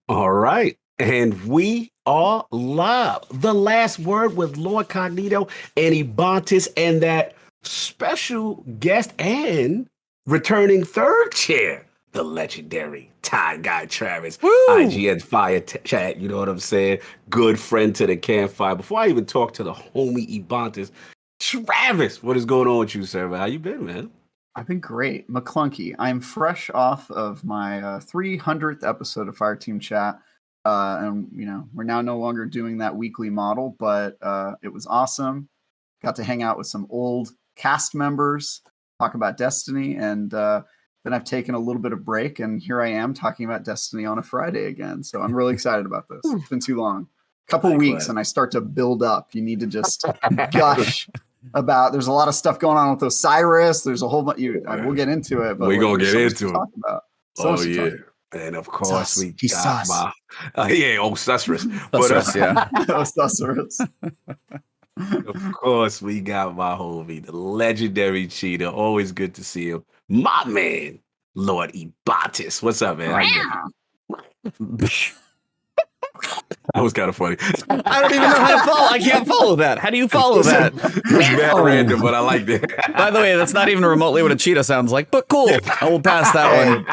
All right. And we are live. The last word with Lord Cognito and Ebontis and that special guest and returning third chair, the legendary Tie Guy Travis. Woo! IGN Fire Chat, you know what I'm saying? Good friend to the campfire. Before I even talk to the homie Ebontis, Travis, what is going on with you, sir? How you been, man? I've been great. McClunky. I'm fresh off of my 300th episode of Fireteam Chat. And, we're now no longer doing that weekly model, but it was awesome. Got to hang out with some old cast members, talk about Destiny, and then I've taken a little bit of break, and here I am talking about Destiny on a Friday again. So I'm really excited about this. It's been too long. Couple weeks, and I start to build up. You need to just gush about. There's a lot of stuff going on with Osiris. There's a whole bunch. We'll get into it, but we're gonna get into it. Talk about. Oh yeah, and of course we got my Osiris. Osiris, yeah, Osiris. Of course we got my homie, the legendary cheater. Always good to see him, my man, Lord Ebontis. What's up, man? That was kind of funny. I don't even know how to follow. I can't follow that. How do you follow that? It's random, but I like that. By the way, that's not even remotely what a cheetah sounds like, but cool. I will pass that one.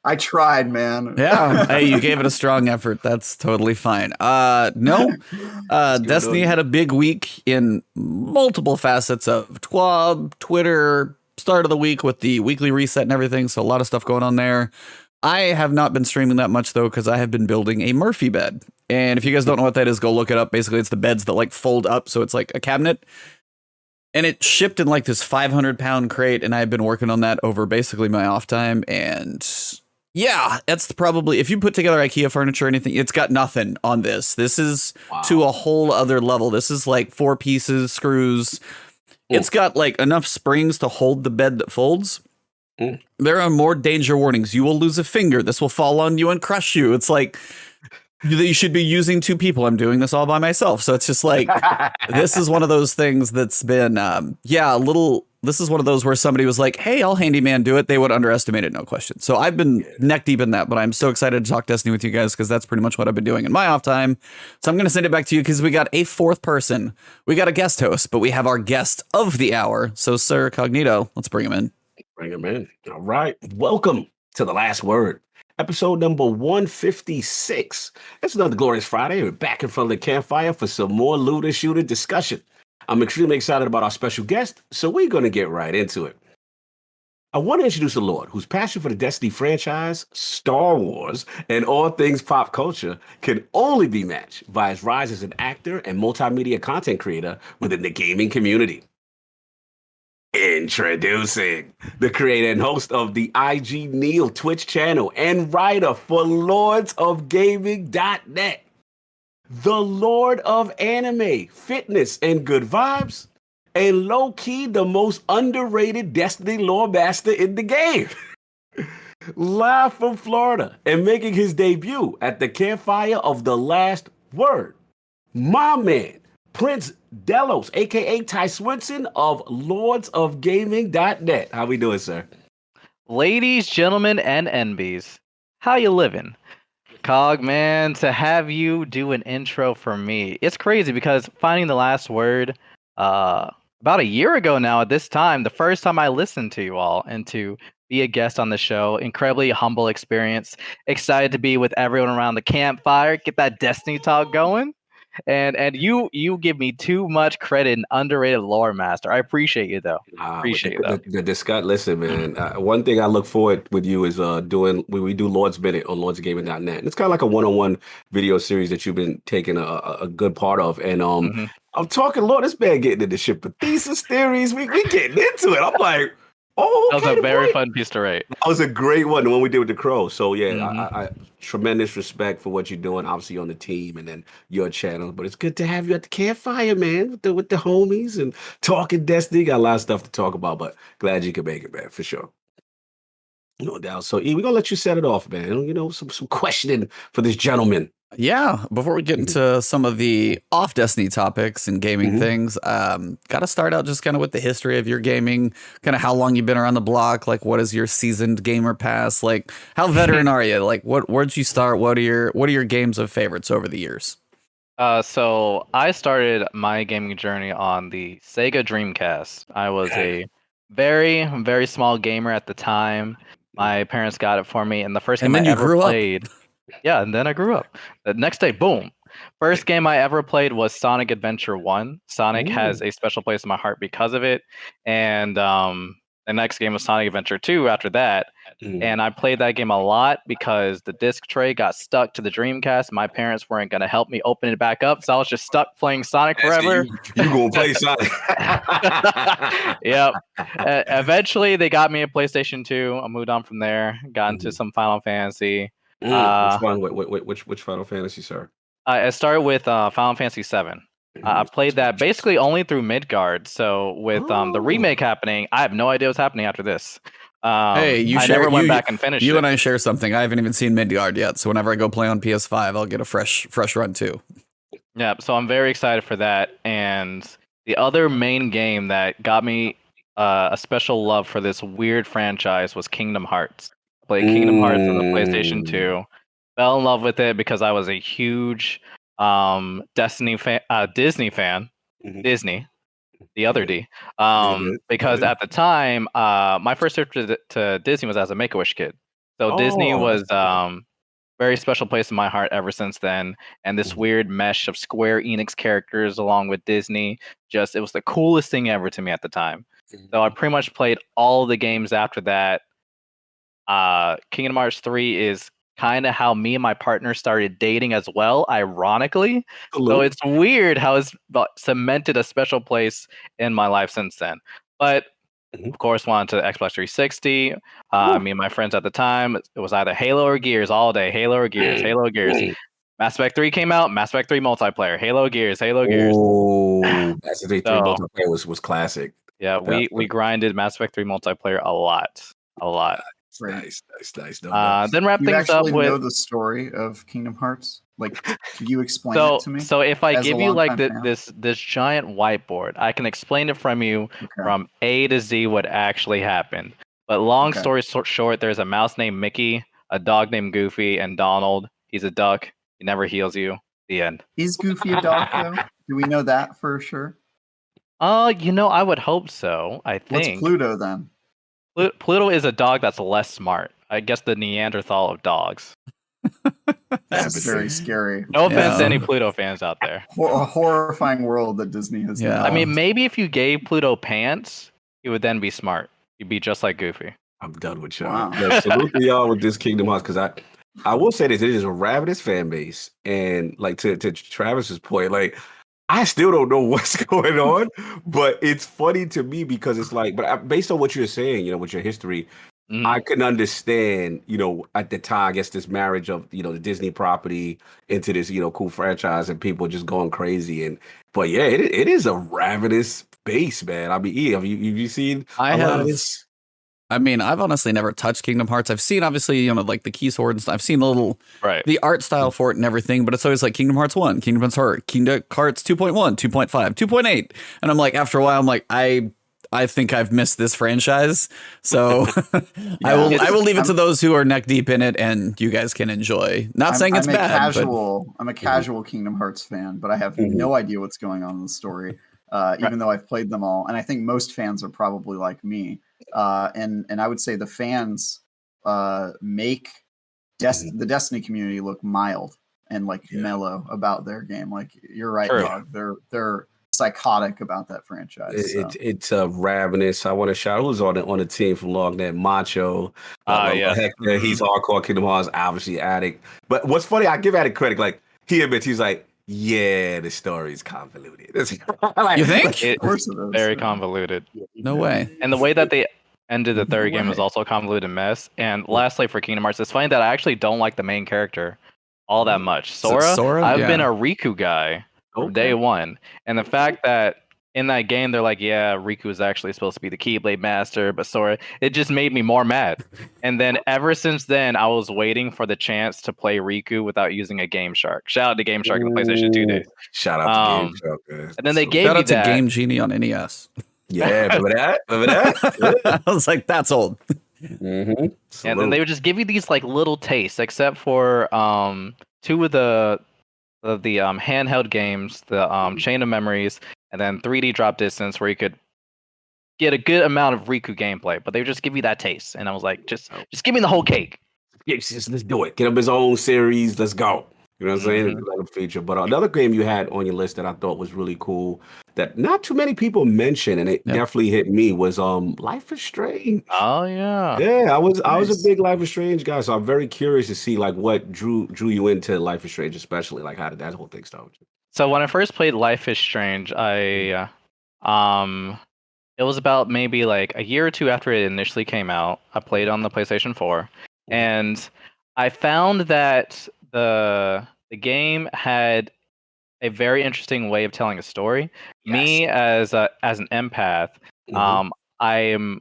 I tried, man. Yeah. Hey, you gave it a strong effort. That's totally fine. Destiny had a big week in multiple facets of TWAB, Twitter, start of the week with the weekly reset and everything. So a lot of stuff going on there. I have not been streaming that much, though, because I have been building a Murphy bed. And if you guys don't know what that is, go look it up. Basically, it's the beds that like fold up. So it's like a cabinet. And it shipped in like this 500-pound crate. And I've been working on that over basically my off time. And yeah, that's probably, if you put together IKEA furniture or anything, it's got nothing on this. This is to a whole other level. This is like 4 pieces, screws. It's got like enough springs to hold the bed that folds. There are more danger warnings. You will lose a finger. This will fall on you and crush you. It's like you should be using 2 people. I'm doing this all by myself. So it's just like, this is one of those things that's been, this is one of those where somebody was like, hey, I'll handyman do it. They would underestimate it, no question. So I've been neck deep in that, but I'm so excited to talk Destiny with you guys because that's pretty much what I've been doing in my off time. So I'm going to send it back to you because we got a 4th person. We got a guest host, but we have our guest of the hour. So Sir Cognito, let's bring him in. Bring him in. All right. Welcome to The Last Word, episode number 156. It's another glorious Friday. We're back in front of the campfire for some more looter shooter discussion. I'm extremely excited about our special guest, so we're going to get right into it. I want to introduce a Lord whose passion for the Destiny franchise, Star Wars, and all things pop culture can only be matched by his rise as an actor and multimedia content creator within the gaming community. Introducing the creator and host of the IG Neil Twitch channel and writer for lordsofgaming.net, the Lord of Anime, Fitness, and Good Vibes, and low-key the most underrated Destiny lore master in the game. Live from Florida and making his debut at the campfire of The Last Word, my man, PrinceDelos, a.k.a. Ty Swinson of lordsofgaming.net. How we doing, sir? Ladies, gentlemen, and NBs, how you living? Cog, man, to have you do an intro for me, it's crazy because finding The Last Word about a year ago now at this time, the first time I listened to you all and to be a guest on the show, incredibly humble experience. Excited to be with everyone around the campfire, get that Destiny talk going. And you give me too much credit and underrated lore master. I appreciate you though. The discuss. Listen, man. One thing I look forward with you is doing we do Lord's Minute on lordsgaming.net. And it's kind of like a one-on-one video series that you've been taking a good part of. And I'm talking, Lord, this man getting into shit, but thesis theories. We getting into it. I'm like, oh, okay, that was a very fun piece to write. That was a great one, the one we did with the Crow. So yeah, I tremendous respect for what you're doing, obviously on the team and then your channel. But it's good to have you at the campfire, man, with the homies and talking Destiny. Got a lot of stuff to talk about, but glad you could make it, man, for sure. No doubt. So E, we're gonna let you set it off, man. You know, some questioning for this gentleman. Yeah, before we get into some of the off Destiny topics and gaming things, got to start out just kind of with the history of your gaming, kind of how long you've been around the block, like what is your seasoned gamer pass, like how veteran are you, like where'd you start, what are your games of favorites over the years? So I started my gaming journey on the Sega Dreamcast. I was a very, very small gamer at the time. My parents got it for me, and the first And game I then you ever grew up. played. Yeah, and then I grew up. The next day, boom. First game I ever played was Sonic Adventure 1. Sonic has a special place in my heart because of it. And the next game was Sonic Adventure 2 after that. And I played that game a lot because the disc tray got stuck to the Dreamcast. My parents weren't going to help me open it back up, so I was just stuck playing Sonic forever. You gonna play Sonic? Yep. Eventually, they got me a PlayStation 2. I moved on from there, got into some Final Fantasy. Which one? Which Final Fantasy, sir? I started with Final Fantasy 7. I played that basically only through Midgard. So with the remake happening, I have no idea what's happening after this. Hey, I never went back and finished it. You and I share something. I haven't even seen Midgard yet, so whenever I go play on PS5, I'll get a fresh run too. Yeah, so I'm very excited for that. And the other main game that got me a special love for this weird franchise was Kingdom Hearts. Played Kingdom Hearts on the PlayStation 2. Fell in love with it because I was a huge Disney fan. Disney, the other D. Because at the time, my first trip to Disney was as a Make-A-Wish kid. So Disney was very special place in my heart ever since then. And this weird mesh of Square Enix characters along with Disney, it was the coolest thing ever to me at the time. So I pretty much played all the games after that. Kingdom Hearts 3 is kind of how me and my partner started dating as well, ironically. So it's weird how it's cemented a special place in my life since then. But of course, wanted to Xbox 360. Me and my friends at the time, it was either Halo or Gears all day. Halo or Gears, Halo or Gears. Mass Effect 3 came out, Mass Effect 3 multiplayer, Halo Gears, Halo Gears. Oh, Mass Effect 3 multiplayer was classic. Yeah, we grinded Mass Effect 3 multiplayer a lot. Nice. Then wrap things up with. You know the story of Kingdom Hearts? Like, could you explain it to me? So if I give you like this giant whiteboard, I can explain it from you from A to Z what actually happened. But long story short, there's a mouse named Mickey, a dog named Goofy, and Donald. He's a duck. He never heals you. The end. Is Goofy a dog though? Do we know that for sure? I would hope so. I think. What's Pluto then? Pluto is a dog that's less smart. I guess the Neanderthal of dogs. That's very scary. No offense to any Pluto fans out there. A horrifying world that Disney has. Yeah. I mean, maybe if you gave Pluto pants, he would then be smart. He'd be just like Goofy. I'm done with y'all. Wow. Salute to y'all with this Kingdom Hearts, because I will say this: it is a ravenous fan base, and like to Travis's point, like I still don't know what's going on, but it's funny to me because it's like, based on what you're saying, with your history, I can understand, at the time, I guess this marriage of, the Disney property into this, cool franchise and people just going crazy. But yeah, it is a ravenous base, man. I mean, have you seen a lot of this? I mean, I've honestly never touched Kingdom Hearts. I've seen, obviously, like the key sword and stuff. I've seen the art style for it and everything, but it's always like Kingdom Hearts 1, Kingdom Hearts 2.1, 2.5, 2.8. And I'm like, after a while, I'm like, I think I've missed this franchise. So I will leave it to those who are neck deep in it, and you guys can enjoy. Not saying it's bad. I'm a casual Kingdom Hearts fan, but I have no idea what's going on in the story, even though I've played them all. And I think most fans are probably like me. And I would say the fans make the Destiny community look mild and mellow about their game. Like, you're right, Dog. They're psychotic about that franchise. It's ravenous. I want to shout who's on the team from LongNet, Macho. Hector, he's hardcore Kingdom Hearts, obviously addict. But what's funny, I give Addict credit. Like, he admits, he's like, yeah, the story's convoluted. You think? Of course it is. Very convoluted. No way. And the way that they ended the third game was also a convoluted mess. And lastly, for Kingdom Hearts, it's funny that I actually don't like the main character all that much. Sora? I've been a Riku guy from day one. And the fact that in that game, they're like, yeah, Riku is actually supposed to be the Keyblade Master, but Sora, it just made me more mad. And then ever since then, I was waiting for the chance to play Riku without using a Game Shark. Shout out to Game Shark in the PlayStation 2 days. Shout out to Game Shark, man. And then they So- gave Shout you out to that. Game Genie on NES. Yeah, remember that? Remember that? I was like, that's old. Mm-hmm. And then they would just give you these like little tastes, except for two of the handheld games, the Chain of Memories, and then 3D Drop Distance, where you could get a good amount of Riku gameplay, but they would just give you that taste, and I was like, just give me the whole cake. Yes, let's do it. Get him his own series. Let's go. You know what I'm saying? It's another feature. But another game you had on your list that I thought was really cool that not too many people mention, and it definitely hit me, was Life is Strange. Oh yeah. Yeah, I was a big Life is Strange guy, so I'm very curious to see like what drew you into Life is Strange, especially like how did that whole thing start with you? So when I first played Life is Strange, I it was about maybe like a year or two after it initially came out. I played on the PlayStation 4, and I found that the game had a very interesting way of telling a story. Yes. Me as an empath, I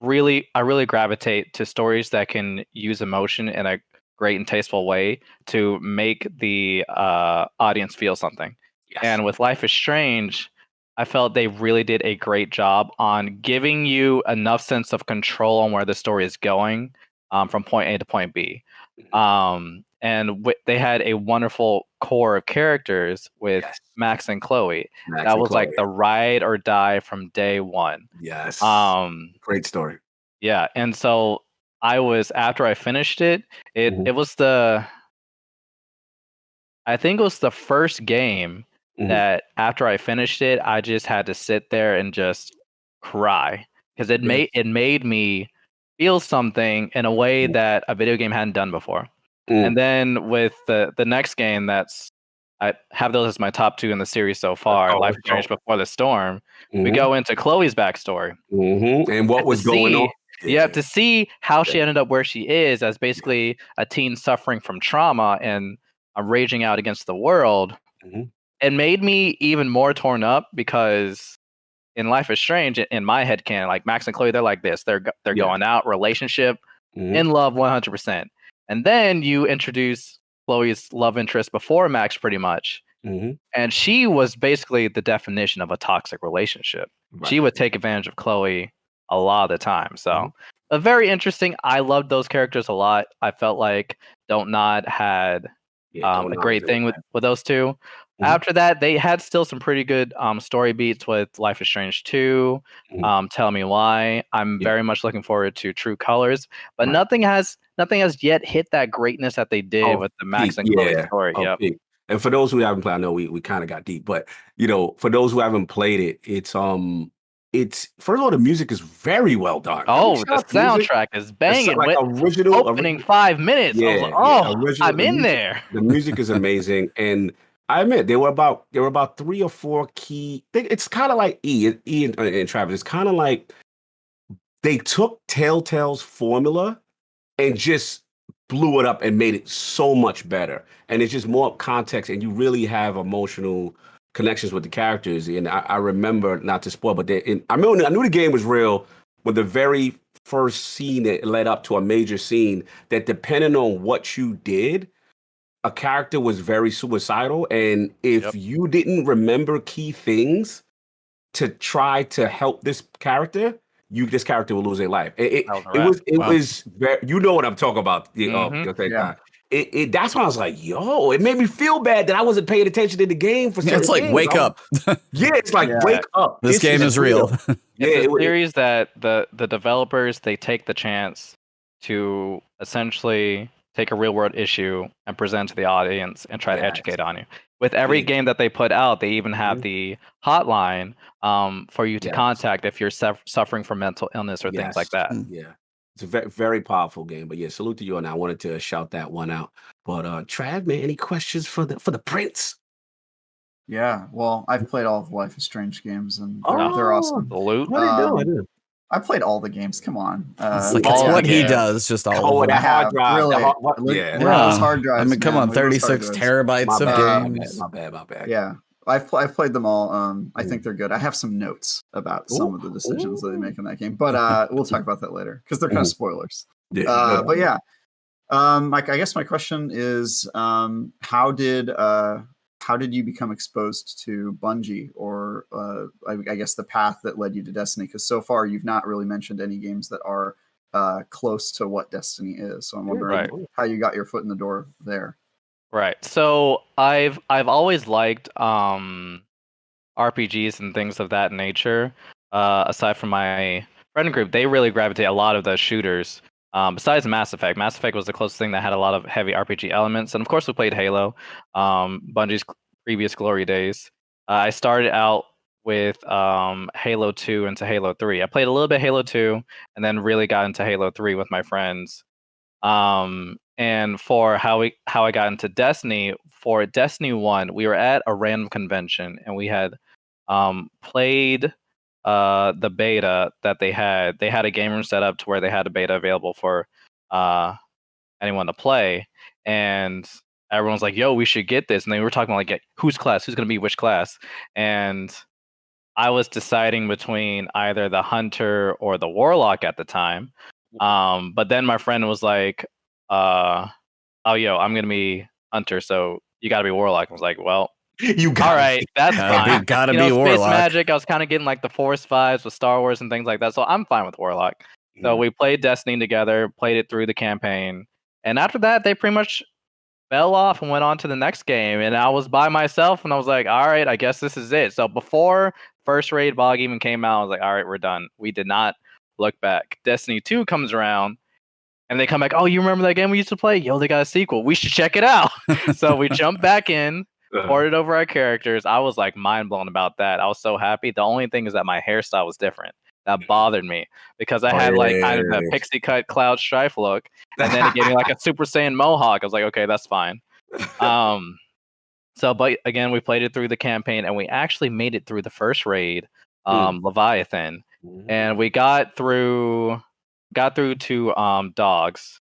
really gravitate to stories that can use emotion in a great and tasteful way to make the audience feel something. Yes. And with Life is Strange, I felt they really did a great job on giving you enough sense of control on where the story is going from point A to point B. And they had a wonderful core of characters with Max and Chloe. That was like the ride or die from day one. Yes. Great story. Yeah. And so after I finished it, it was I think it was the first game that after I finished it, I just had to sit there and just cry because it made me feel something in a way that a video game hadn't done before. And then with the next game, I have those as my top two in the series so far, Life is Strange Before the Storm. We go into Chloe's backstory. And what was going on? You have to see how she ended up where she is as basically a teen suffering from trauma and raging out against the world. It made me even more torn up because in Life is Strange, in my head canon, like Max and Chloe, they're like this. They're going out, relationship, in love 100%. And then you introduce Chloe's love interest before Max pretty much. And she was basically the definition of a toxic relationship. Right. She would take advantage of Chloe a lot of the time. So very interesting. I loved those characters a lot. I felt like Don't Nod had a great thing with those two. After that, they had still some pretty good story beats with Life is Strange 2, Tell Me Why. I'm very much looking forward to True Colors, but nothing has yet hit that greatnst that they did with the Max and Chloe story. And for those who haven't played, I know we kind of got deep, but for those who haven't played it, it's first of all, the music is very well done. Oh, the soundtrack is banging. Like original opening 5 minutes. I was like, I'm in there. The music is amazing, and I admit there were about 3 or 4 key. It's kind of like E and Travis. It's kind of like they took Telltale's formula and just blew it up and made it so much better. And it's just more context, and you really have emotional connections with the characters. And I remember, not to spoil, but I knew the game was real when the very first scene that led up to a major scene that depending on what you did, a character was very suicidal. And if you didn't remember key things to try to help this character, this character will lose their life. It was very, you know what I'm talking about. That's when I was like, yo, it made me feel bad that I wasn't paying attention to the game for certain It's like, things. wake up. It's like, wake up. This game is real. It's a series that the developers, they take the chance to essentially take a real world issue and present to the audience and try to educate on you. With every game that they put out, they even have the hotline for you to contact if you're suffering from mental illness or things like that. Yeah. It's a very, very powerful game. But salute to you, and I wanted to shout that one out. But Trav, man, any questions for the Prince? Yeah, well, I've played all of Life is Strange games, and they're awesome. Salute. I played all the games. Come on, it's what he does. Just all of them. Hard drive. Really, those hard drives. I mean, come on, 36 terabytes of games. My bad. Yeah, I've played them all. I think they're good. I have some notes about some of the decisions that they make in that game, but we'll talk about that later because they're kind of spoilers. Yeah. But yeah, Mike, I guess my question is, how did you become exposed to Bungie, or I guess the path that led you to Destiny? Because so far you've not really mentioned any games that are close to what Destiny is. So I'm wondering how you got your foot in the door there. Right. So I've always liked RPGs and things of that nature. Aside from my friend group, they really gravitate a lot of the shooters. Besides Mass Effect, Mass Effect was the closest thing that had a lot of heavy RPG elements, and of course we played Halo, Bungie's previous glory days. I started out with Halo 2 into Halo 3. I played a little bit Halo 2, and then really got into Halo 3 with my friends. And for how I got into Destiny, for Destiny 1, we were at a random convention and we had played the beta that they had. They had a game room set up to where they had a beta available for anyone to play, and everyone's like, "Yo, we should get this." And they were talking about like, who's going to be which class, and I was deciding between either the hunter or the warlock at the time. But then my friend was like, "Oh, yo, I'm gonna be hunter, so you gotta be warlock." I was like, "Well, You all got right, that's fine." Gotta You be know, space warlock. magic. I was kind of getting like the Force vibes with Star Wars and things like that, so I'm fine with warlock. So we played Destiny together, played it through the campaign, and after that, they pretty much fell off and went on to the next game. And I was by myself, and I was like, "All right, I guess this is it." So before first raid VoG even came out, I was like, "All right, we're done." We did not look back. Destiny 2 comes around. And they come back, "Oh, you remember that game we used to play? Yo, they got a sequel. We should check it out." So we jumped back in, ported over our characters. I was like mind blown about that. I was so happy. The only thing is that my hairstyle was different. That bothered me because I had like kind of the pixie cut Cloud Strife look, and then it gave me like a Super Saiyan Mohawk. I was like, okay, that's fine. So, but again, we played it through the campaign, and we actually made it through the first raid, Leviathan, and we got through to dogs,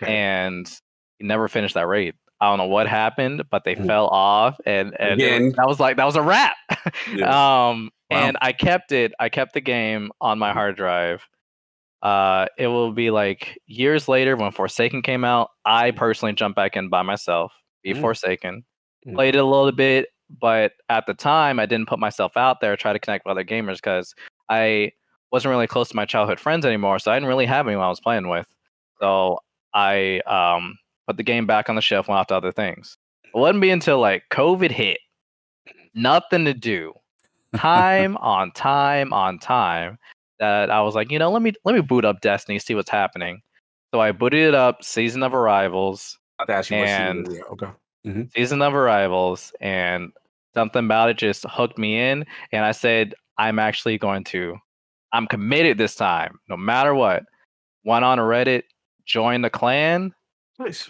and never finished that raid. I don't know what happened, but they fell off, and that was a wrap. And I kept the game on my hard drive. It will be like years later when Forsaken came out. I personally jumped back in by myself, beat Forsaken, played it a little bit, but at the time I didn't put myself out there, try to connect with other gamers because I wasn't really close to my childhood friends anymore, so I didn't really have anyone I was playing with. So I put the game back on the shelf, went off to other things. It wouldn't be until like COVID hit, nothing to do, time on time, that I was like, let me boot up Destiny, see what's happening. So I booted it up, Season of Arrivals, and Season of Arrivals, and something about it just hooked me in, and I said, I'm committed this time, no matter what. Went on Reddit, joined the clan. Nice.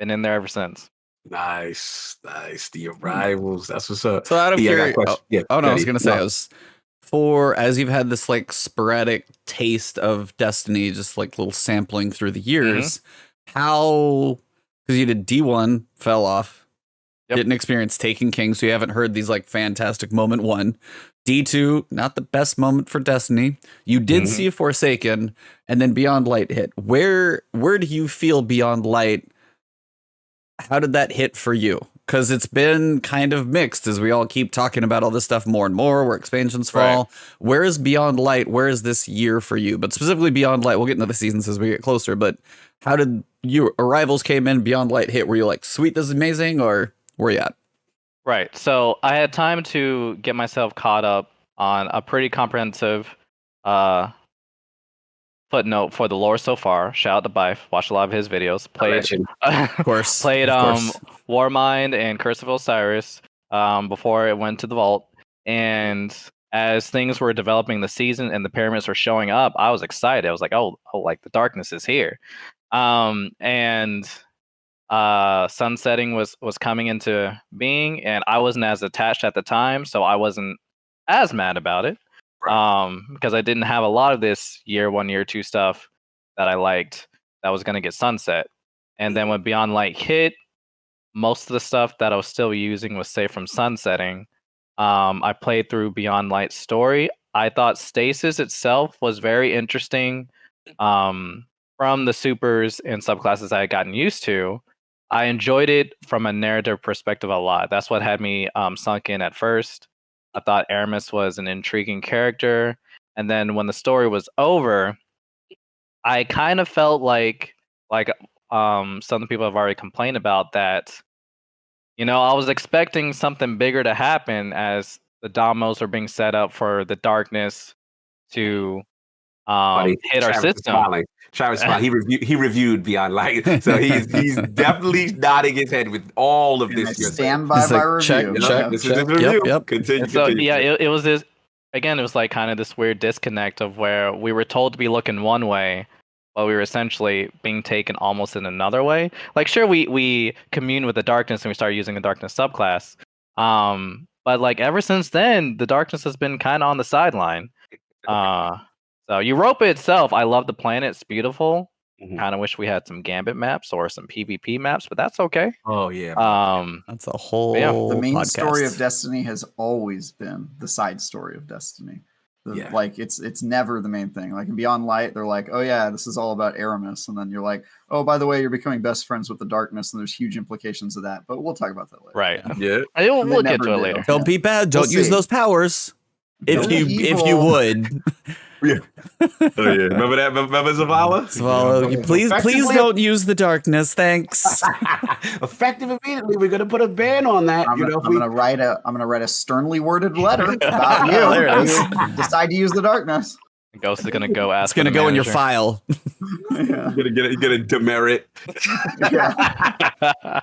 Been in there ever since. Nice. The Arrivals. That's what's up. So out of curiosity, I was gonna say, as you've had this like sporadic taste of Destiny, just like little sampling through the years, how, because you did D1, fell off, didn't experience Taken King, so you haven't heard these like fantastic moment 1. D2, not the best moment for Destiny. You did see Forsaken, and then Beyond Light hit. Where do you feel Beyond Light? How did that hit for you? Because it's been kind of mixed as we all keep talking about all this stuff more and more, where expansions fall. Right. Where is Beyond Light? Where is this year for you? But specifically Beyond Light, we'll get into the seasons as we get closer, but how did your Arrivals came in, Beyond Light hit? Were you like, sweet, this is amazing, or where you at? Right. So I had time to get myself caught up on a pretty comprehensive footnote for the lore so far. Shout out to Bife. Watched a lot of his videos. Played, of course. Played Warmind and Curse of Osiris before it went to the vault. And as things were developing the season and the pyramids were showing up, I was excited. I was like, oh, like the darkness is here. And sunsetting was coming into being, and I wasn't as attached at the time, so I wasn't as mad about it. Because I didn't have a lot of this year 1, year 2 stuff that I liked that was going to get sunset. And then when Beyond Light hit, most of the stuff that I was still using was say from Sunsetting. I played through Beyond Light story. I thought Stasis itself was very interesting. From the supers and subclasses I had gotten used to, I enjoyed it from a narrative perspective a lot. That's what had me sunk in at first. I thought Aramis was an intriguing character, and then when the story was over, I kind of felt like some people have already complained about that. I was expecting something bigger to happen as the domos are being set up for the darkness to Buddy, hit our Travis is system. smiling. Travis is smiling. He reviewed Beyond Light, so he's definitely nodding his head with all of And I this. you're stand saying. by He's my like, review. check. This is his review. Yep. Continue. And so continue. yeah, it was this again. It was like kind of this weird disconnect of where we were told to be looking one way, but we were essentially being taken almost in another way. Like, sure, we commune with the darkness and we started using the darkness subclass. But like ever since then, the darkness has been kind of on the sideline. So Europa itself, I love the planet. It's beautiful. Mhm. Kind of wish we had some Gambit maps or some PvP maps, but that's okay. Oh yeah. That's a whole The main podcast. story of Destiny has always been the side story of Destiny. Yeah. Like it's never the main thing. Like in Beyond Light, they're like, oh yeah, this is all about Aramis, and then you're like, oh, by the way, you're becoming best friends with the darkness, and there's huge implications of that. But we'll talk about that later. Right. Yeah. We'll get never to it did. later. Don't be bad. Don't We'll use see. those powers. If Don't you be if you evil. would. Oh yeah. Remember that? Remember Zavala? So please Effectively- don't use the darkness. Thanks. Effective immediately. We're gonna put a ban on that. I'm gonna write a sternly worded letter about you. There it is. You decide to use the darkness. Ghost is gonna go ask. It's gonna the go in your manager. file. Yeah. You're gonna demerit. Yeah.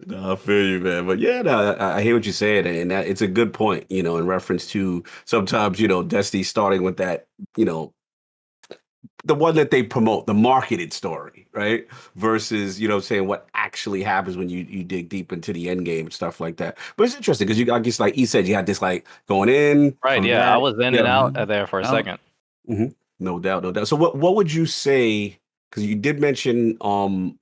No, I feel you, man. But yeah, no, I hear what you're saying, and that it's a good point. In reference to sometimes, Destiny starting with that, the one that they promote, the marketed story, right? Versus, saying what actually happens when you dig deep into the end game and stuff like that. But it's interesting because I guess like you said, you had this like going in, Right. come Yeah, back. I was in and out there for a second. No doubt, no doubt. So what would you say? Because you did mention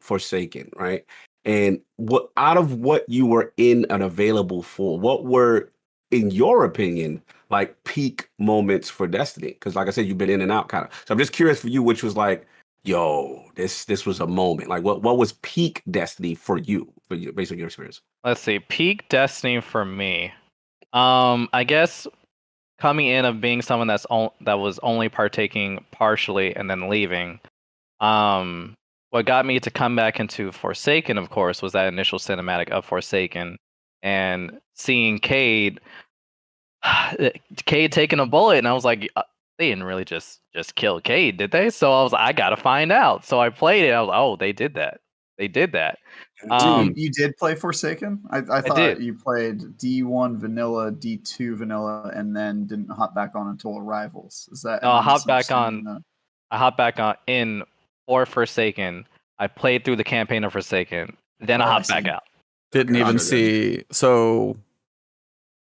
Forsaken, right? And what out of what you were in and available for, what were, in your opinion, like peak moments for Destiny? Because like I said, you've been in and out kind of. So I'm just curious for you, which was like, yo, this was a moment. Like what was peak Destiny for you based on your experience? Let's see. Peak Destiny for me. I guess coming in of being someone that was only partaking partially and then leaving. What got me to come back into Forsaken, of course, was that initial cinematic of Forsaken and seeing Cade taking a bullet, and I was like, they didn't really just kill Cade, did they? So I was like, I gotta find out. So I played it. I was like, oh, they did that. They did that. You did play Forsaken? I thought did. you played D1 vanilla, D2 vanilla, and then didn't hop back on until Arrivals. Is that? No, I hopped back on in for Forsaken. I played through the campaign of Forsaken. Then I hopped back out. Didn't even see. So,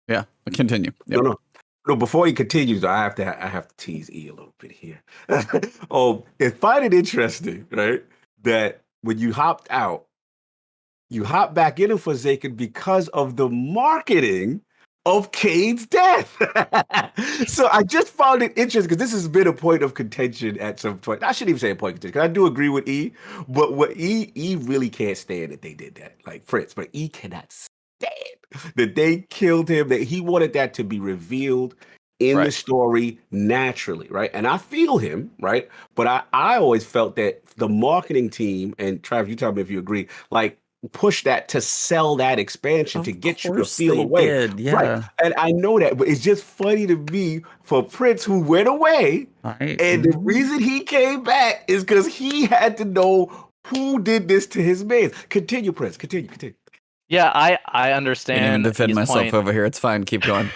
yeah, continue. Yep. No. Before he continues, I have to tease E a little bit here. I find it interesting, right? That when you hopped out, you hopped back into Forsaken because of the marketing of Cade's death. So I just found it interesting because this has been a point of contention at some point. I shouldn't even say a point of contention because I do agree with E, but what E really can't stand that they did that, like Fritz, but E cannot stand that they killed him, that he wanted that to be revealed in the story naturally, right? And I feel him, right? But I always felt that the marketing team, and Trav, you tell me if you agree, like push that to sell that expansion to get you to feel away. Right. And I know that, but it's just funny to me for Prince who went away. And the reason he came back is because he had to know who did this to his man. Continue, Prince. Continue. Yeah, I understand. I can't even defend his myself point. over here. It's fine. Keep going.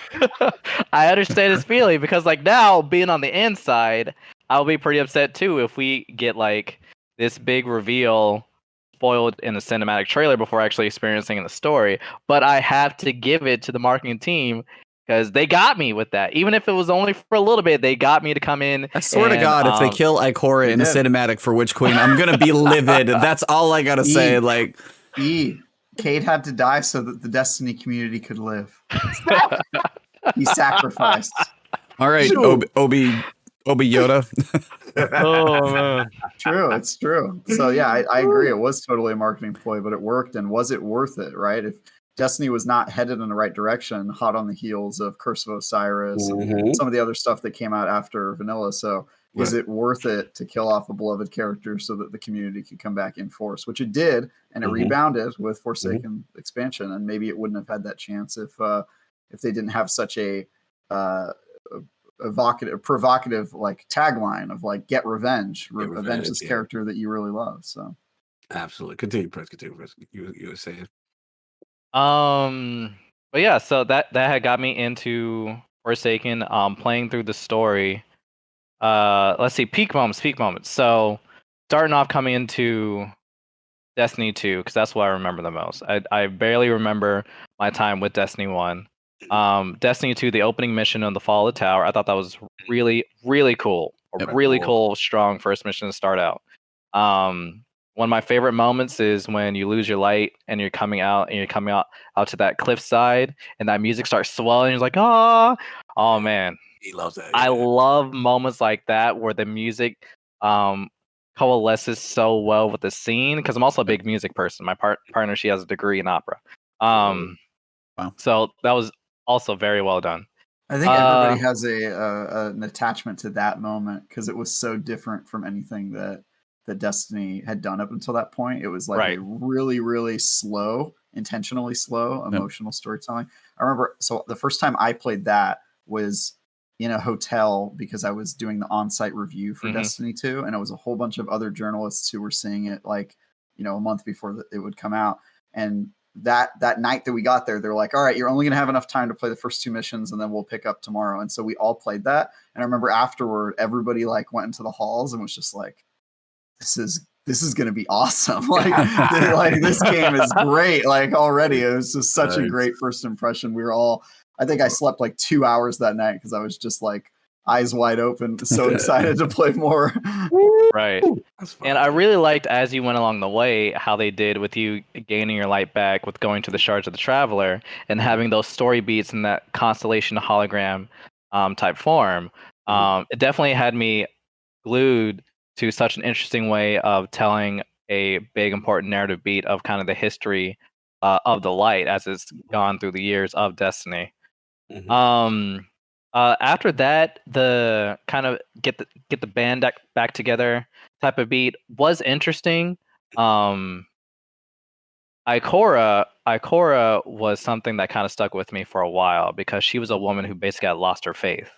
I understand his feeling because like now being on the inside, I'll be pretty upset too if we get like this big reveal spoiled in the cinematic trailer before actually experiencing in the story. But I have to give it to the marketing team because they got me with that. Even if it was only for a little bit, they got me to come in. I swear to God, if they kill Ikora in a cinematic for Witch Queen, I'm gonna be livid. That's all I gotta say. Like, Cade had to die so that the Destiny community could live. He sacrificed. All right, Obi Yoda. Oh man. True, it's true. So yeah, I agree. It was totally a marketing ploy, but it worked. And was it worth it? Right? If Destiny was not headed in the right direction, hot on the heels of Curse of Osiris and some of the other stuff that came out after Vanilla. So is it worth it to kill off a beloved character so that the community could come back in force? Which it did, and it rebounded with Forsaken expansion. And maybe it wouldn't have had that chance if they didn't have such a provocative like tagline of like "Get revenge, revenge this character that you really love." So absolutely, continue, Prince. You were saying. But yeah, so that had got me into Forsaken. Playing through the story. Let's see, peak moments. So starting off coming into Destiny 2, because that's what I remember the most. I barely remember my time with Destiny 1. Destiny 2, the opening mission on the Fall of the Tower, I thought that was really, really cool. Really cool, strong first mission to start out. One of my favorite moments is when you lose your light and you're coming out to that cliffside and that music starts swelling. You're like, oh man. He loves that. I love moments like that where the music coalesces so well with the scene, because I'm also a big music person. My partner, she has a degree in opera. Wow. So that was also very well done. I think everybody has an attachment to that moment because it was so different from anything that Destiny had done up until that point. It was like a really, really slow, intentionally slow, emotional storytelling. I remember, so the first time I played that was in a hotel because I was doing the on-site review for Destiny 2, and it was a whole bunch of other journalists who were seeing it like, a month before it would come out. And that night that we got there, they're like, all right, you're only going to have enough time to play the first 2 missions and then we'll pick up tomorrow. And so we all played that. And I remember afterward, everybody like went into the halls and was just like, this is going to be awesome. Like this game is great. Like already it was just such a great first impression. I think I slept like 2 hours that night because I was just like eyes wide open, so excited to play more. Right. And I really liked, as you went along the way, how they did with you gaining your light back with going to the Shards of the Traveler and having those story beats in that constellation hologram type form. It definitely had me glued to such an interesting way of telling a big important narrative beat of kind of the history of the light as it's gone through the years of Destiny. After that, the kind of get the band back together type of beat was interesting. Ikora was something that kind of stuck with me for a while because she was a woman who basically had lost her faith.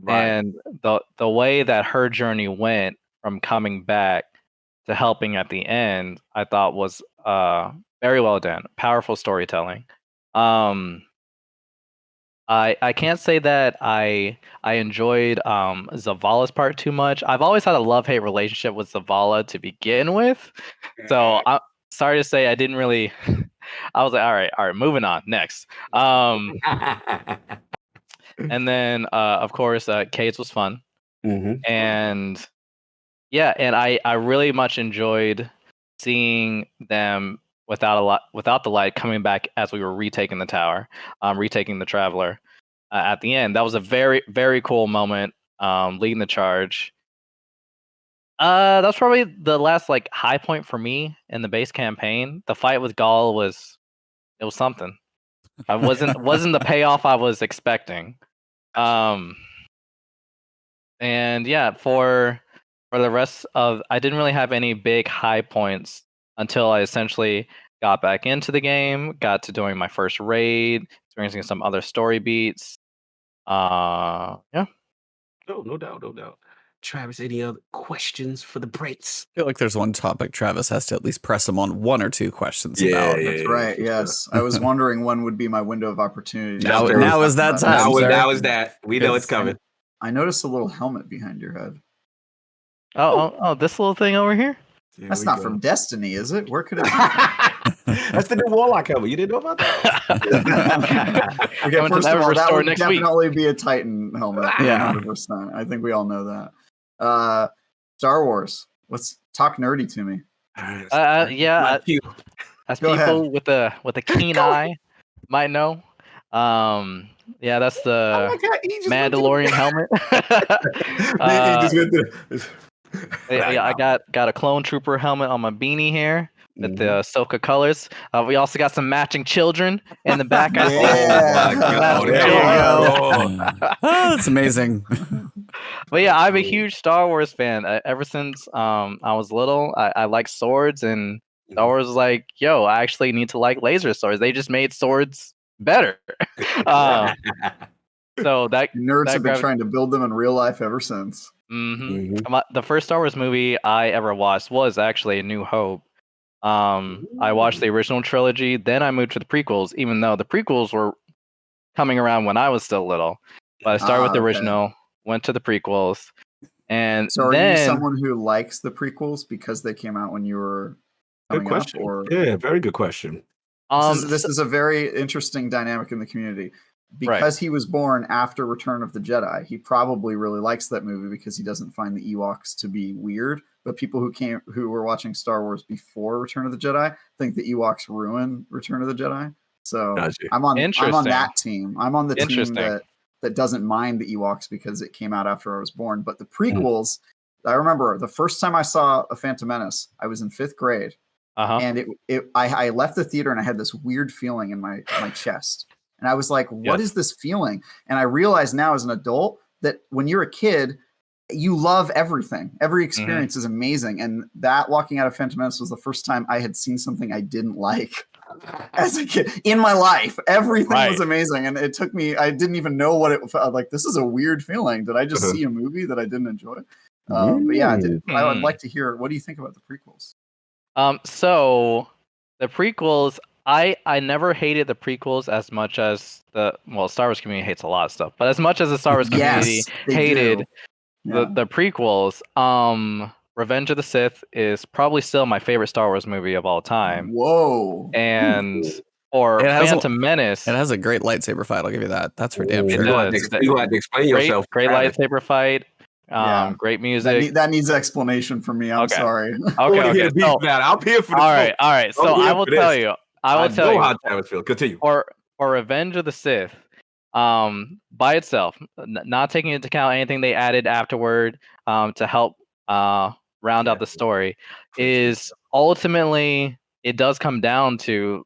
And the way that her journey went from coming back to helping at the end, I thought was very well done. Powerful storytelling. I can't say that I enjoyed Zavala's part too much. I've always had a love-hate relationship with Zavala to begin with. So I'm sorry to say I didn't really I was like, all right, moving on. Next. And then of course Cade's was fun. And yeah, and I really much enjoyed seeing them without the light coming back as we were retaking the tower, retaking the Traveler at the end. That was a very, very cool moment, leading the charge. That's probably the last like high point for me in the base campaign. The fight with Gaul was something. I wasn't the payoff I was expecting. And yeah, for the rest of, I didn't really have any big high points until I essentially got back into the game, got to doing my first raid, experiencing some other story beats. Yeah. No doubt. Travis, any other questions for the Brits? I feel like there's one topic Travis has to at least press him on 1 or 2 questions about. That's right. Yes. I was wondering when would be my window of opportunity. Now is that time. Now is that. We know it's coming. I noticed a little helmet behind your head. Oh, this little thing over here? That's not from Destiny, is it? Where could it be? That's the new Warlock helmet. You didn't know about that? Okay, first of all, that would definitely week. be a Titan helmet. Yeah. 100%. I think we all know that. Star Wars. Let's talk nerdy to me. Yeah. as Go ahead. people with a keen eye might know. Yeah, that's the Mandalorian helmet. I got a clone trooper helmet on my beanie here with the Ahsoka colors. We also got some matching children in the back. I think. Yeah. There you go. That's amazing. But yeah, I'm a huge Star Wars fan. Ever since I was little, I like swords, and Star Wars was like, yo, I actually need to like laser swords. They just made swords better. So that Nerds have been gravi- trying to build them in real life ever since. The first Star Wars movie I ever watched was actually A New Hope. I watched the original trilogy, then I moved to the prequels, even though the prequels were coming around when I was still little. But I started with the original, went to the prequels, and So are then you someone who likes the prequels because they came out when you were Good coming question. up? Or Yeah, very good question. this is a very interesting dynamic in the community. Because he was born after Return of the Jedi, he probably really likes that movie because he doesn't find the Ewoks to be weird. But people who were watching Star Wars before Return of the Jedi think the Ewoks ruin Return of the Jedi. So Gotcha. I'm on that team. I'm on the team that doesn't mind the Ewoks because it came out after I was born. But the prequels, I remember the first time I saw A Phantom Menace, I was in 5th grade. And I left the theater and I had this weird feeling in my chest. And I was like, what is this feeling? And I realize now as an adult that when you're a kid, you love everything. Every experience is amazing. And that walking out of Phantom Menace was the first time I had seen something I didn't like as a kid in my life. Everything was amazing. And it took me, I didn't even know what it felt like. This is a weird feeling. Did I just see a movie that I didn't enjoy? But yeah, I would like to hear, what do you think about the prequels? So the prequels, I never hated the prequels as much as Star Wars community hates a lot of stuff, but as much as the Star Wars community hated the prequels, Revenge of the Sith is probably still my favorite Star Wars movie of all time. Whoa. And Phantom Menace. It has a great lightsaber fight, I'll give you that. That's for damn sure. You had to explain yourself. Great lightsaber fight. Great music. That needs explanation from me. I'm sorry. Okay. I'm here for the all right. So I will tell you. I will tell you how Travis feels. Continue. For Revenge of the Sith, by itself, not taking into account anything they added afterward, to help round out the story, is ultimately it does come down to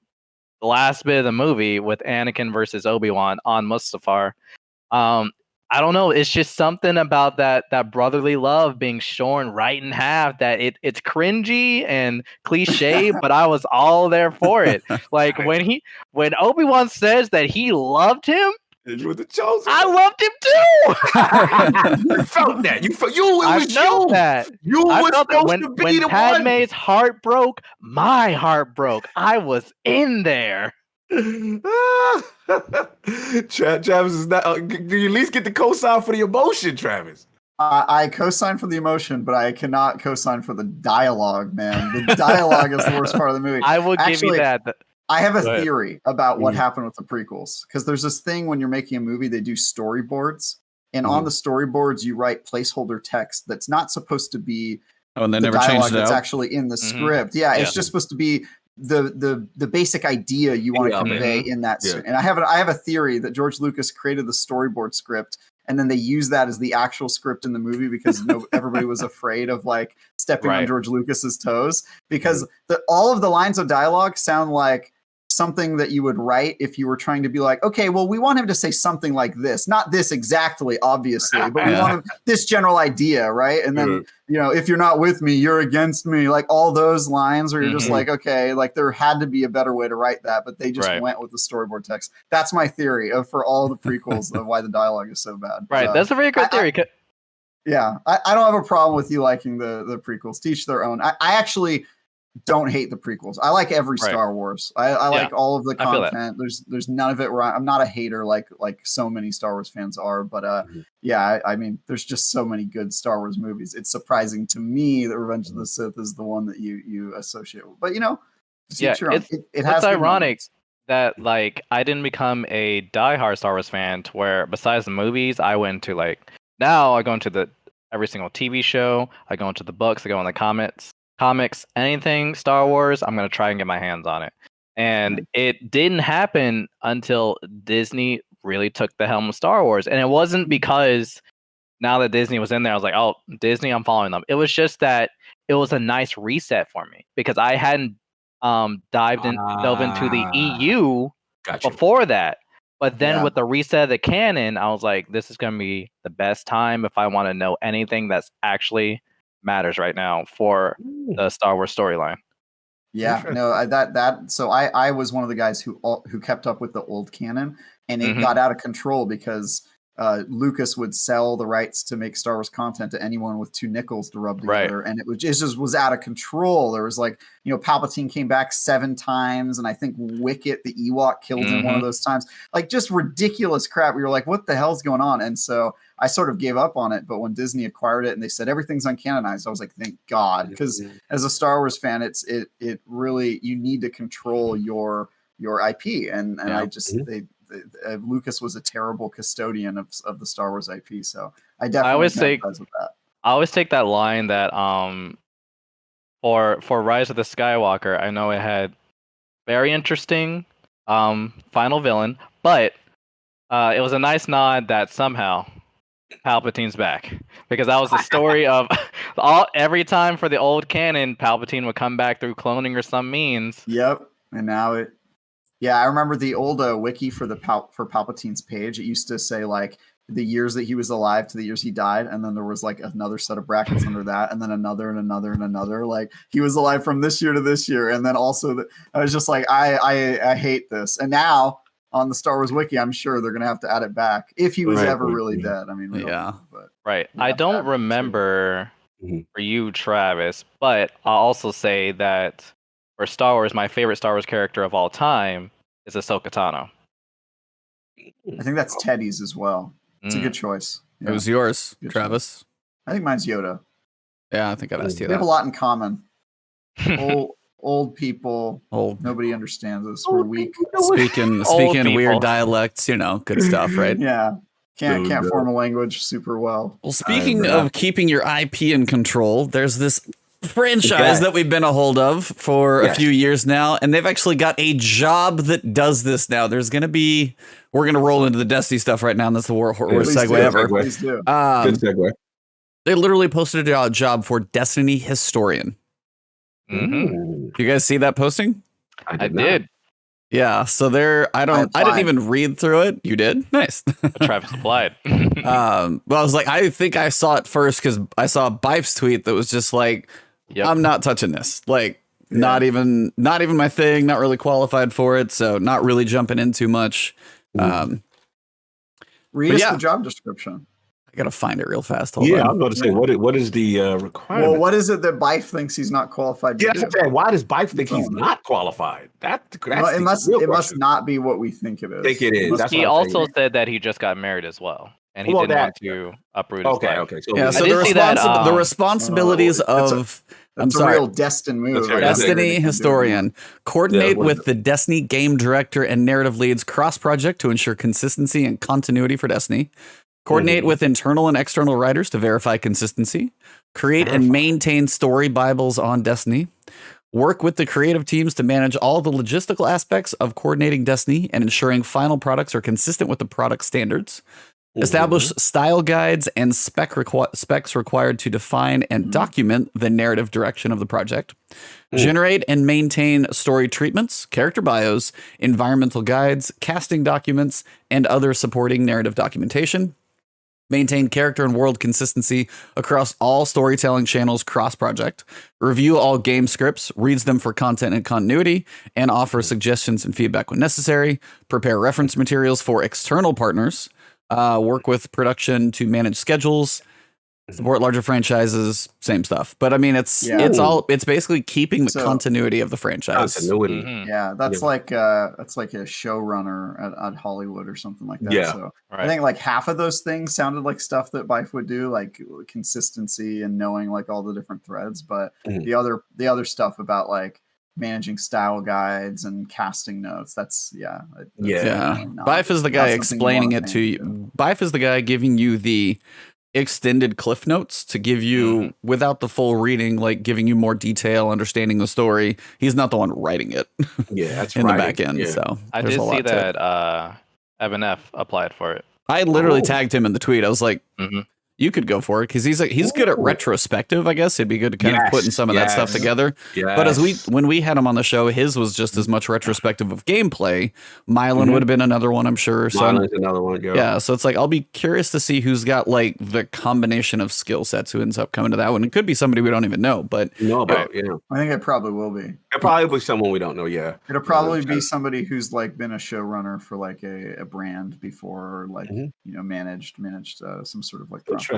the last bit of the movie with Anakin versus Obi-Wan on Mustafar. I don't know. It's just something about that brotherly love being shorn right in half that it's cringy and cliche, but I was all there for it. Like when Obi-Wan says that he loved him, you were the chosen. I loved him too. You felt that. I felt that. You were supposed to be when the Padme's heart broke, my heart broke. I was in there. Travis is not. Do you at least get the cosign for the emotion, Travis? I co-sign for the emotion, but I cannot co-sign for the dialogue, man. The dialogue is the worst part of the movie. I will give you that. I have a theory about what happened with the prequels, because there's this thing when you're making a movie, they do storyboards, and on the storyboards you write placeholder text that's not supposed to be and they the never dialogue changed it that's out? actually in the script. It's just supposed to be the basic idea you want to convey in that. And I have a theory that George Lucas created the storyboard script, and then they use that as the actual script in the movie because everybody was afraid of like stepping on George Lucas's toes, because all of the lines of dialogue sound like something that you would write if you were trying to be like, okay, well, we want him to say something like this, not this exactly, obviously, but we want him this general idea, right? And then, if you're not with me, you're against me, like all those lines where you're just like, okay, like there had to be a better way to write that, but they just went with the storyboard text. That's my theory for all the prequels of why the dialogue is so bad. Right, that's a very good theory. I don't have a problem with you liking the prequels. Teach their own. I actually don't hate the prequels. I like every Star Wars. I like all of the content. There's none of it where I'm not a hater like so many Star Wars fans are, but I mean there's just so many good Star Wars movies. It's surprising to me that Revenge of the Sith is the one that you associate with. But it's ironic that like I didn't become a diehard Star Wars fan to where besides the movies I went to now I go into every single TV show, I go into the books, I go in the comics. comics, anything Star Wars, I'm gonna try and get my hands on it. And it didn't happen until Disney really took the helm of Star Wars. And it wasn't because now that Disney was in there, I was like, oh, Disney, I'm following them. It was just that it was a nice reset for me because I hadn't delved into the EU Gotcha. before that. But then Yeah. with the reset of the canon, I was like, this is going to be the best time if I want to know anything that's actually matters right now for the Star Wars storyline. Yeah, no, I was one of the guys who kept up with the old canon, and it got out of control because Lucas would sell the rights to make Star Wars content to anyone with 2 nickels to rub together, and it just was out of control. There was like, Palpatine came back 7 times, and I think Wicket the Ewok killed him one of those times. Like just ridiculous crap. We were like, what the hell's going on? And so I sort of gave up on it. But when Disney acquired it and they said everything's uncanonized, I was like, thank God, because as a Star Wars fan, it really, you need to control your IP, and I just Lucas was a terrible custodian of the Star Wars IP, so I definitely empathize with that. I always take that line that for Rise of the Skywalker, I know it had very interesting final villain, but it was a nice nod that somehow Palpatine's back, because that was the story of every time for the old canon, Palpatine would come back through cloning or some means. Yep, and now I remember the old wiki for for Palpatine's page. It used to say like the years that he was alive to the years he died, and then there was like another set of brackets under that, and then another and another and another. Like he was alive from this year to this year, and then also I was just like, I hate this. And now on the Star Wars wiki, I'm sure they're gonna have to add it back if he was ever really dead. I mean, I don't remember for you, Travis, but I'll also say that for Star Wars, my favorite Star Wars character of all time is Ahsoka Tano. I think that's Teddy's as well. It's a good choice. It was yours, Good Travis. choice. I think mine's Yoda. Yeah, I think I've asked you We have that. a lot in common. Old people. Nobody understands us. We're weak. Speaking weird dialects, good stuff, right? Yeah. Can't form a language super well. Well, speaking of keeping your IP in control, there's this franchise that we've been a hold of for a few years now, and they've actually got a job that does this now. We're going to roll into the Destiny stuff right now, and that's the worst segue ever. Please do. Good segue. They literally posted a job for Destiny Historian. You guys see that posting? I did. Yeah, so I didn't even read through it. You did? Nice. Travis applied. Well, I was like, I think I saw it first because I saw Bife's tweet that was just like, I'm not touching this. Like, not even my thing, not really qualified for it, so not really jumping in too much. Read us the job description. I gotta find it real fast. Hold on. I'm going to say, what is the requirement? Well, what is it that Bife thinks he's not qualified to do? Why does Bife think he's not qualified? It must not be what we think it is. I think it is. He also said that he just got married as well, and he didn't want to uproot his life. Okay. So the responsibilities of a real Destin move. Destiny Historian. Coordinate with the Destiny game director and narrative leads cross-project to ensure consistency and continuity for Destiny. Coordinate with internal and external writers to verify consistency. Create and maintain story Bibles on Destiny. Work with the creative teams to manage all the logistical aspects of coordinating Destiny and ensuring final products are consistent with the product standards. Establish style guides and specs required to define and document the narrative direction of the project. Generate and maintain story treatments, character bios, environmental guides, casting documents, and other supporting narrative documentation. Maintain character and world consistency across all storytelling channels cross-project. Review all game scripts, reads them for content and continuity, and offer suggestions and feedback when necessary. Prepare reference materials for external partners. Work with production to manage schedules. Support larger franchises, same stuff. But I mean, it's basically keeping the continuity of the franchise. Continuity. Yeah, that's like a showrunner at Hollywood or something like that. Yeah. So I think like half of those things sounded like stuff that Bife would do, like consistency and knowing like all the different threads. But the other stuff about like managing style guides and casting notes, Bife is the guy explaining it to you. Bife is the guy giving you the extended cliff notes to give you without the full reading, like giving you more detail, understanding the story. He's not the one writing it. Yeah, that's in right. the back end. Yeah. So I there's did a lot see to it. that Evan F applied for it. I literally Oh. tagged him in the tweet. I was like, you could go for it because he's good at Ooh. retrospective. I guess it'd be good to kind of putting some of that stuff together. Yes. But when we had him on the show, his was just as much retrospective of gameplay. Mylan would have been another one, I'm sure. So Mylan's another one. yeah, so it's like I'll be curious to see who's got like the combination of skill sets who ends up coming to that one. It could be somebody we don't even know, but I think it probably will be. It'll probably be someone we don't know. Yeah, it'll probably be somebody who's like been a showrunner for like a brand before, or like managed some sort of like interesting.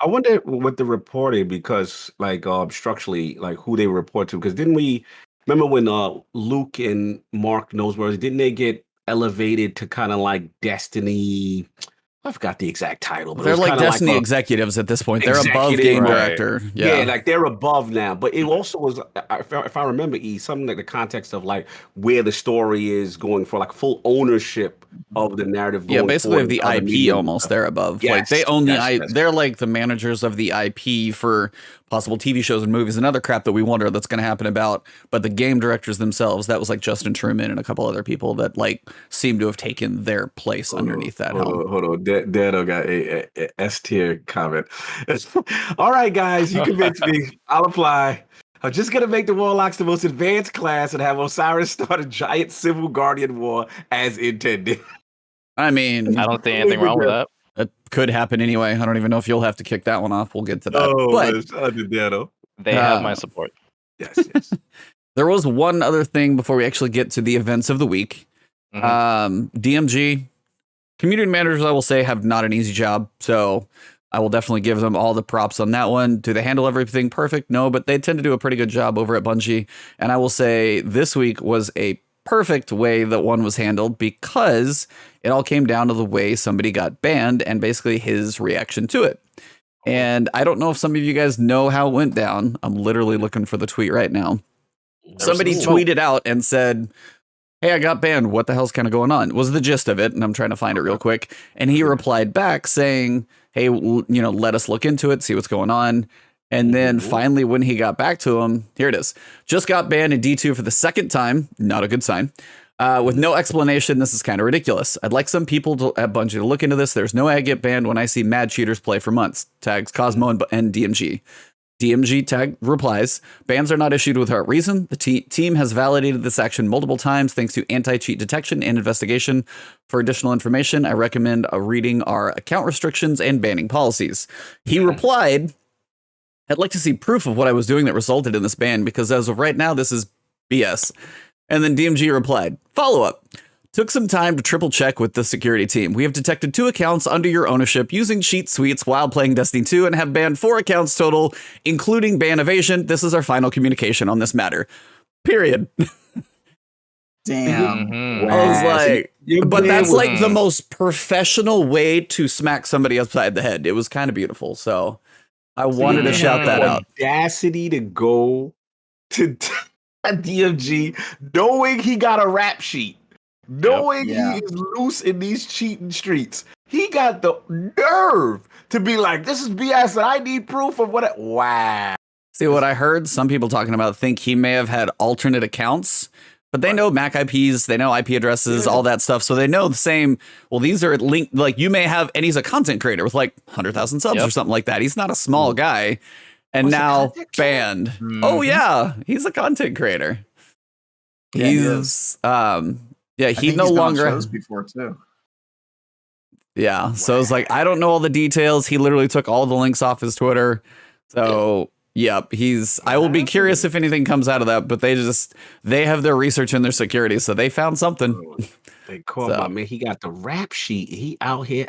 I wonder with the reporting, because like structurally, like who they report to. Because didn't we remember when Luke and Mark Noseworthy, didn't they get elevated to kind of like Destiny? I forgot the exact title, but they're like Destiny executives at this point. They're above game director. Yeah, like they're above now. But it also was, if I remember, something like the context of like where the story is going for, like full ownership of the narrative. Yeah, basically of the IP almost. They're above. Yes, like they own the yes. They're like the managers of the IP for possible TV shows and movies and other crap that we wonder that's going to happen about. But the game directors themselves, that was like Justin Truman and a couple other people that like seem to have taken their place underneath that helm. Hold on. Dado got a S tier comment. All right, guys, you convinced me. I'll apply. I'm just going to make the Warlocks the most advanced class and have Osiris start a giant civil guardian war as intended. I mean, I don't see anything wrong with that. It could happen anyway. I don't even know if you'll have to kick that one off. We'll get to that. They have my support. Yes. There was one other thing before we actually get to the events of the week. DMG, community managers, I will say, have not an easy job. So I will definitely give them all the props on that one. Do they handle everything perfect? No, but they tend to do a pretty good job over at Bungie. And I will say this week was a perfect way that one was handled because it all came down to the way somebody got banned and basically his reaction to it. And I don't know if some of you guys know how it went down. I'm literally looking for the tweet right now. Somebody tweeted out and said, "Hey, I got banned. What the hell's kind of going on?" Was the gist of it. And I'm trying to find it real quick. And he replied back saying, "Hey, let us look into it, see what's going on." And then finally, when he got back to him, here it is. Just got banned in D2 for the second time. Not a good sign. With no explanation. This is kind of ridiculous. I'd like some people at Bungie to look into this. There's no way I get banned when I see mad cheaters play for months. Tags Cosmo and DMG. DMG tag replies, "Bans are not issued without reason. The team has validated this action multiple times thanks to anti-cheat detection and investigation. For additional information, I recommend reading our account restrictions and banning policies." He replied, "I'd like to see proof of what I was doing that resulted in this ban because as of right now, this is BS." And then DMG replied, "Follow-up. Took some time to triple check with the security team. We have detected 2 accounts under your ownership using cheat suites while playing Destiny 2 and have banned 4 accounts total, including ban evasion. This is our final communication on this matter." Period. Damn. I was like, but that's like the most professional way to smack somebody upside the head. It was kind of beautiful. So I wanted to shout that out. Audacity to go to DMG knowing he got a rap sheet. Knowing he is loose in these cheating streets, he got the nerve to be like, "This is BS and I need proof of what." Wow. See, what I heard some people talking about think he may have had alternate accounts, but they know MAC IPs, they know IP addresses, all that stuff. So they know the same. Well, these are linked. Like you may have, and he's a content creator with like 100,000 subs or something like that. He's not a small guy, and now banned. Oh yeah, he's a content creator. He's he no longer shows before too. Yeah, wow. So it's like I don't know all the details. He literally took all the links off his Twitter. So yep, I will be curious if anything comes out of that. But they have their research and their security, so they found something. They call my man. He got the rap sheet. He out here.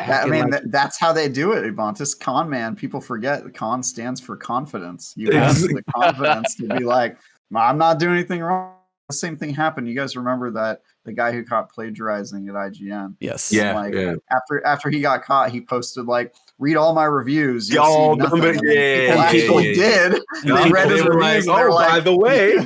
That's how they do it, Ebontis. Con man. People forget the con stands for confidence. You have the confidence to be like, "I'm not doing anything wrong." The same thing happened. You guys remember that the guy who caught plagiarizing at IGN? Yes. Yeah. After he got caught, he posted like, "Read all my reviews." People did. And they read his reviews. Like, by the way,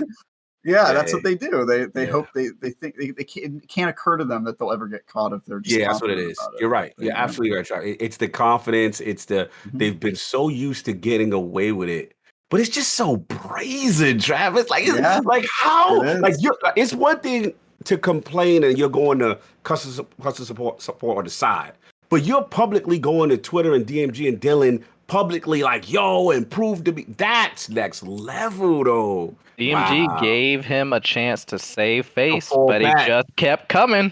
Yeah, that's what they do. They Yeah. hope they think it can't occur to them that they'll ever get caught if they're just Yeah, that's what it confident is. about it. You're right. You're Yeah. absolutely right, Charlie. It's the confidence. It's the Mhm. they've been so used to getting away with it, but it's just so brazen, Travis. Like, Yeah, like how? it Like, is. it's one thing to complain and you're going to customer support on the side, but you're publicly going to Twitter and DMG and Dylan publicly like, yo, and prove to me that's next level, though. DMG Wow. gave him a chance to save face, fall but he back. just kept coming.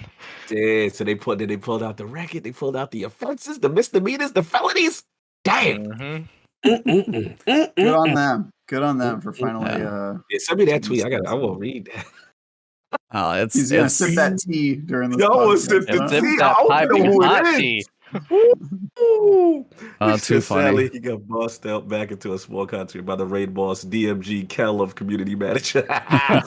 Yeah, so they pulled out the record, they pulled out the offenses, the misdemeanors, the felonies. Damn. Mhm. Good on them. Good on them for finally. Yeah. Yeah, send me that taking tweet. I will steps. read that. Oh, it's He's gonna it's sip that tea during this Yo, podcast. sip the And sip tea. I that hope you know piping who hot it tea. is. Ooh. too funny. He got bossed out back into a small country by the raid boss DMG Kell of community manager. Chat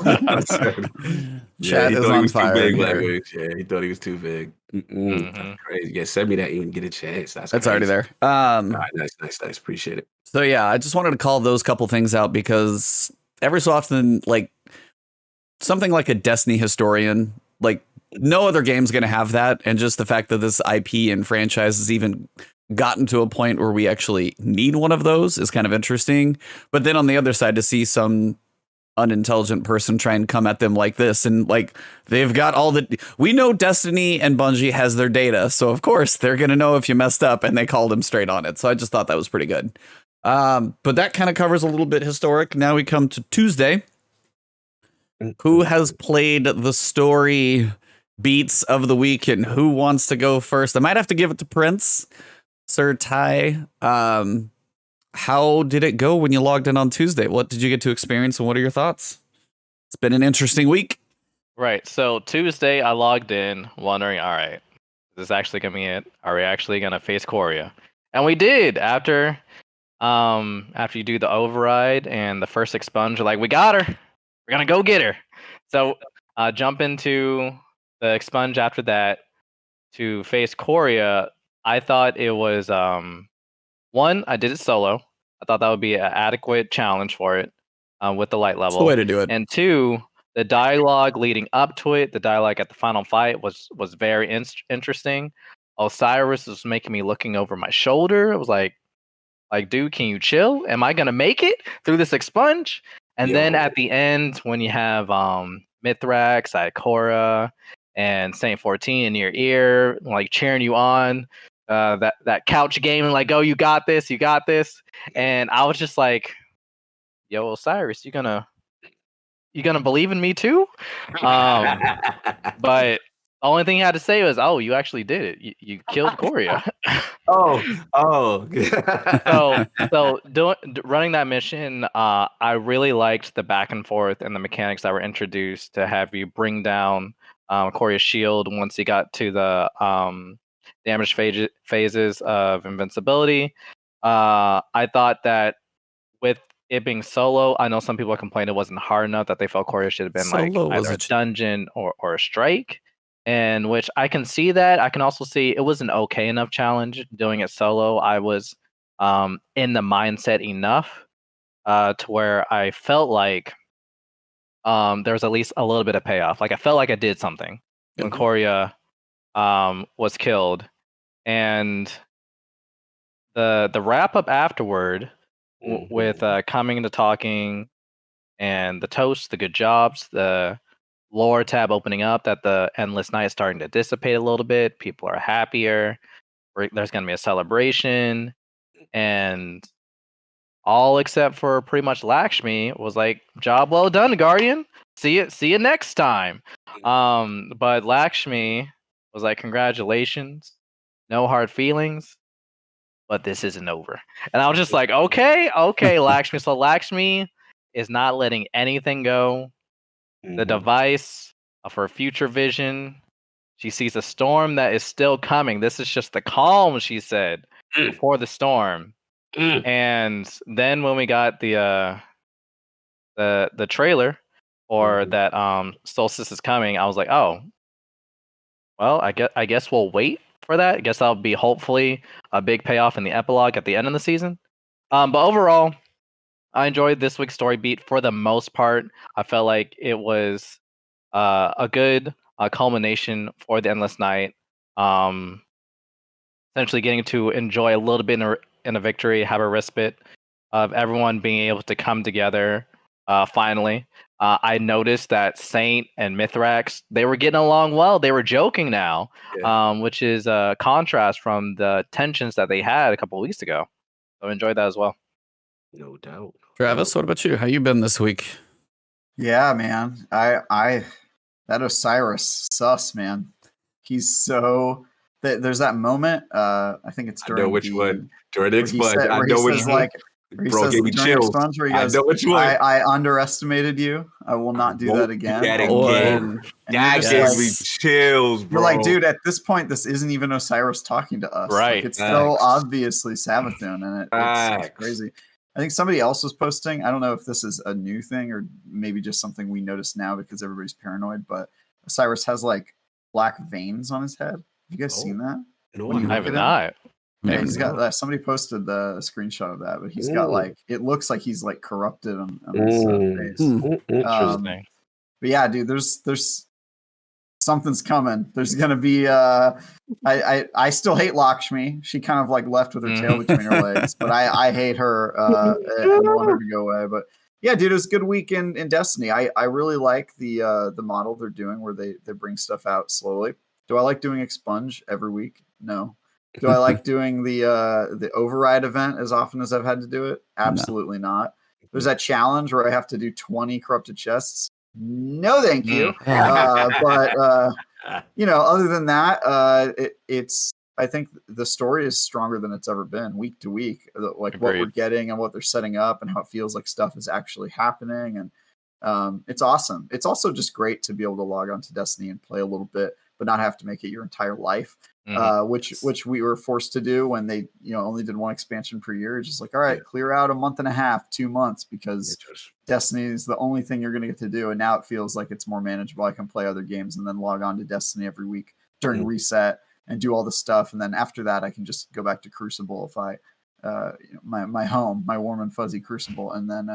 he is thought he on was too fire big. in here. Language. Yeah, he thought he was too big. Mhm. That's crazy. Yeah, send me that. You can get a chance. That's It's already crazy. there. All right, nice. Appreciate it. So yeah, I just wanted to call those couple things out because every so often, like something like a Destiny historian, like no other game's going to have that, and just the fact that this IP and franchise has even gotten to a point where we actually need one of those is kind of interesting. But then on the other side, to see some unintelligent person try and come at them like this, and like they've got all the, we know Destiny and Bungie has their data, so of course they're going to know if you messed up, and they called him straight on it. So I just thought that was pretty good. But that kind of covers a little bit historic. Now we come to Tuesday. Who has played the story beats of the week, and who wants to go first? I might have to give it to Prince, Sir Ty. How did it go when you logged in on Tuesday? What did you get to experience, and what are your thoughts? It's been an interesting week. Right. So Tuesday, I logged in, wondering, all right, is this actually gonna be it? Are we actually gonna face Quria? And we did. After you do the override and the first expunge, you're like, we got her. We're gonna go get her. So jump into the expunge after that to face Quria. I thought it was one, I did it solo. I thought that would be an adequate challenge for it with the light That's level. the way to do it. And two, the dialogue leading up to it, the dialogue at the final fight was very interesting. Osiris was making me looking over my shoulder. It was like, dude, can you chill? Am I gonna make it through this expunge? And then Yo. at the end, when you have Mithrax, Ikora, and Saint 14 in your ear, like cheering you on, that couch gaming, like, oh, you got this, and I was just like, yo, Osiris, you gonna believe in me too? But the only thing he had to say was, oh, you actually did it. You killed Quria. oh. So running that mission, I really liked the back and forth and the mechanics that were introduced to have you bring down Quoria's shield once he got to the damage phases of invincibility. I thought that with it being solo, I know some people complained it wasn't hard enough, that they felt Quoria should have been like Solo was either a a dungeon or a strike. And which I can see that. I can also see it was an okay enough challenge doing it solo. I was in the mindset enough to where I felt like there was at least a little bit of payoff. Like I felt like I did something when Quoria was killed. And the wrap up afterward with coming to talking and the toast, the good jobs, the lore tab opening up, that the endless night is starting to dissipate a little bit. People are happier. There's going to be a celebration, and all except for pretty much Lakshmi was like, job well done, Guardian. See you next time. But Lakshmi was like, congratulations, no hard feelings, but this isn't over. And I was just like, okay, Lakshmi. So Lakshmi is not letting anything go. The device of her future vision, she sees a storm that is still coming. This is just the calm, she said, before the storm. And then when we got the trailer or that Solstice is coming, I was like, oh, well, I guess we'll wait for that. I guess that'll be hopefully a big payoff in the epilogue at the end of the season. But overall, I enjoyed this week's story beat for the most part. I felt like it was a good culmination for the Endless Night. Essentially getting to enjoy a little bit in a victory, have a respite of everyone being able to come together finally. I noticed that Saint and Mithrax, they were getting along well. They were joking now, which is a contrast from the tensions that they had a couple weeks ago. So I enjoyed that as well. No doubt. Travis, what about you? How you been this week? Yeah, man. That Osiris sus, man. He's so there's that moment, I think it's I during know which one. During the Expunge. I where he know which says one. like where he Bro, says gave me during chills. Expunge where he I goes, know which one. I underestimated you. I will not do that Won't again. that And again. you're That just gave like, me chills, bro. you're like, dude, at this point, this isn't even Osiris talking to us. Right. Like, it's so Facts. obviously Savathun, and it's Facts. crazy. I think somebody else was posting. I don't know if this is a new thing or maybe just something we notice now because everybody's paranoid, but Osiris has like black veins on his head. Have you guys seen that? No, When you I look have at him? not. Yeah, he's No. got somebody posted the screenshot of that, but he's got Ooh. like it looks like he's like corrupted on his face. Interesting. But yeah, dude, there's something's coming. There's gonna be I still hate Lakshmi. She kind of like left with her tail between her legs, but I hate her and want her to go away. But yeah, dude, it was a good week in Destiny. I really like the model they're doing where they bring stuff out slowly. Do I like doing Expunge every week? No. Do I like doing the override event as often as I've had to do it? Absolutely not. There's that challenge where I have to do 20 corrupted chests. No, thank you. But other than that, it's. I think the story is stronger than it's ever been, week to week. Like what we're getting and what they're setting up, and how it feels like stuff is actually happening, and it's awesome. It's also just great to be able to log on to Destiny and play a little bit, but not have to make it your entire life. Which we were forced to do when they only did one expansion per year. It's just like, all right, clear out a month and a half, 2 months, because Destiny is the only thing you're going to get to do. And now it feels like it's more manageable. I can play other games and then log on to Destiny every week during reset and do all the stuff. And then after that, I can just go back to Crucible if I my home, my warm and fuzzy Crucible, and then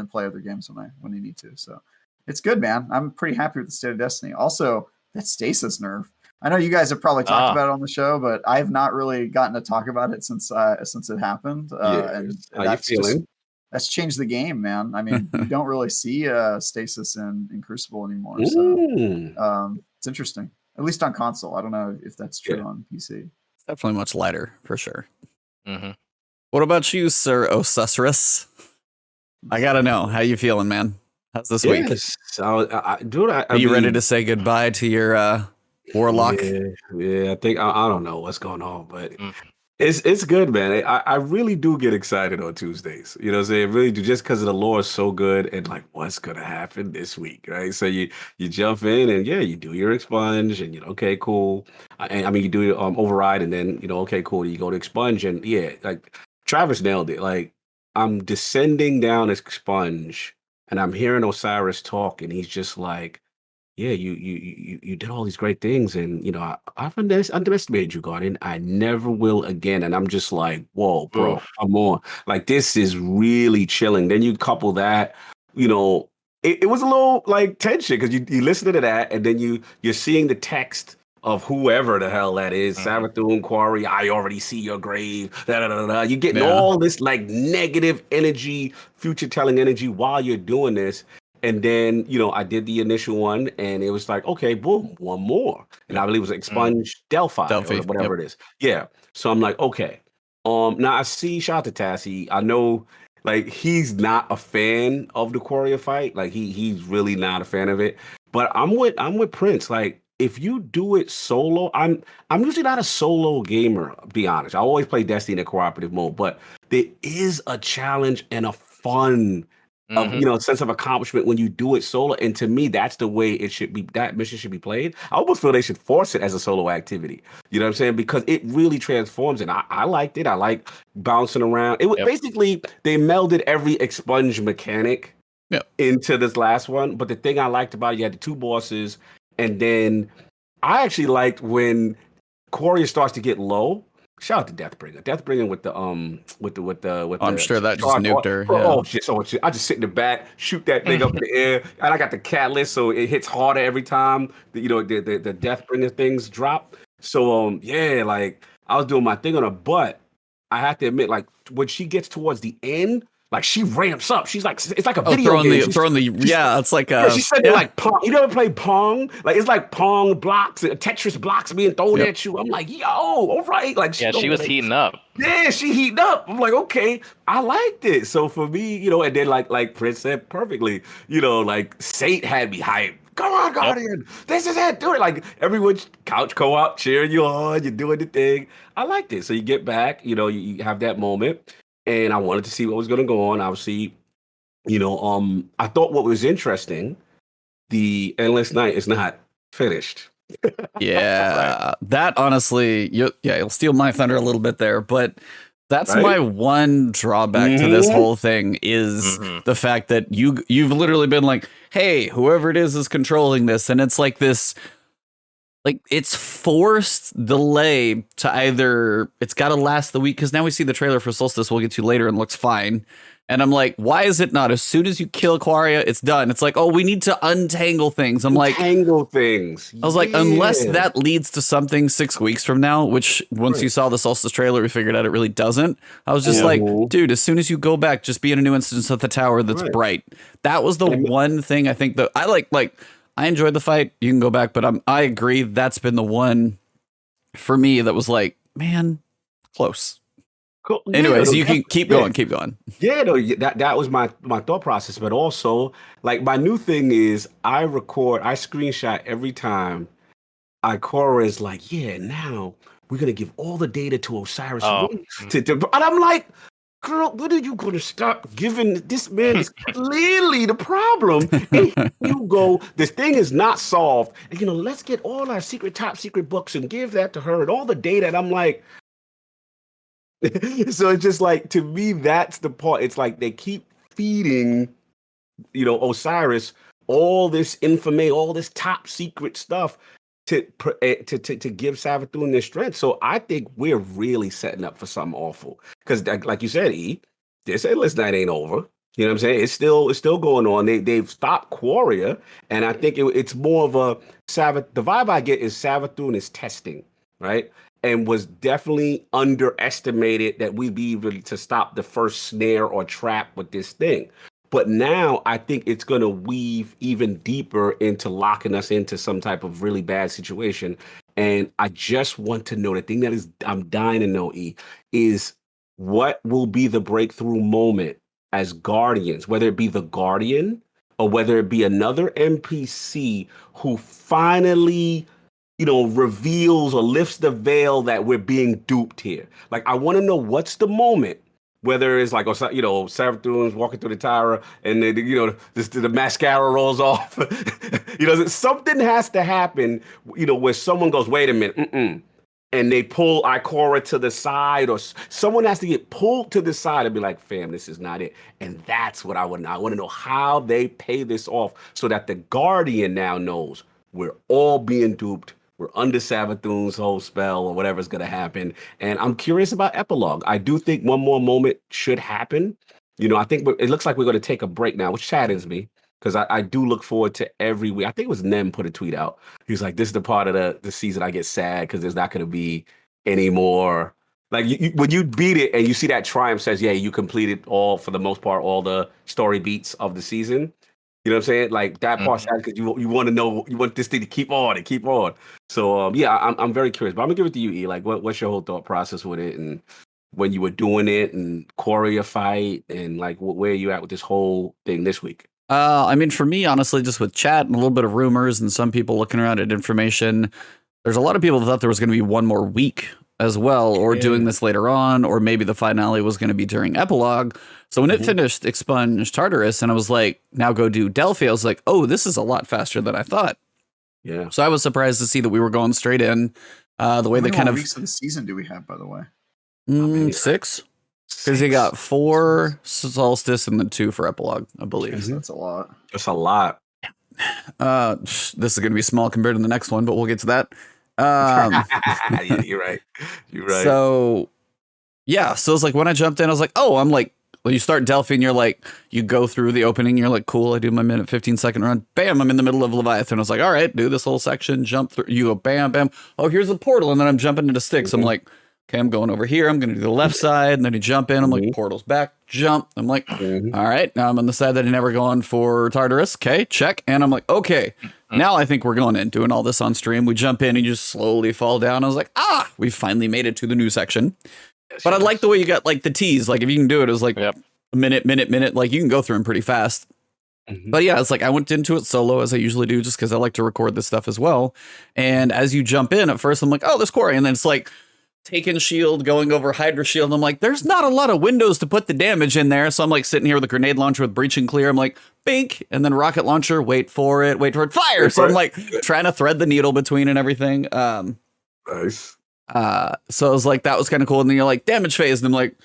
play other games when I need to. So it's good, man. I'm pretty happy with the state of Destiny. Also, that stasis nerf. I know you guys have probably talked about it on the show, but I've not really gotten to talk about it since it happened. And how you feeling? That's changed the game, man. I mean, you don't really see stasis in Crucible anymore. So it's interesting, at least on console. I don't know if that's true on PC. It's definitely much lighter, for sure. What about you, Sir Osiris? I gotta know, how you feeling, man? How's this week? Dude, are you ready to say goodbye to your Warlock? Yeah, I think I don't know what's going on, but it's good, man. I really do get excited on Tuesdays. You know what I'm saying? Really do, just because the lore is so good and like what's gonna happen this week, right? So you jump in and you do your Expunge and okay, cool. I mean you do your override and then okay, cool. You go to Expunge and like Travis nailed it. Like I'm descending down Expunge and I'm hearing Osiris talk and he's just like, yeah, you did all these great things, and I've underestimated you, Guardian. I never will again. And I'm just like, whoa, bro, come on. Like this is really chilling. Then you couple that, it was a little like tension because you listen to that, and then you're seeing the text of whoever the hell that is, Savathun Quarry. I already see your grave. You're getting all this like negative energy, future telling energy while you're doing this. And then, I did the initial one and it was like, okay, boom, one more. And I believe it was Expunge Delphi or whatever it is. Yeah. So I'm like, okay. Now I see shout out to Tassie. I know like he's not a fan of the Quria fight. Like he's really not a fan of it. But I'm with Prince. Like if you do it solo, I'm usually not a solo gamer, be honest. I always play Destiny in a cooperative mode, but there is a challenge and a fun of sense of accomplishment when you do it solo, and to me that's the way it should be. That mission should be played. I almost feel they should force it as a solo activity, you know what I'm saying, because it really transforms it. I liked it. I like bouncing around. It was basically they melded every Expunge mechanic into this last one, but the thing I liked about it, you had the two bosses, and then I actually liked when Quria starts to get low. Shout out to Deathbringer. Deathbringer with the I'm sure that just charge. nuked her. Oh, Yeah. shit, so shit. I just sit in the back, shoot that thing up in the air, and I got the catalyst, so it hits harder every time. The Deathbringer things drop. So yeah, like I was doing my thing on her, but I have to admit, like when she gets towards the end, like she ramps up. She's like, it's like a Oh, video game. yeah, it's like Yeah, she said yeah. like Pong. You never play Pong? Like it's like Pong blocks, Tetris blocks being thrown Yep. at you. I'm like, yo, all right. Like Yeah, she was heating up. Yeah, she heating up. I'm like, okay, I liked it. So for me, and then like Prince said perfectly, like Sate had me hyped. Come on, Guardian. This is it. Do it. Like everyone's couch co-op cheering you on. You're doing the thing. I liked it. So you get back, you have that moment. And I wanted to see what was going to go on. Obviously, I thought what was interesting, the Endless Night is not finished. Yeah, that honestly, you'll steal my thunder a little bit there, but that's Right? my one drawback to this whole thing is the fact that you've literally been like, hey, whoever it is controlling this, and it's like this, like it's forced delay to either it's got to last the week because now we see the trailer for Solstice we'll get to later and looks fine. And I'm like, why is it not? As soon as you kill Quria, it's done. It's like, oh, we need to untangle things. I'm like, Untangle things. I was like, unless that leads to something 6 weeks from now, which once Right. you saw the Solstice trailer, we figured out it really doesn't. I was just like, dude, as soon as you go back, just be in a new instance of the tower that's Right. bright. That was the one thing I think that I like I enjoyed the fight. You can go back, but I agree. That's been the one for me that was like, man, close. Cool. Anyways, you can keep going. Yeah, no, that was my thought process. But also, like my new thing is I screenshot every time Ikora is like, yeah, now we're gonna give all the data to Osiris. And I'm like, girl, when are you gonna stop giving this man is clearly the problem? And you go, this thing is not solved. And, let's get all our top secret books and give that to her and all the data. And I'm like, so it's just like, to me, that's the part. It's like they keep feeding, Osiris all this information, all this top secret stuff to give Savathun their strength. So I think we're really setting up for something awful. Because like you said, this Endless Night ain't over. You know what I'm saying? It's still going on. They've stopped Quria, and I think it's more of a the vibe I get is Savathun is testing, right? And was definitely underestimated that we'd be able to stop the first snare or trap with this thing. But now I think it's going to weave even deeper into locking us into some type of really bad situation. And I just want to know, the thing that I'm dying to know, is what will be the breakthrough moment as Guardians, whether it be the Guardian or whether it be another NPC who finally reveals or lifts the veil that we're being duped here. Like, I want to know what's the moment, whether it's like, Savathun's walking through the tower and then, the mascara rolls off. Something has to happen, where someone goes, wait a minute, and they pull Ikora to the side, or someone has to get pulled to the side and be like, fam, this is not it. And that's what I want to know how they pay this off so that the Guardian now knows we're all being duped. We're under Savathun's whole spell or whatever's going to happen. And I'm curious about epilogue. I do think one more moment should happen. I think it looks like we're going to take a break now, which saddens me because I do look forward to every week. I think it was Nem put a tweet out. He was like, this is the part of the season I get sad because there's not going to be any more. Like when you beat it and you see that triumph says, yeah, you completed for the most part, all the story beats of the season. You know what I'm saying? Like that part, because you want to know, you want this thing to keep on and keep on. So yeah, I'm very curious. But I'm gonna give it to you, E. Like, what's your whole thought process with it, and when you were doing it, and Quria fight, and like where are you at with this whole thing this week? I mean, for me, honestly, just with chat and a little bit of rumors and some people looking around at information, there's a lot of people that thought there was going to be one more week as well, or doing this later on, or maybe the finale was going to be during epilogue. So when it finished Expunge Tartarus and I was like, now go do Delphi, I was like, oh, this is a lot faster than I thought. Yeah. So I was surprised to see that we were going straight in. The way they kind of weeks of the season do we have, by the way? 6. Because you got 4 Solstice and then 2 for epilogue, I believe. Yes, that's a lot. That's a lot. This is going to be small compared to the next one, but we'll get to that. Yeah, you're right. You're right. So yeah, so it's like when I jumped in, I was like, oh, I'm like, when you start Delphi, you're like, you go through the opening, you're like, cool, I do my minute 15-second run, bam, I'm in the middle of Leviathan. I was like, all right, do this whole section, jump through, you go bam, bam, oh, here's a portal, and then I'm jumping into sticks. I'm like, okay, I'm going over here, I'm gonna do the left side, and then you jump in, I'm like, portal's back, jump, I'm like, all right, now I'm on the side that I never go on for Tartarus, okay, check, and I'm like, okay, now I think we're going in, doing all this on stream. We jump in and you just slowly fall down. I was like, we finally made it to the new section. But I like the way you got like the teas. Like if you can do it, it was like a minute. Like you can go through them pretty fast. But yeah, it's like I went into it solo as I usually do, just because I like to record this stuff as well. And as you jump in, at first I'm like, oh, this quarry, and then it's like taking shield, going over Hydra shield. And I'm like, there's not a lot of windows to put the damage in there. So I'm like sitting here with a grenade launcher with breach and clear. I'm like, bink, and then rocket launcher, wait for it, fire. So I'm like trying to thread the needle between and everything. Nice. So I was like, that was kind of cool. And then you're like, damage phase. And I'm like,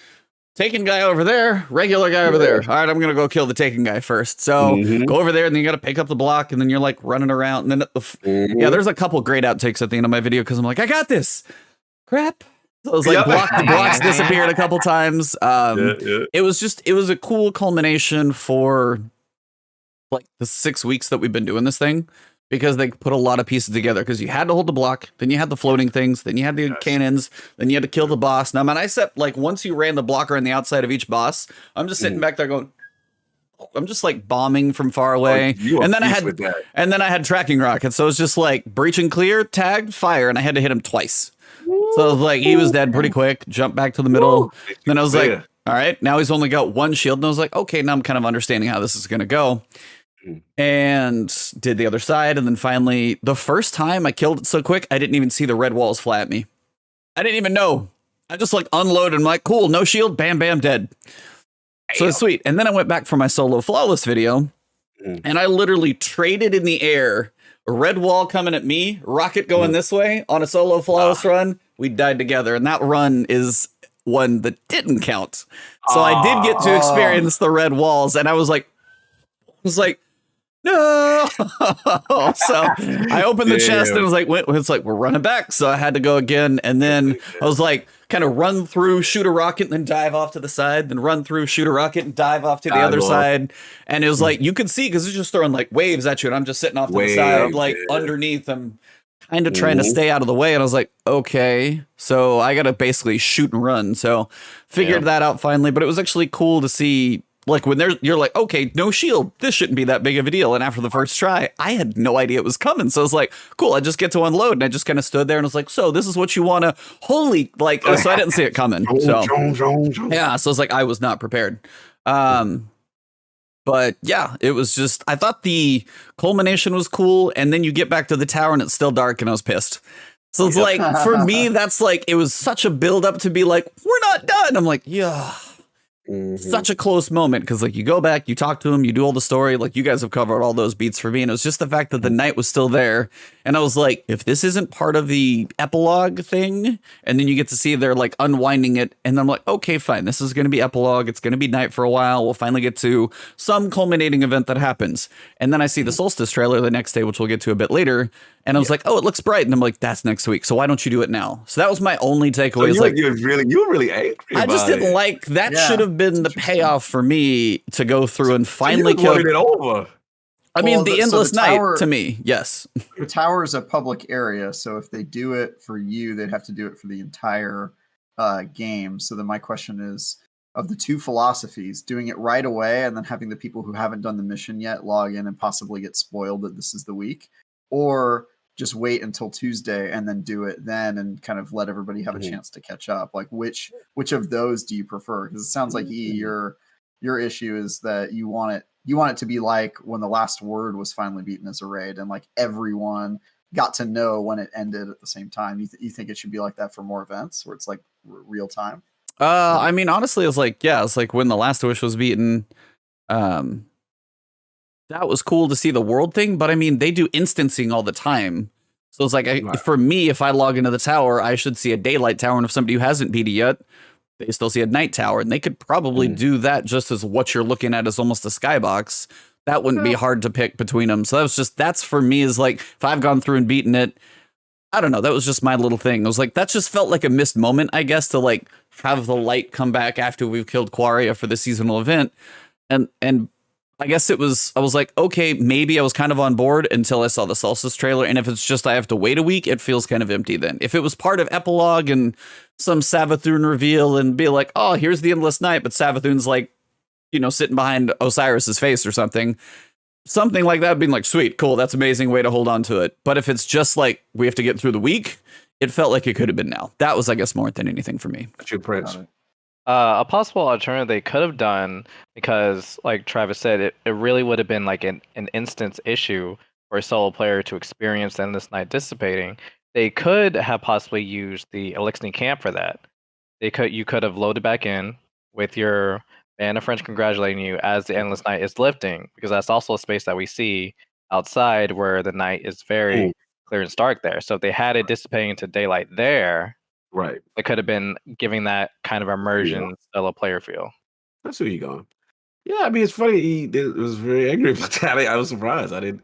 taken guy over there, regular guy over there. All right, I'm going to go kill the taken guy first. So go over there and then you got to pick up the block and then you're like running around. And then yeah, there's a couple great outtakes at the end of my video because I'm like, I got this. Crap. So it was like the blocks disappeared a couple times. It was a cool culmination for like the 6 weeks that we've been doing this thing. Because they put a lot of pieces together. Because you had to hold the block, then you had the floating things, then you had the cannons, then you had to kill the boss. Now, man, I said like once you ran the blocker on the outside of each boss, I'm just sitting back there going, I'm just like bombing from far away. And then I had tracking rockets, so it's just like breach and clear, tagged, fire, and I had to hit him twice. So it was like he was dead pretty quick. Jump back to the middle. Then I was like, all right, now he's only got one shield, and I was like, okay, now I'm kind of understanding how this is going to go. And did the other side, and then finally the first time I killed it so quick I didn't even see the red walls fly at me. I didn't even know. I just like unloaded and I'm like, cool, no shield, bam bam, dead. So it's sweet. And then I went back for my solo flawless video and I literally traded in the air, a red wall coming at me, rocket going this way on a solo flawless run. We died together, and that run is one that didn't count. So I did get to experience the red walls, and I was like no. So I opened the chest and I was like, it's like, we're running back. So I had to go again. And then I was like, kind of run through, shoot a rocket, and then dive off to the side, then run through, shoot a rocket, and dive off to the other side. And it was like, you could see, because it's just throwing like waves at you. And I'm just sitting off to the side, like underneath. I'm kind of trying to stay out of the way. And I was like, okay, so I got to basically shoot and run. So figured that out finally. But it was actually cool to see. Like when you're like, okay, no shield, this shouldn't be that big of a deal. And after the first try, I had no idea it was coming. So I was like, cool, I just get to unload. And I just kind of stood there and was like, so this is what you want to, holy, like, so I didn't see it coming. So yeah, so it's like, I was not prepared. But yeah, it was just, I thought the culmination was cool. And then you get back to the tower and it's still dark and I was pissed. So it's like, for me, that's like, it was such a build up to be like, we're not done. I'm like, yeah. Such a close moment, because like you go back, you talk to him, you do all the story, like you guys have covered all those beats for me, and it was just the fact that the night was still there, and I was like, if this isn't part of the epilogue thing, and then you get to see they're like unwinding it, and I'm like, okay, fine, this is going to be epilogue, it's going to be night for a while, we'll finally get to some culminating event that happens, and then I see the Solstice trailer the next day, which we'll get to a bit later, and I was like, oh, it looks bright, and I'm like, that's next week, so why don't you do it now? So that was my only takeaway. So you were really angry. I just didn't like that. Should have been the payoff for me to go through and finally kill it over. I mean, the endless night to me, yes. The tower is a public area, so if they do it for you, they'd have to do it for the entire game. So then my question is, of the two philosophies, doing it right away and then having the people who haven't done the mission yet log in and possibly get spoiled that this is the week, or just wait until Tuesday and then do it then and kind of let everybody have a chance to catch up. Like which of those do you prefer? Because it sounds like your issue is that you want it to be like when the last word was finally beaten as a raid and like everyone got to know when it ended at the same time. You think it should be like that for more events where it's like real time? I mean, honestly, it's like when the last wish was beaten, that was cool to see the world thing, but I mean, they do instancing all the time. So it's like, for me, if I log into the tower, I should see a daylight tower. And if somebody who hasn't beat it yet, they still see a night tower. And they could probably do that just as what you're looking at is almost a skybox. That wouldn't be hard to pick between them. So that's for me is like, if I've gone through and beaten it, I don't know. That was just my little thing. I was like, that just felt like a missed moment, I guess, to like have the light come back after we've killed Quaria for the seasonal event. And I guess I was like, okay, maybe I was kind of on board until I saw the Solstice trailer. And if it's just I have to wait a week, it feels kind of empty then. If it was part of epilogue and some Savathun reveal and be like, oh, here's the endless night, but Savathun's like, sitting behind Osiris's face or something like that, being like, sweet, cool, that's amazing, way to hold on to it. But if it's just like we have to get through the week, it felt like it could have been now. That was, I guess, more than anything for me. What's your Prince? A possible alternative they could have done, because like Travis said, it really would have been like an instance issue for a solo player to experience Endless Night dissipating. They could have possibly used the Elixir camp for that. You could have loaded back in with your band of friends congratulating you as the Endless Night is lifting, because that's also a space that we see outside where the night is very clear and stark there. So if they had it dissipating into daylight there, right, it could have been giving that kind of immersion solo player feel. That's where you're going. Yeah, I mean, it's funny. He was very angry about that. I was surprised. I don't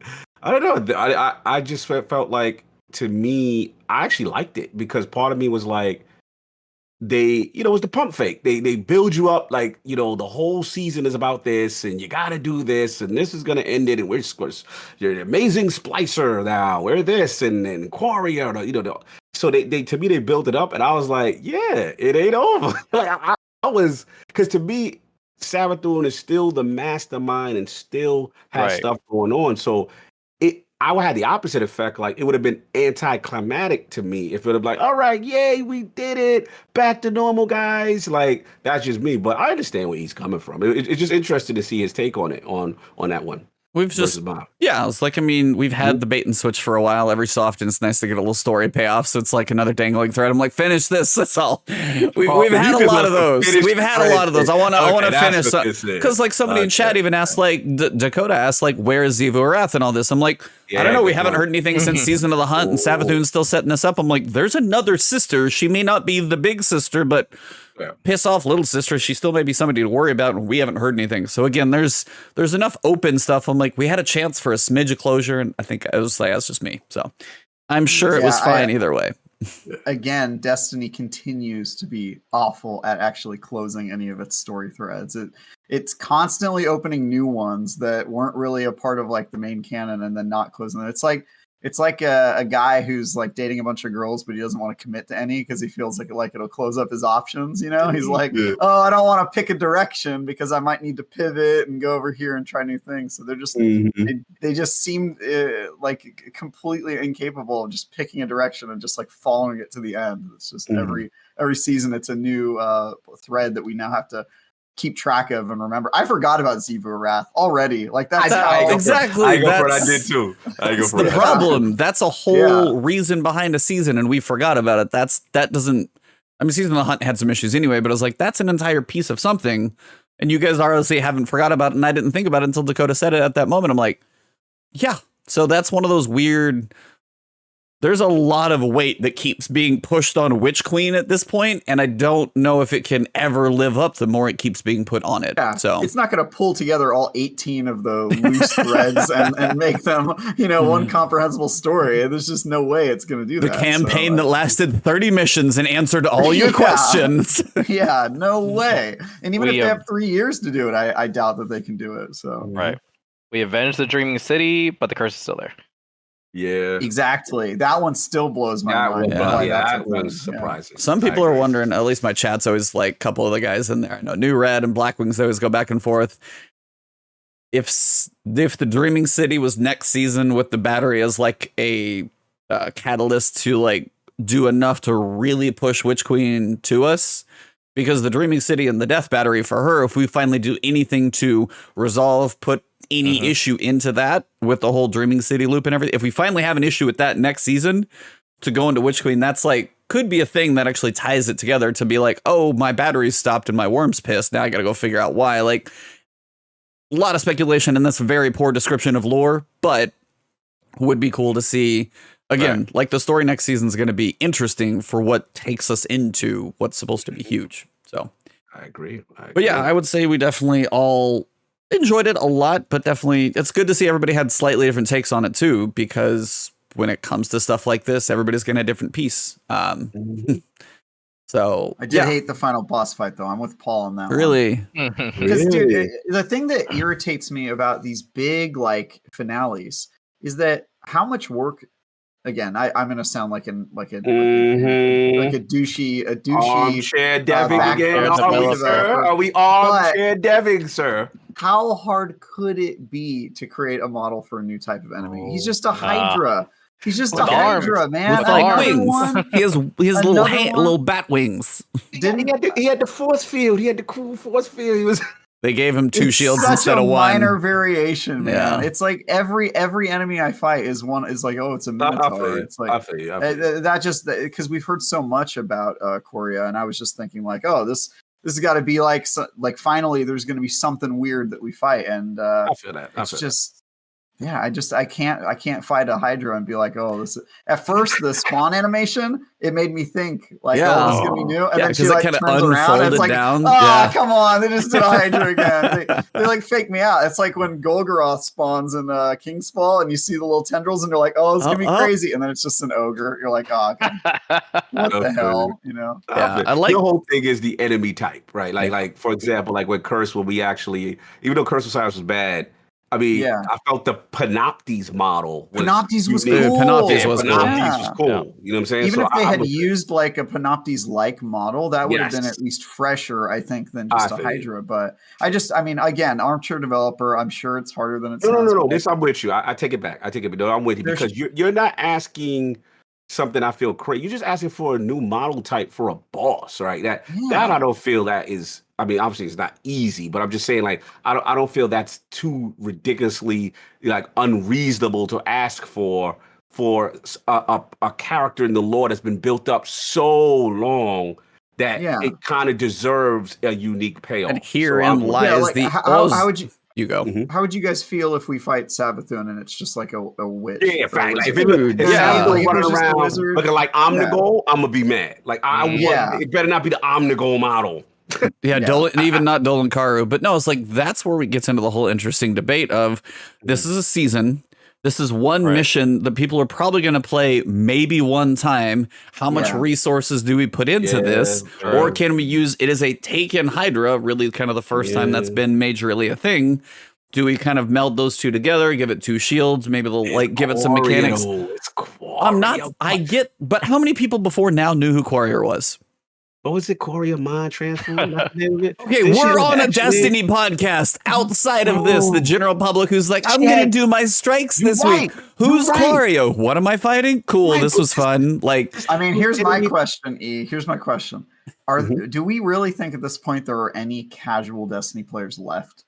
know. I just felt like, to me, I actually liked it, because part of me was like, it was the pump fake. They build you up like, the whole season is about this, and you got to do this, and this is going to end it, and you're an amazing splicer now. We're this, and Quaria, so they to me, they built it up, and I was like, yeah, it ain't over. Like I was, because to me, Savathun is still the mastermind and still has stuff going on. So I would have the opposite effect. Like, it would have been anticlimactic to me if it would have been like, all right, yay, we did it, back to normal, guys. Like, that's just me. But I understand where he's coming from. It's just interesting to see his take on it, on that one. It's like, I mean, we've had the bait and switch for a while. Every so often, it's nice to get a little story payoff. So it's like another dangling thread. I'm like, finish this. That's all. We've had a lot of those. We've had a lot of those. I want to finish, because like somebody in chat even asked, like Dakota asked, like, where is Xivu Arath and all this? I'm like, I don't know. We haven't heard anything since Season of the Hunt, and Savathun's still setting us up. I'm like, there's another sister. She may not be the big sister, but piss off little sister. She still may be somebody to worry about, and we haven't heard anything. So again, there's enough open stuff. I'm like, we had a chance for a smidge of closure, and I think it was like, that's just me. So I'm sure it was fine either way. Again, Destiny continues to be awful at actually closing any of its story threads. It's constantly opening new ones that weren't really a part of like the main canon, and then not closing them. It's like a guy who's like dating a bunch of girls, but he doesn't want to commit to any because he feels like it'll close up his options. He's like, oh, I don't want to pick a direction because I might need to pivot and go over here and try new things. So they're just they just seem like completely incapable of just picking a direction and just like following it to the end. It's just every season it's a new thread that we now have to keep track of and remember. I forgot about Xivu Arath already. Like that's exactly. I go for it. I did too. I go for the problem. That's a whole reason behind a season, and we forgot about it. That doesn't. I mean, Season of the Hunt had some issues anyway, but I was like, that's an entire piece of something, and you guys obviously haven't forgot about it, and I didn't think about it until Dakota said it at that moment. I'm like, yeah. So that's one of those weird. There's a lot of weight that keeps being pushed on Witch Queen at this point, and I don't know if it can ever live up the more it keeps being put on it. Yeah, so it's not going to pull together all 18 of the loose threads and make them, one comprehensible story. There's just no way it's going to do that. The campaign that lasted 30 missions and answered all your questions. Yeah, no way. And even if they have 3 years to do it, I doubt that they can do it. So right, we avenged the Dreaming City, but the curse is still there. Yeah, exactly. That one still blows my mind. That one's surprising. Some people are wondering, at least my chat's always like a couple of the guys in there. I know New Red and Black Wings always go back and forth. If the Dreaming City was next season with the battery as like a catalyst to like do enough to really push Witch Queen to us, because the Dreaming City and the Death Battery for her, if we finally do anything to resolve, put any issue into that with the whole Dreaming City loop and everything, if we finally have an issue with that next season to go into Witch Queen, that's like could be a thing that actually ties it together to be like, oh, my battery's stopped and my worm's pissed. Now I got to go figure out why. Like, a lot of speculation, and that's a very poor description of lore, but would be cool to see. Again, like the story next season is going to be interesting for what takes us into what's supposed to be huge. So I agree. But yeah, I would say we definitely all enjoyed it a lot, but definitely it's good to see everybody had slightly different takes on it too, because when it comes to stuff like this, everybody's gonna have a different piece. So I did hate the final boss fight, though. I'm with Paul on that one. really. Because, dude, the thing that irritates me about these big like finales is that how much work. Again, I'm gonna sound like a douchey armchair deving background again, are we, developer. sir? Are we armchair deving, sir? How hard could it be to create a model for a new type of enemy? He's just a Hydra. He's just a Hydra, man. With like Another wings. one? He has Another little bat wings. He had the force field. He had the cool force field. He was. They gave him 2 shields such instead a of 1. minor variation, man. Yeah. It's like every enemy I fight is like, oh, it's a Minotaur. It's like I feel you. that just because we've heard so much about Quria, and I was just thinking like, oh, this has got to be like finally there's going to be something weird that we fight, and I feel that. It's just. Yeah, I can't fight a Hydra and be like, oh, this. At first, the spawn animation, it made me think like, oh, this is gonna be new, and then she like turns around, and it's like, down. Come on, they just did a Hydra again. They like fake me out. It's like when Golgoroth spawns in King's Fall, and you see the little tendrils, and you're like, oh, it's gonna be crazy, and then it's just an ogre. You're like, oh, what the hell, you know? Yeah, I like the whole thing is the enemy type, right? Like for example, like with Curse, when we actually, even though Curse of Cyrus was bad. I mean, I felt the Panoptes model. Panoptes was cool. Panoptes was cool. Panoptes was cool. You know what I'm saying? Even if they had used like a Panoptes-like model, that would have been at least fresher, I think, than just a Hydra. But I mean, again, armchair developer, I'm sure it's harder than it sounds. No. This I'm with you. I take it back. No, I'm with you because you're not asking something I feel crazy. You're just asking for a new model type for a boss, right? That I don't feel that is. I mean, obviously it's not easy, but I'm just saying, like, I don't feel that's too ridiculously like unreasonable to ask for a character in the lore that's been built up so long that it kind of deserves a unique payoff. And herein lies how would you? You go. How would you guys feel if we fight Savathun and it's just like a witch? Yeah, fact. Like, if running around looking like Omnigol, I'm gonna be mad. Like it better not be the Omnigol model. Dolan, even not Dolan Karu, but no, it's like that's where it gets into the whole interesting debate of this is a season. This is one mission that people are probably going to play maybe one time. How much resources do we put into this? Or can we use it as a Taken Hydra, really kind of the first time that's been majorly a thing? Do we kind of meld those two together, give it 2 shields, maybe they'll like give it some mechanics? But how many people before now knew who Quarier was? What was it? Quria Mind Transform? Okay, we're on a Destiny podcast. Outside of this, the general public who's like, I'm going to do my strikes this week. Who's Quario? What am I fighting? Cool, this was fun. Like, I mean, here's my question, E. Here's my question. Do we really think at this point there are any casual Destiny players left?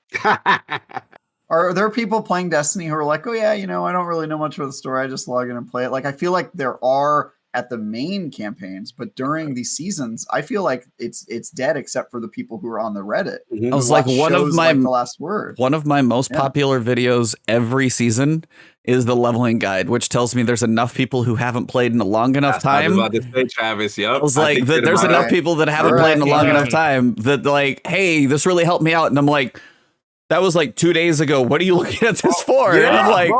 Are there people playing Destiny who are like, oh yeah, you know, I don't really know much about the story. I just log in and play it. Like, I feel like there are at the main campaigns, but during these seasons, I feel like it's dead except for the people who are on the Reddit. I was like, one of my The Last Word. One of my most popular videos every season is the leveling guide, which tells me there's enough people who haven't played in a long enough time. I was about to say, Travis, I was like, there's enough people that haven't played in a long enough time that like, hey, this really helped me out. And I'm like, that was like 2 days ago. What are you looking at this for? And I'm like,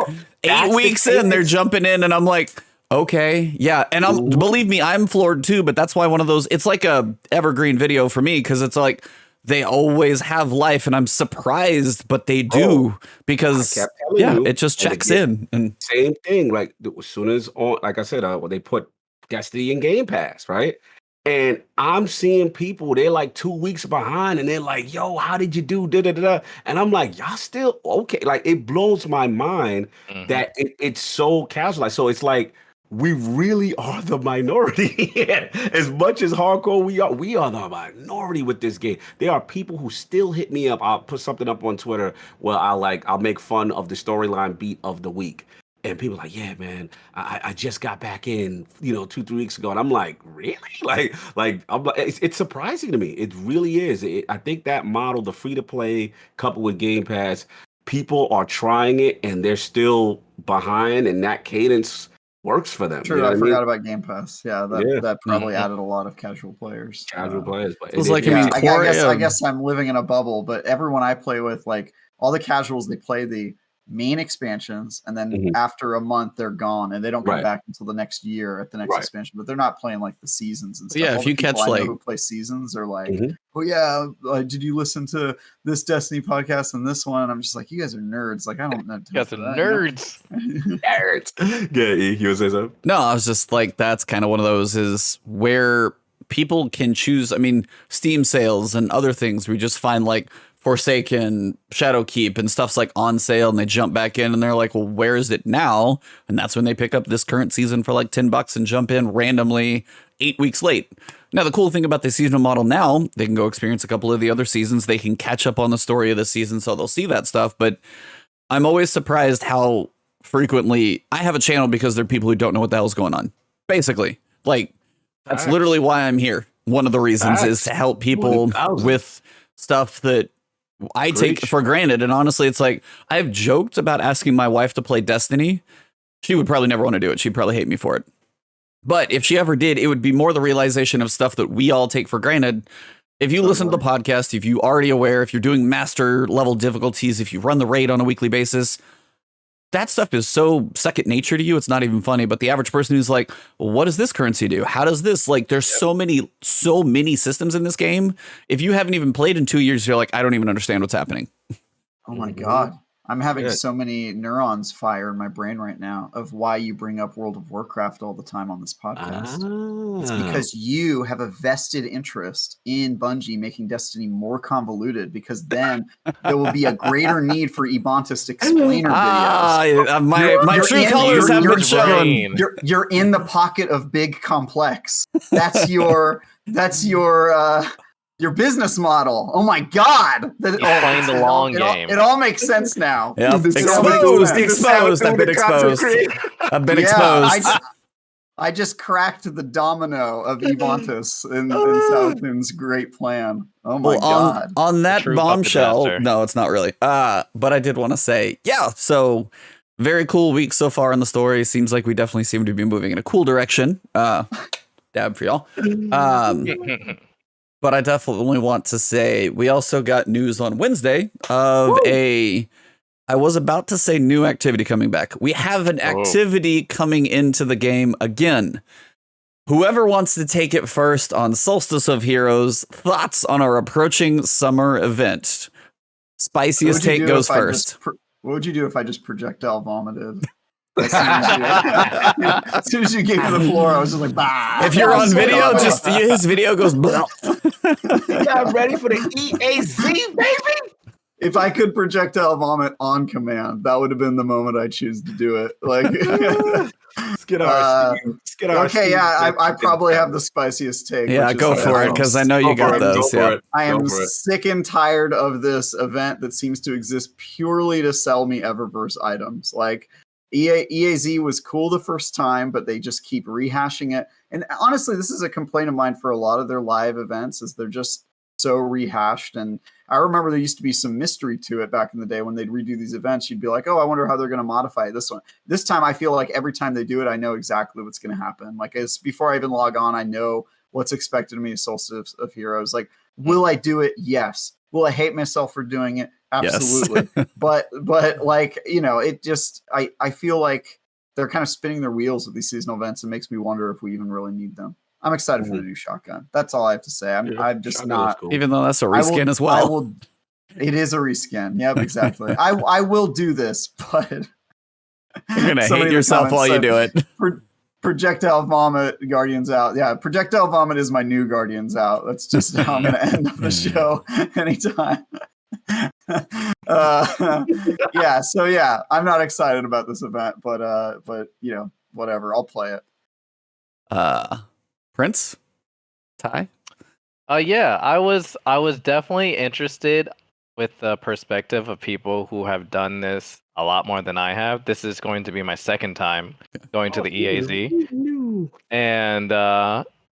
8 weeks in, they're jumping in, and I'm like, okay, yeah, and believe me, I'm floored too. But that's why one of those, it's like a evergreen video for me because it's like they always have life, and I'm surprised, but they do because it just checks in. And same thing, like as soon as like I said, they put Destiny in Game Pass, right? And I'm seeing people, they're like 2 weeks behind, and they're like, yo, how did you do? Da-da-da-da. And I'm like, y'all still okay? Like, it blows my mind that it's so casual. So it's like, we really are the minority. As much as hardcore we are the minority with this game. There are people who still hit me up. I'll put something up on Twitter where I'll make fun of the storyline beat of the week. And people are like, yeah, man, I just got back in, 2-3 weeks ago. And I'm like, really? Like I'm like, it's surprising to me. It really is. I think that model, the free-to-play coupled with Game Pass, people are trying it and they're still behind, and that cadence works for them. True, I forgot about Game Pass. Yeah, that probably added a lot of casual players. Players. But it was like, I guess I'm living in a bubble, but everyone I play with, like all the casuals, they play the main expansions, and then Mhm. after a month they're gone, and they don't come Right. back until the next year at the next Right. expansion. But they're not playing like the seasons and stuff. Yeah, All if the you people catch, I know like- who play seasons are like, Mhm. "Oh yeah, did you listen to this Destiny podcast and this one?" And I'm just like, "You guys are nerds. Like I don't know." You guys are nerds. Nerds. Yeah, you would say something? No, I was just like, that's kind of one of those is where people can choose. I mean, Steam sales and other things, we just find like Forsaken, Shadowkeep, and stuff's like on sale, and they jump back in and they're like, well, where is it now? And that's when they pick up this current season for like $10 and jump in randomly 8 weeks late. Now, the cool thing about the seasonal model now, they can go experience a couple of the other seasons. They can catch up on the story of the season, so they'll see that stuff. But I'm always surprised how frequently I have a channel because there are people who don't know what the hell's going on. Basically, like that's Facts. literally why I'm here. One of the reasons is Facts. to help people 1,000. with stuff that I take Preach. for granted. And honestly, it's like I've joked about asking my wife to play Destiny. She would probably never want to do it. She'd probably hate me for it. But if she ever did, it would be more the realization of stuff that we all take for granted. If you listen to the podcast, if you already aware, if you're doing master level difficulties, if you run the raid on a weekly basis, that stuff is so second nature to you. It's not even funny. But the average person who's like, well, what does this currency do? How does this, like, there's so many systems in this game. If you haven't even played in 2 years, you're like, I don't even understand what's happening. Oh my god. I'm having Yeah. so many neurons fire in my brain right now of why you bring up World of Warcraft all the time on this podcast. It's because you have a vested interest in Bungie making Destiny more convoluted, because then there will be a greater need for Ebontis explainer videos. My You're true in- colors have you're- been shown. brain. You're in the pocket of big complex. That's your business model. Oh my god. He's playing the long game. It all makes sense now. Yep. This is Exposed, the exposed. I've been exposed. I've been exposed. I just cracked the domino of Ebontis in Savathun's great plan. Oh my god. On that true puppet bombshell, master. no, it's not really. But I did want to say, yeah, so very cool week so far in the story. Seems like we definitely seem to be moving in a cool direction. Dab for y'all. But I definitely want to say we also got news on Wednesday of I was about to say new activity coming back. We have an activity coming into the game again. Whoever wants to take it first on Solstice of Heroes, thoughts on our approaching summer event. Spiciest take goes first. What would you do if I just projectile vomited? As soon as you gave me the floor, I was just like, bah. If you're on video, just his video goes. Y'all ready for the EAZ, baby? If I could projectile vomit on command, that would have been the moment I choose to do it. Like, Let's get our okay, yeah, I probably have the spiciest take. Yeah, which is go that for it, because I know you got those. Yeah. I am sick and tired of this event that seems to exist purely to sell me Eververse items. Like, EAZ was cool the first time, but they just keep rehashing it. And honestly, this is a complaint of mine for a lot of their live events, is they're just so rehashed. And I remember there used to be some mystery to it back in the day when they'd redo these events. You'd be like, oh, I wonder how they're going to modify this one. This time, I feel like every time they do it, I know exactly what's going to happen. Like, before I even log on, I know what's expected of me as Solstice of Heroes. Like, will I do it? Yes. Will I hate myself for doing it? Absolutely. Yes. but like, you know, it just, I feel like they're kind of spinning their wheels with these seasonal events. It makes me wonder if we even really need them. I'm excited for the new shotgun. That's all I have to say. I'm just not. Cool. Even though that's a reskin as well. It is a reskin. Yep, exactly. I will do this, but you're gonna hate yourself while you do it. Projectile vomit, Guardians out. Yeah, projectile vomit is my new Guardians out. That's just how I'm gonna end the show anytime. Yeah, so yeah, I'm not excited about this event, but you know, whatever. I'll play it. Prince? Ty? Yeah, I was definitely interested with the perspective of people who have done this a lot more than I have. This is going to be my second time going to the EAZ. And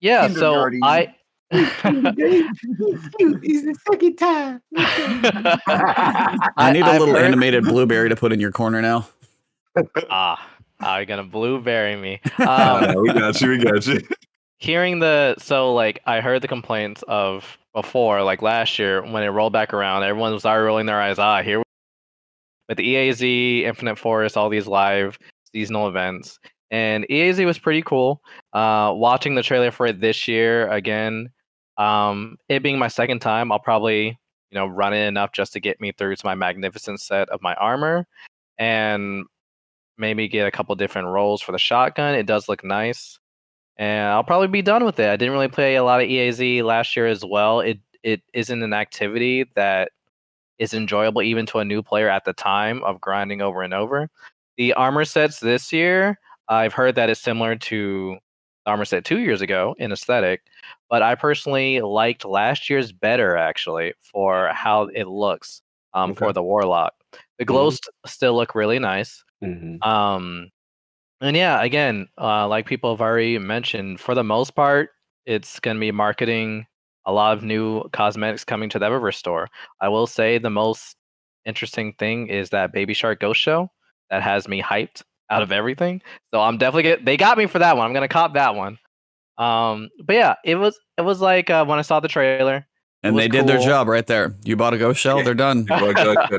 yeah, so I It's the second time. I need a little animated blueberry to put in your corner now. You're gonna blueberry me. We got you. Hearing I heard the complaints of before, like last year when it rolled back around, everyone was already rolling their eyes. Here, with EAZ, Infinite Forest, all these live seasonal events. And EAZ was pretty cool. Watching the trailer for it this year again, it being my second time, I'll probably run it enough just to get me through to my magnificent set of my armor, and maybe get a couple different rolls for the shotgun. It does look nice, and I'll probably be done with it. I didn't really play a lot of EAZ last year as well. It isn't an activity that is enjoyable even to a new player at the time of grinding over and over. The armor sets this year, I've heard that it's similar to the armor set 2 years ago in aesthetic, but I personally liked last year's better actually for how it looks for the Warlock. The glows still look really nice. And yeah, again, like people have already mentioned, for the most part, it's going to be marketing a lot of new cosmetics coming to the Eververse store. I will say the most interesting thing is that Baby Shark Ghost Show that has me hyped out of everything. So I'm definitely they got me for that one. I'm gonna cop that one. But yeah, it was like when I saw the trailer. And they did their job right there. You bought a ghost shell, they're done.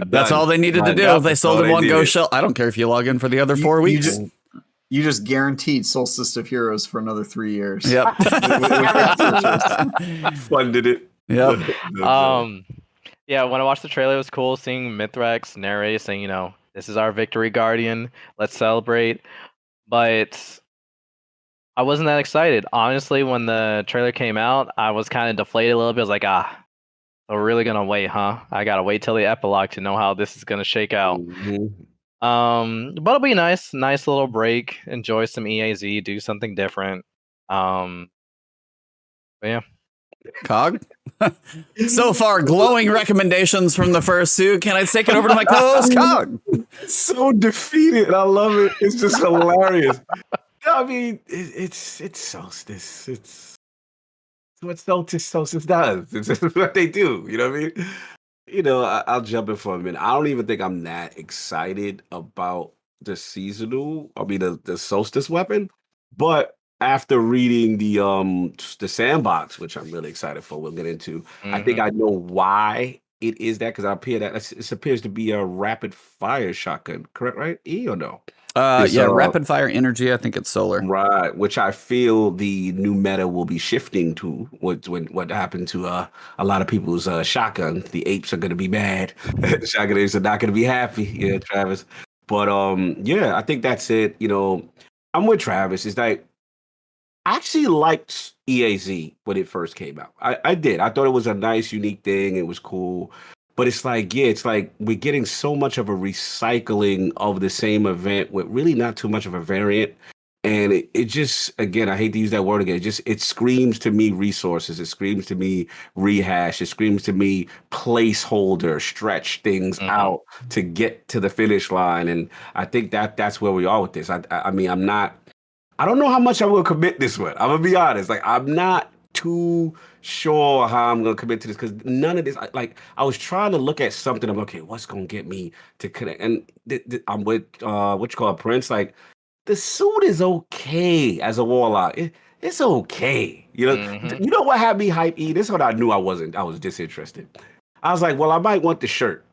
That's all they needed to do. Yep, They sold them one ghost shell. I don't care if you log in for the other 4 weeks. You just guaranteed Solstice of Heroes for another 3 years. Yep. Funded it. Yep. Yeah, when I watched the trailer, it was cool seeing Mithrax narrate saying, this is our victory guardian. Let's celebrate. But I wasn't that excited. Honestly, when the trailer came out, I was kind of deflated a little bit. I was like, we're really going to wait, huh? I got to wait till the epilogue to know how this is going to shake out. But it'll be nice little break, enjoy some EAZ, do something different. But yeah. Cog? So far, glowing recommendations from the first two. Can I take it over to my co-host, Cog? So defeated. I love it. It's just hilarious. I mean, it's Solstice. It's what Solstice does. It's what they do. You know what I mean? I'll jump in for a minute. I don't even think I'm that excited about the seasonal. I mean, the Solstice weapon, but after reading the Sandbox, which I'm really excited for, we'll get into. I think I know why it is that, because it appears to be a rapid fire shotgun. Correct, right? E or no? Rapid fire energy. I think it's solar. Right, which I feel the new meta will be shifting to. What happened to a lot of people's shotgun? The apes are going to be mad. Shotgun apes are not going to be happy. Yeah, Travis. But I think that's it. I'm with Travis. It's like, I actually liked EAZ when it first came out. I did. I thought it was a nice, unique thing. It was cool. But it's like we're getting so much of a recycling of the same event with really not too much of a variant. And it just, again, I hate to use that word again. It screams to me resources. It screams to me rehash. It screams to me placeholder, stretch things out to get to the finish line. And I think that's where we are with this. I mean, I don't know how much I'm going to commit this one. I'm going to be honest. Like, I'm not too sure how I'm going to commit to this, because none of this, I was trying to look at something. I'm like, okay, what's going to get me to connect? And I'm with, what you call Prince. Like, the suit is okay as a Warlock. It's okay. You know what had me hype, E? This is what I knew I was disinterested. I was like, well, I might want the shirt.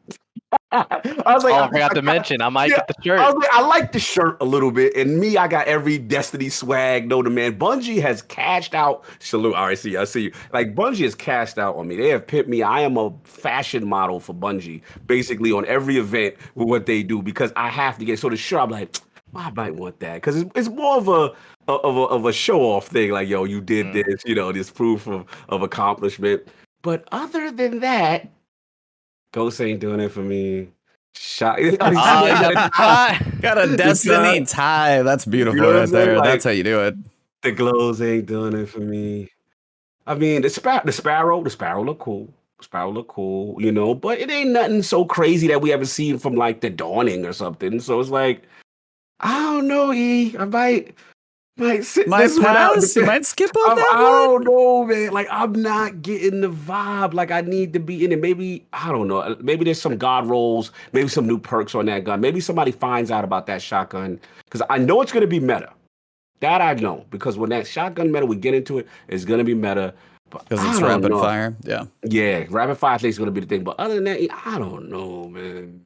I was like, I forgot to mention, I might get the shirt. I was like, I like the shirt a little bit, and me, I got every Destiny swag. No, the man, Bungie has cashed out. Salute, I see you. Like, Bungie has cashed out on me. They have pimped me. I am a fashion model for Bungie, basically on every event with what they do, because I have to get. So the shirt, I'm like, well, I might want that, because it's more of a show off thing. Like, yo, you did this, this proof of accomplishment. But other than that, Ghost ain't doing it for me. Got a Destiny tie. That's beautiful right there. Like, that's how you do it. The glows ain't doing it for me. I mean, the sparrow look cool. But it ain't nothing so crazy that we haven't seen from like the Dawning or something. So it's like, I don't know, E. I might sit this one out. You might skip on that I don't know, man. Like, I'm not getting the vibe like I need to be in it. Maybe, I don't know. Maybe there's some god rolls. Maybe some new perks on that gun. Maybe somebody finds out about that shotgun. Because I know it's going to be meta. That I know. Because when that shotgun meta, we get into it, it's going to be meta. But Because I it's don't rapid know. fire. Yeah. Yeah, rapid fire I think is going to be the thing. But other than that, I don't know, man.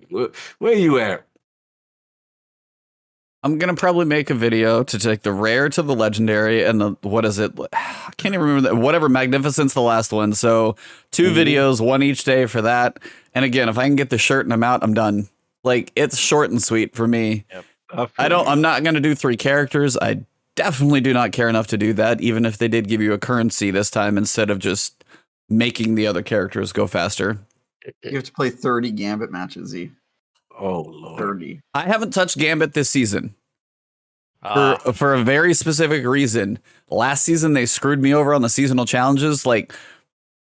Where you at? I'm gonna probably make a video to take the rare to the legendary and the what is it? I can't even remember that. Whatever Magnificent's the last one. So 2 videos, one each day for that. And again, if I can get the shirt and I'm out, I'm done. Like it's short and sweet for me. Yep. I'm not gonna do 3 characters. I definitely do not care enough to do that, even if they did give you a currency this time instead of just making the other characters go faster. You have to play 30 Gambit matches, Z. Oh Lord. 30. I haven't touched Gambit this season. Ah, For a very specific reason. Last season they screwed me over on the seasonal challenges. Like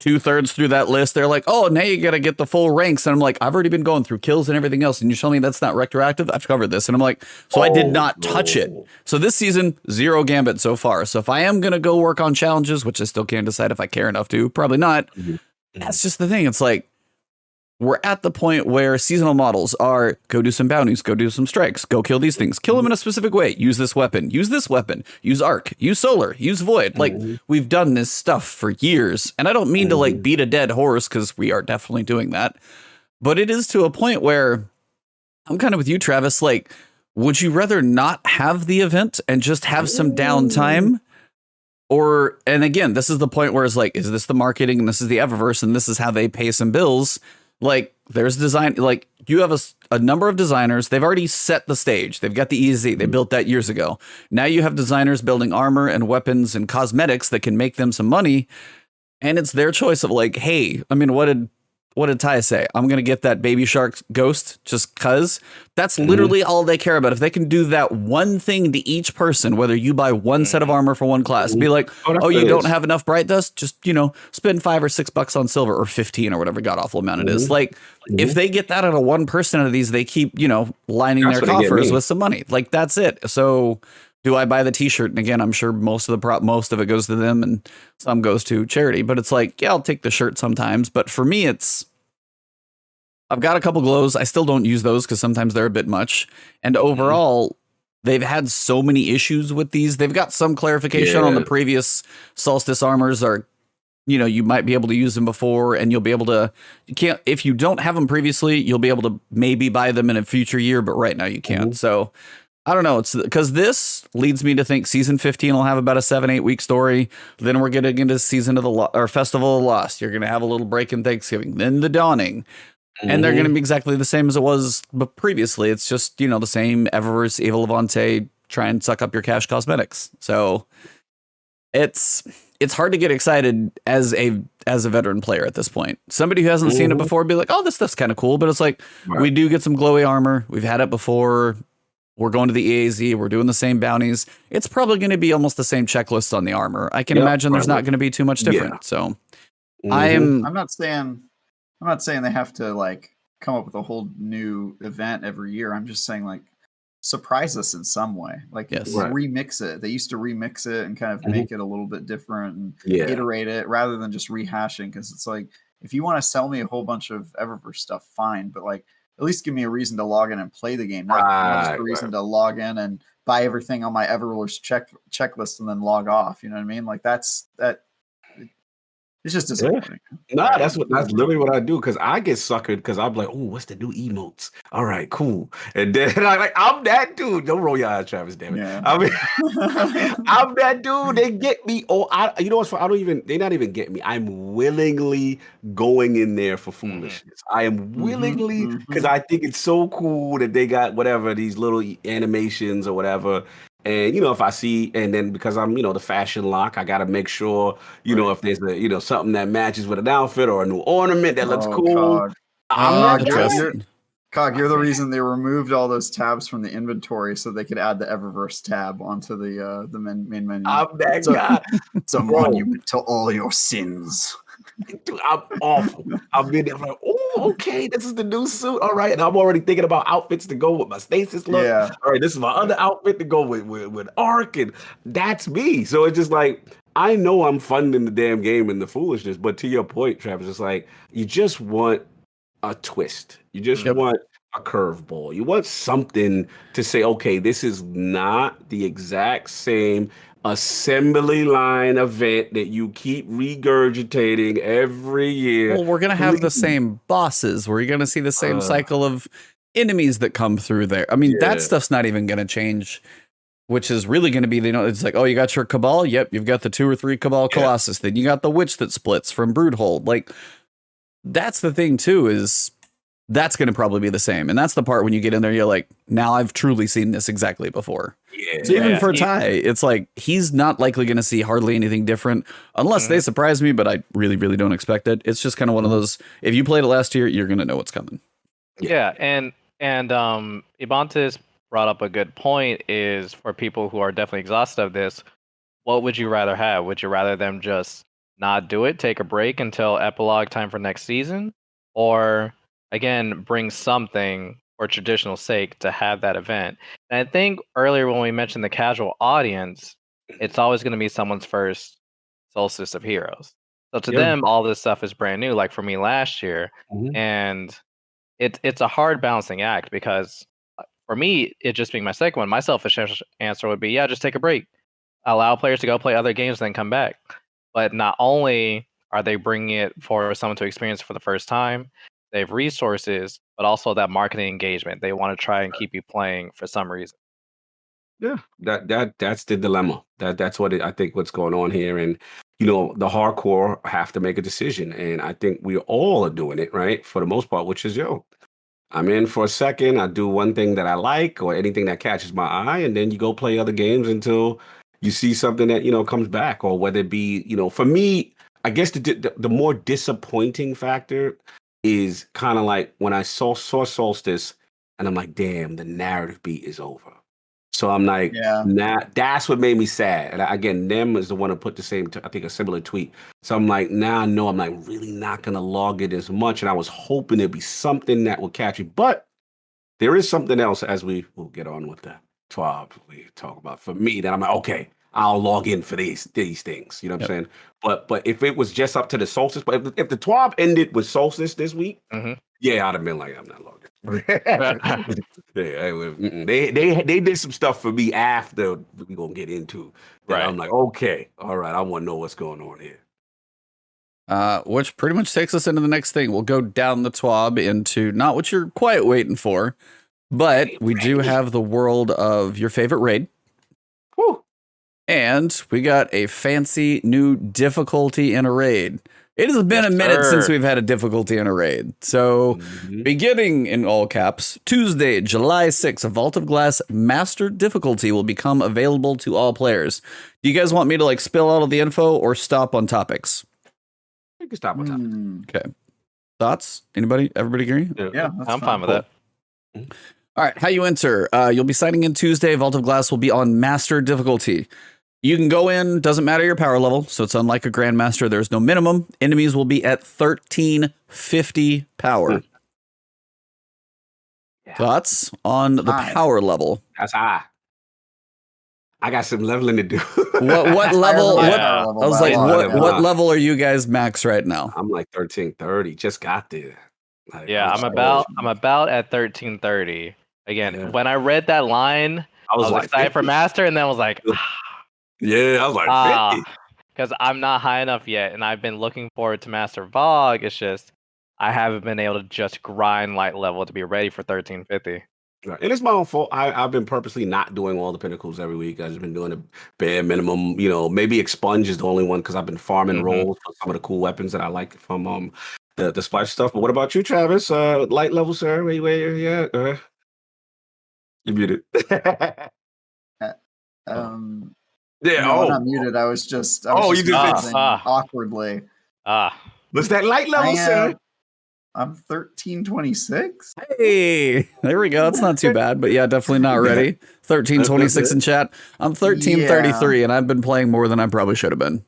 2/3 through that list, they're like, "Oh, now you got to get the full ranks." And I'm like, "I've already been going through kills and everything else, and you tell me that's not retroactive? I've covered this." And I'm like, "So I did not touch it." So this season, 0 Gambit so far. So if I am gonna go work on challenges, which I still can't decide if I care enough to, probably not. That's just the thing. It's like we're at the point where seasonal models are go do some bounties, go do some strikes, go kill these things, kill them in a specific way, use this weapon, use arc, use solar, use void. Like we've done this stuff for years. And I don't mean to like beat a dead horse because we are definitely doing that. But it is to a point where I'm kind of with you, Travis. Like, would you rather not have the event and just have some downtime? Or, and again, this is the point where it's like, is this the marketing and this is the Eververse and this is how they pay some bills? Like there's design, like you have a number of designers. They've already set the stage. They've got the EZ. They built that years ago. Now you have designers building armor and weapons and cosmetics that can make them some money. And it's their choice of like, hey, I mean, what did Ty say? I'm going to get that baby shark ghost just cuz that's literally all they care about. If they can do that one thing to each person, whether you buy one set of armor for one class, be like, oh, you don't have enough bright dust, just, spend $5 or $6 on silver or 15 or whatever god awful amount it is. Like if they get that out of one person out of these, they keep, lining That's their what they get coffers me. with some money. Like that's it. So do I buy the t-shirt? And again, I'm sure most of it goes to them and some goes to charity, but it's like, yeah, I'll take the shirt sometimes. But for me, I've got a couple glows. I still don't use those because sometimes they're a bit much. And overall, they've had so many issues with these. They've got some clarification on the previous Solstice armors are, you might be able to use them before and you'll be able to, if you don't have them previously, you'll be able to maybe buy them in a future year, but right now you can't. So I don't know. It's because this leads me to think season 15 will have about a 7-8 week story. Then we're getting into season of or Festival of Lost. You're going to have a little break in Thanksgiving, then the Dawning. And they're going to be exactly the same as it was previously. It's just, the same Eververse, Evil Levante, try and suck up your cash cosmetics. So it's hard to get excited as a veteran player at this point. Somebody who hasn't seen it before be like, oh, this stuff's kind of cool. But it's like, we do get some glowy armor. We've had it before. We're going to the EAZ. We're doing the same bounties. It's probably going to be almost the same checklist on the armor. I can imagine there's not going to be too much different. So I'm not saying they have to like come up with a whole new event every year. I'm just saying like surprise us in some way. Like remix it. They used to remix it and kind of make it a little bit different and iterate it rather than just rehashing. Because it's like if you want to sell me a whole bunch of Eververse stuff, fine, but like at least give me a reason to log in and play the game, not just a reason to log in and buy everything on my Eververse checklist and then log off. You know what I mean? Like that. It's just disappointing. Nah, that's literally what I do because I get suckered because I'm like, oh, what's the new emotes? All right, cool. And then I'm that dude. Don't roll your eyes, Travis. Damn it. Yeah. I mean, I'm that dude. They get me. Oh, you know what's funny? They not even get me. I'm willingly going in there for foolishness. I am willingly because I think it's so cool that they got whatever these little animations or whatever. And, if I see, and then because I'm, the fashion lock, I got to make sure, if there's a, something that matches with an outfit or a new ornament that looks cool. Cog. I'm not interested. Cog, you're the reason they removed all those tabs from the inventory so they could add the Eververse tab onto the main menu. I'm that guy. It's a monument to all your sins. Dude, I'm awful. I've been there like, oh, okay, this is the new suit. All right. And I'm already thinking about outfits to go with my stasis look. Yeah. All right, this is my other outfit to go with Arc. And that's me. So it's just like, I know I'm funding the damn game and the foolishness. But to your point, Travis, it's like, you just want a twist. You just want a curveball. You want something to say, okay, this is not the exact same assembly line event that you keep regurgitating every year. Well, we're going to have the Please. same bosses. We're going to see the same Uh, cycle of enemies that come through there. I mean, that Yeah. stuff's not even going to change, which is really going to be, it's like, oh, you got your Cabal? Yep, you've got the 2 or 3 Cabal Yeah. Colossus. Then you got the Witch that splits from Broodhold. Like, that's the thing, too, is that's going to probably be the same. And that's the part when you get in there, you're like, now I've truly seen this exactly before. Yeah. So even Yeah. for Ty, it's like he's not likely going to see hardly anything different unless they surprise me, but I really, really don't expect it. It's just kind of one of those, if you played it last year, you're going to know what's coming. Yeah, and Ibantis brought up a good point is for people who are definitely exhausted of this, what would you rather have? Would you rather them just not do it, take a break until epilogue time for next season? Or again, bring something for traditional sake to have that event? And I think earlier when we mentioned the casual audience, it's always going to be someone's first Solstice of Heroes. So to Yeah. them, all this stuff is brand new, like for me last year. Mhm. And it's a hard balancing act because for me, it just being my second one, my selfish answer would be, yeah, just take a break. Allow players to go play other games, then come back. But not only are they bringing it for someone to experience for the first time, they have resources, but also that marketing engagement. They want to try and keep you playing for some reason. Yeah, that's the dilemma. That's what I think what's going on here, and the hardcore have to make a decision, and I think we all are doing it right for the most part, which is I'm in for a second, I do one thing that I like or anything that catches my eye, and then you go play other games until you see something that comes back, or whether it be for me, I guess the more disappointing factor is kind of like when I saw Solstice, and I'm like, damn, the narrative beat is over. So I'm like, Yeah. nah, that's what made me sad. And again, Nem is the one who put the same, I think, a similar tweet. So I'm like, now I know I'm like really not gonna log it as much. And I was hoping there'd be something that will catch me. But there is something else as we will get on with the TWAB we talk about. For me, that I'm like, okay, I'll log in for these things. You know what I'm saying? But if it was just up to the Solstice, but if the TWAB ended with Solstice this week, yeah, I'd have been like, I'm not logging. They did some stuff for me after we're gonna get into that. Right. I'm like, okay, all right, I want to know what's going on here. Which pretty much takes us into the next thing. We'll go down the TWAB into not what you're quite waiting for, but we do have the world of your favorite raid. Whew. And we got a fancy new difficulty in a raid. It has been a minute since we've had a difficulty in a raid. So, beginning in all caps, Tuesday, July 6th, a Vault of Glass Master difficulty will become available to all players. Do you guys want me to like spill out all the info or stop on topics? You can stop on top. Okay. Thoughts? Anybody? Everybody agree? Yeah, I'm fine with that. All right. How you enter? You'll be signing in Tuesday. Vault of Glass will be on Master difficulty. You can go in, doesn't matter your power level, so it's unlike a Grandmaster. There's no minimum. Enemies will be at 1350 power. Thoughts on the power level? That's high. I got some leveling to do. What level? Yeah. I was like, what level are you guys max right now? I'm like 1330. Just got there. Like, Yeah, I'm about at 1330. Again, when I read that line, I was like excited 50. for Master, and then I was like, yeah, I was like 50. because I'm not high enough yet, and I've been looking forward to Master VoG. It's just I haven't been able to just grind light level to be ready for 1350. Right. And it's my own fault. I've been purposely not doing all the pinnacles every week. I've just been doing the bare minimum. Maybe Expunge is the only one because I've been farming rolls for some of the cool weapons that I like from the splash stuff. But what about you, Travis? Light level, sir? Where you at? You muted. Yeah. No, I'm not muted. I was just. You just saying awkwardly. Was that light level, sir? I'm 1326. Hey, there we go. It's not too bad, but yeah, definitely not ready. 1326 in chat. I'm 1333, and I've been playing more than I probably should have been.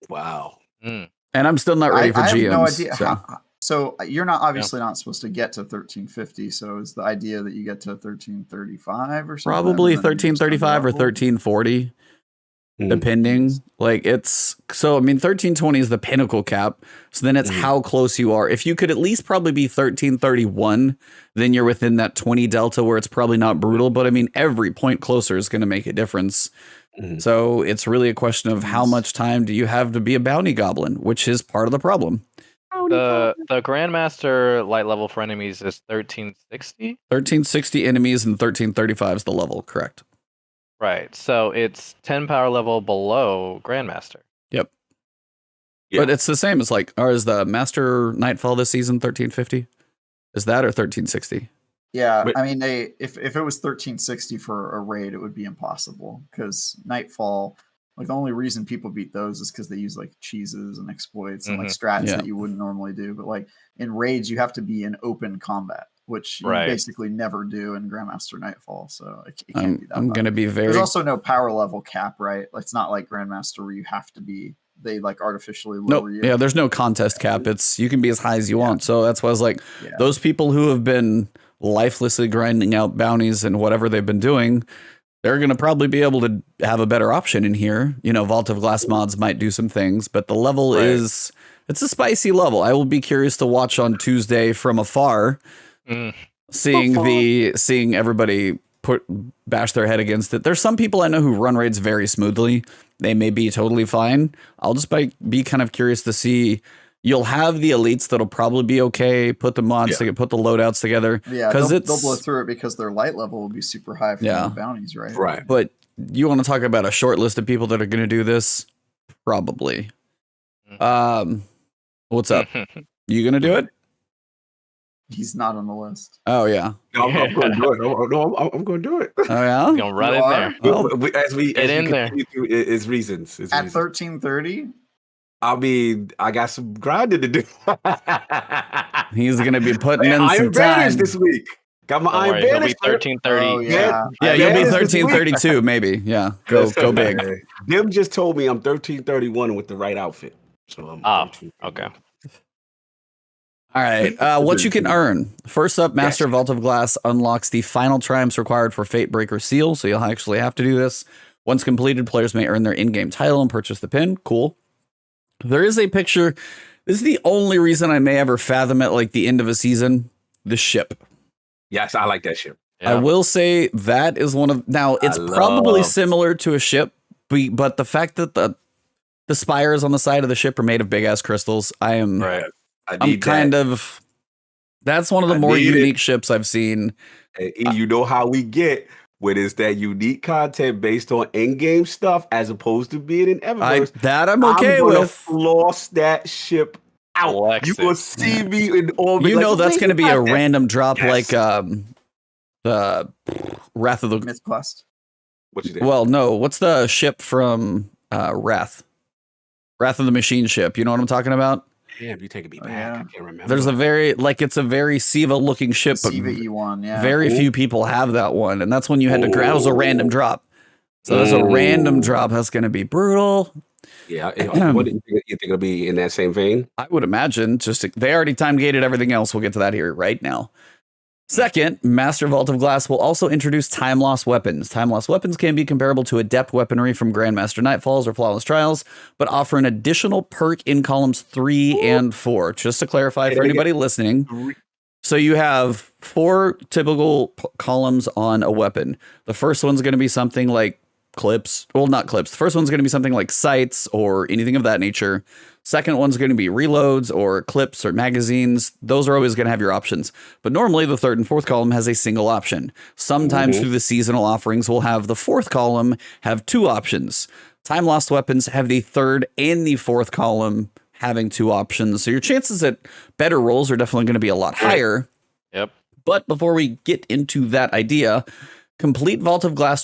Wow. And I'm still not ready for GMs. I have no idea. So you're not obviously not supposed to get to 1350. So is the idea that you get to 1335 or something? Probably 1335 or 1340. Depending, like it's so. I mean, 1320 is the pinnacle cap. So then it's how close you are. If you could at least probably be 1331, then you're within that 20 delta where it's probably not brutal. But I mean, every point closer is going to make a difference. Mhm. So it's really a question of how much time do you have to be a bounty goblin, which is part of the problem. The Grandmaster light level for enemies is 1360. 1360 enemies and 1335 is the level, correct? Right. So it's 10 power level below Grandmaster. Yep. Yeah. But it's the same as or is the Master Nightfall this season 1350? Is that or 1360? Yeah, But- I mean, if it was 1360 for a raid, it would be impossible because Nightfall, like the only reason people beat those is because they use like cheeses and exploits and like strats Yeah. that you wouldn't normally do. But like in raids, you have to be in open combat, which you Right. basically never do in Grandmaster Nightfall. So it can't I'm, be that I'm hard. going to be very... There's also no power level cap, right? Like, it's not like Grandmaster where you have to be. They like artificially lower you. Yeah, there's no contest cap. It's you can be as high as you want. So that's why I was like, Yeah. those people who have been lifelessly grinding out bounties and whatever they've been doing, they're going to probably be able to have a better option in here. You know, Vault of Glass mods might do some things, but the level it's a spicy level. I will be curious to watch on Tuesday from afar, seeing everybody bash their head against it. There's some people I know who run raids very smoothly. They may be totally fine. I'll just be kind of curious to see. You'll have the elites that'll probably be okay. Put the mods together, put the loadouts together. Yeah, they'll blow through it because their light level will be super high for the bounties, right? Right. But you want to talk about a short list of people that are going to do this? Probably. What's up? You going to do it? He's not on the list. Oh yeah. No, I'm going to do it. No, I'm going to do it. Oh yeah. You're gonna run in there. Well, As we in there. continue through, it's reasons. It's At reasons. 1330, I mean, I got some grinding to do. He's going to be putting in Iron some Banners time this week. Got my Don't Iron worry, he'll Banners. be 1330. Oh, yeah. Yeah, you'll be Banners this week. 1332 maybe. Yeah. Go big. Dim just told me I'm 1331 with the right outfit. So I'm Okay. All right. What you can earn. First up, Master Vault of Glass unlocks the final triumphs required for Fatebreaker Seal. So you'll actually have to do this. Once completed, players may earn their in-game title and purchase the pin. Cool. There is a picture. This is the only reason I may ever fathom it, like the end of a season. The ship. Yes, I like that ship. I will say that is one of... Now, it's probably similar to a ship, but the fact that the spires on the side of the ship are made of big-ass crystals, I'm kind of... That's one of the more unique ships I've seen. And you know how we get when it's that unique content based on in-game stuff as opposed to being in Eververse. I'm okay with. Floss that ship out. Flex You it. will see me in orbit. You know that's going to be a random drop Yes. like the Wrath of the... Myth Quest. What you think? Well, no. What's the ship from Wrath? Wrath of the Machine ship. You know what I'm talking about? Damn, you taking me back. Yeah. I can't remember. There's a very, it's a very Siva looking ship, but Siva E1, yeah. very few people have that one. And that's when you had to grab. It was a random drop. So there's a random drop. That's going to be brutal. Yeah. What do you think it'll be in that same vein? I would imagine. They already time gated everything else. We'll get to that here right now. Second, Master Vault of Glass will also introduce time loss weapons. Time loss weapons can be comparable to adept weaponry from Grandmaster Nightfalls or Flawless Trials, but offer an additional perk in columns 3 and 4. Just to clarify for anybody listening. So you have 4 typical columns on a weapon. The first one's going to be something like clips. Well, not clips. The first one's going to be something like sights or anything of that nature. Second one's going to be reloads or clips or magazines. Those are always going to have your options. But normally the third and fourth column has a single option. Sometimes through the seasonal offerings, we'll have the fourth column have 2 options. Time lost weapons have the third and the fourth column having 2 options. So your chances at better rolls are definitely going to be a lot higher. Yep. But before we get into that idea, complete Vault of Glass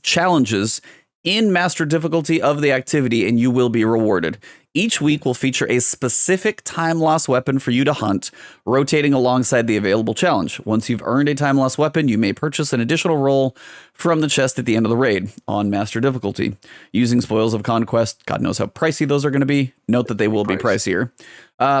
challenges in master difficulty of the activity, and you will be rewarded. Each week will feature a specific time loss weapon for you to hunt, rotating alongside the available challenge. Once you've earned a time loss weapon, you may purchase an additional roll from the chest at the end of the raid on master difficulty. Using Spoils of Conquest, God knows how pricey those are going to be. Note that they will be pricier.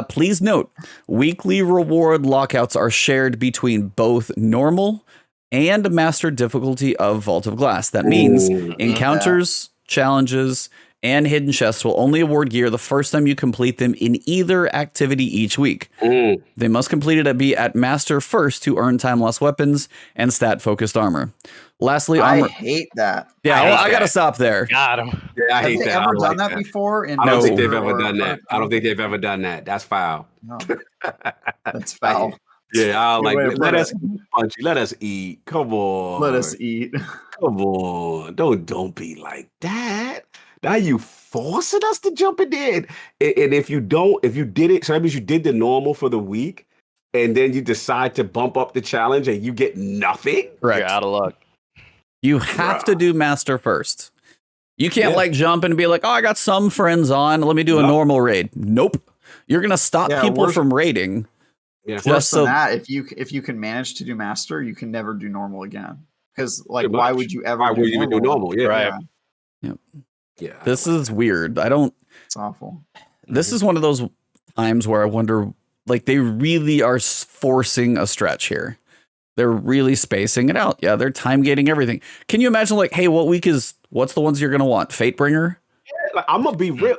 Please note, weekly reward lockouts are shared between both normal and master difficulty of Vault of Glass. That means encounters, challenges, and hidden chests will only award gear the first time you complete them in either activity each week. They must complete it at master first to earn time loss weapons and stat focused armor. Lastly, I armor. hate that. Yeah, I well, hate I gotta that. stop there. Got him. Yeah, I Have hate they that. I ever don't done like that before? In I don't think No. they've ever Master done or that. I don't think Hearthstone? they've ever done that. That's foul. No, that's I foul. hate- Yeah, I Good like way to let put us it. punchy. Let us eat. Come on. Let us eat. Come on. Don't be like that. Now you forcing us to jump in there. And if you don't, if you did it, so that means you did the normal for the week, and then you decide to bump up the challenge and you get nothing. Correct. You're out of luck. You have to do master first. You can't Yeah. like jump and be like, oh, I got some friends on. Let me do a Nope. normal raid. Nope. You're gonna stop Yeah, people worse- from raiding. Yeah. Just Worse so than that, if you can manage to do master, you can never do normal again. Because like, Pretty why much. would you ever? Why do would you even do normal? Yeah. Right. Yeah. this is weird. I don't. It's awful. This is one of those times where I wonder, like, they really are forcing a stretch here. They're really spacing it out. Yeah, they're time gating everything. Can you imagine, like, hey, what's the ones you're gonna want? Fatebringer? Like, I'm gonna be real.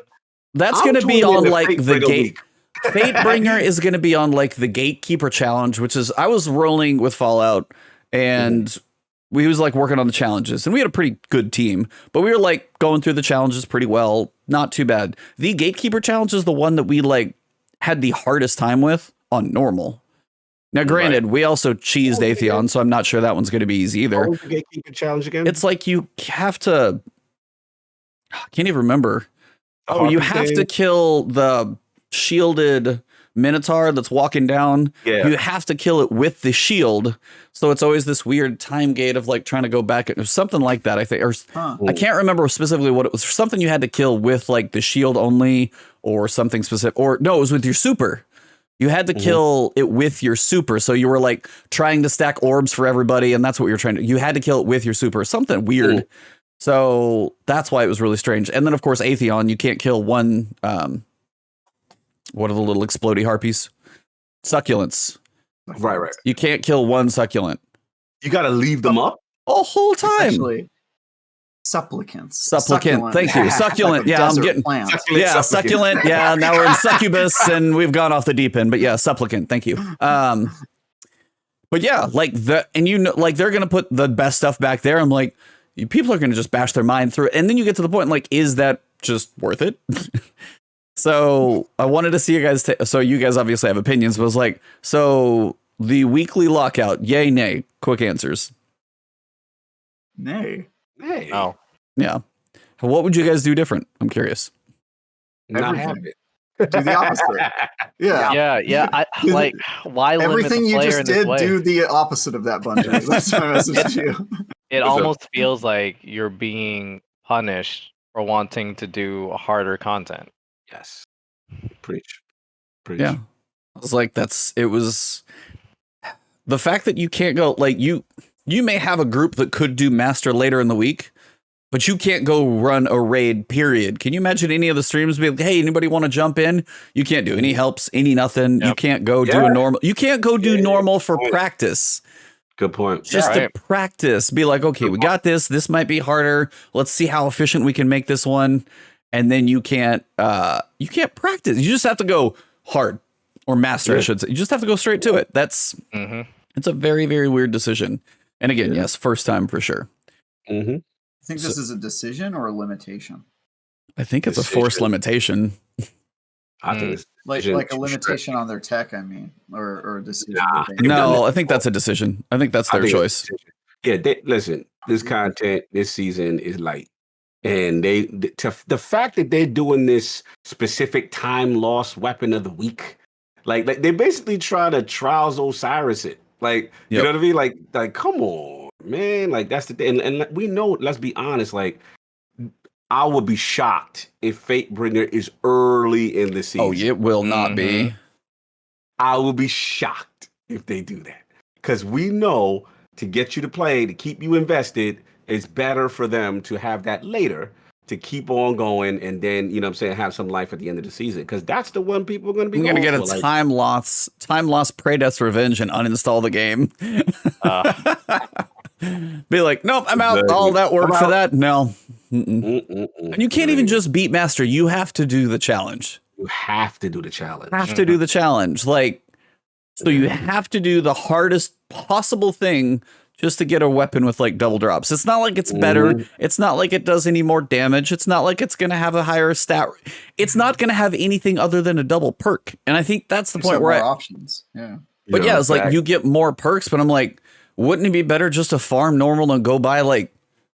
That's I'm gonna be tuning in on to like the Fatebringer gate. week. Fatebringer is going to be on like the Gatekeeper challenge, which is I was rolling with Fallout and we was like working on the challenges and we had a pretty good team, but we were like going through the challenges pretty well. Not too bad. The Gatekeeper challenge is the one that we like had the hardest time with on normal. Now, granted, we also cheesed Atheon, so I'm not sure that one's going to be easy either. What was the Gatekeeper challenge again? It's like you have to, I can't even remember. Oh, you have to kill the shielded Minotaur that's walking down. Yeah. You have to kill it with the shield. So it's always this weird time gate of like trying to go back or something like that, I think. Or Huh. I can't remember specifically what it was. Something you had to kill with like the shield only or something specific. Or no, it was with your super. You had to kill it with your super. So you were like trying to stack orbs for everybody. And that's what you're trying to, you had to kill it with your super. Something weird. So that's why it was really strange. And then of course, Atheon, you can't kill one, what are the little explodey harpies? Succulents. Right. You can't kill one succulent You got to leave them up. a whole time. Actually, supplicants. Supplicant. Thank you. Succulent. Like a Yeah, I'm desert getting. plant. Succulent. Yeah, now we're in succubus and we've gone off the deep end. But yeah, supplicant. Thank you. But yeah, like and you know, like they're gonna put the best stuff back there. I'm like, people are gonna just bash their mind through it, and then you get to the point like, is that just worth it? So I wanted to see you guys. So you guys obviously have opinions, but I was like, so the weekly lockout, yay, nay? Quick answers. Nay. Hey, Oh, Yeah. What would you guys do different? I'm curious. not everything. have it. Do the opposite. Yeah. yeah. I like why limit Everything the you player just in this did, way? do the opposite of that, Bungie. That's my message to you. It What's up? almost feels like you're being punished for wanting to do harder content. Yes. Preach. Yeah. I was like, it was the fact that you can't go like you may have a group that could do master later in the week, but you can't go run a raid, period. Can you imagine any of the streams be like, hey, anybody want to jump in? You can't do any helps, any nothing. You Yep. can't go do a normal. You can't go do normal for Point. practice. Good point. Just Right. to practice. Be like, okay, we got this. This might be harder. Let's see how efficient we can make this one. And then you can't practice. You just have to go hard or master, I Yeah. should say. You just have to go straight to it. It's a very, very weird decision. And again, yes, first time for sure. Mm-hmm. I think this is a decision or a limitation. I think it's a forced Decision. limitation. I think it's Like decision a too limitation on their tech, I mean, or a decision. Nah. that they- No, I think that's a decision. I think that's I their think it's choice. a decision. Yeah, listen, this content this season is light. And the fact that they're doing this specific time loss weapon of the week, like they basically try to Trials Osiris it. Like, you Yep. know what I mean? Like, come on, man. Like, that's the thing. And we know, let's be honest, like, I would be shocked if Fatebringer is early in the season. Oh, it will not be. I will be shocked if they do that. Because we know to get you to play, to keep you invested, it's better for them to have that later to keep on going and then, you know what I'm saying, have some life at the end of the season. Because that's the one people are going to be I'm gonna going get a for, like, time loss Predeath's Revenge and uninstall the game. Be like, nope, I'm out. Exactly. All that work I'm for out. that? No. And you can't even just beat master. You have to do the challenge. You have to do the challenge. Have to do the challenge. Like, so you have to do the hardest possible thing just to get a weapon with like double drops. It's not like it's better. It's not like it does any more damage. It's not like it's going to have a higher stat. It's not going to have anything other than a double perk. And I think that's the point where options. Yeah. But yeah, it's like you get more perks, but I'm like, wouldn't it be better just to farm normal and go buy like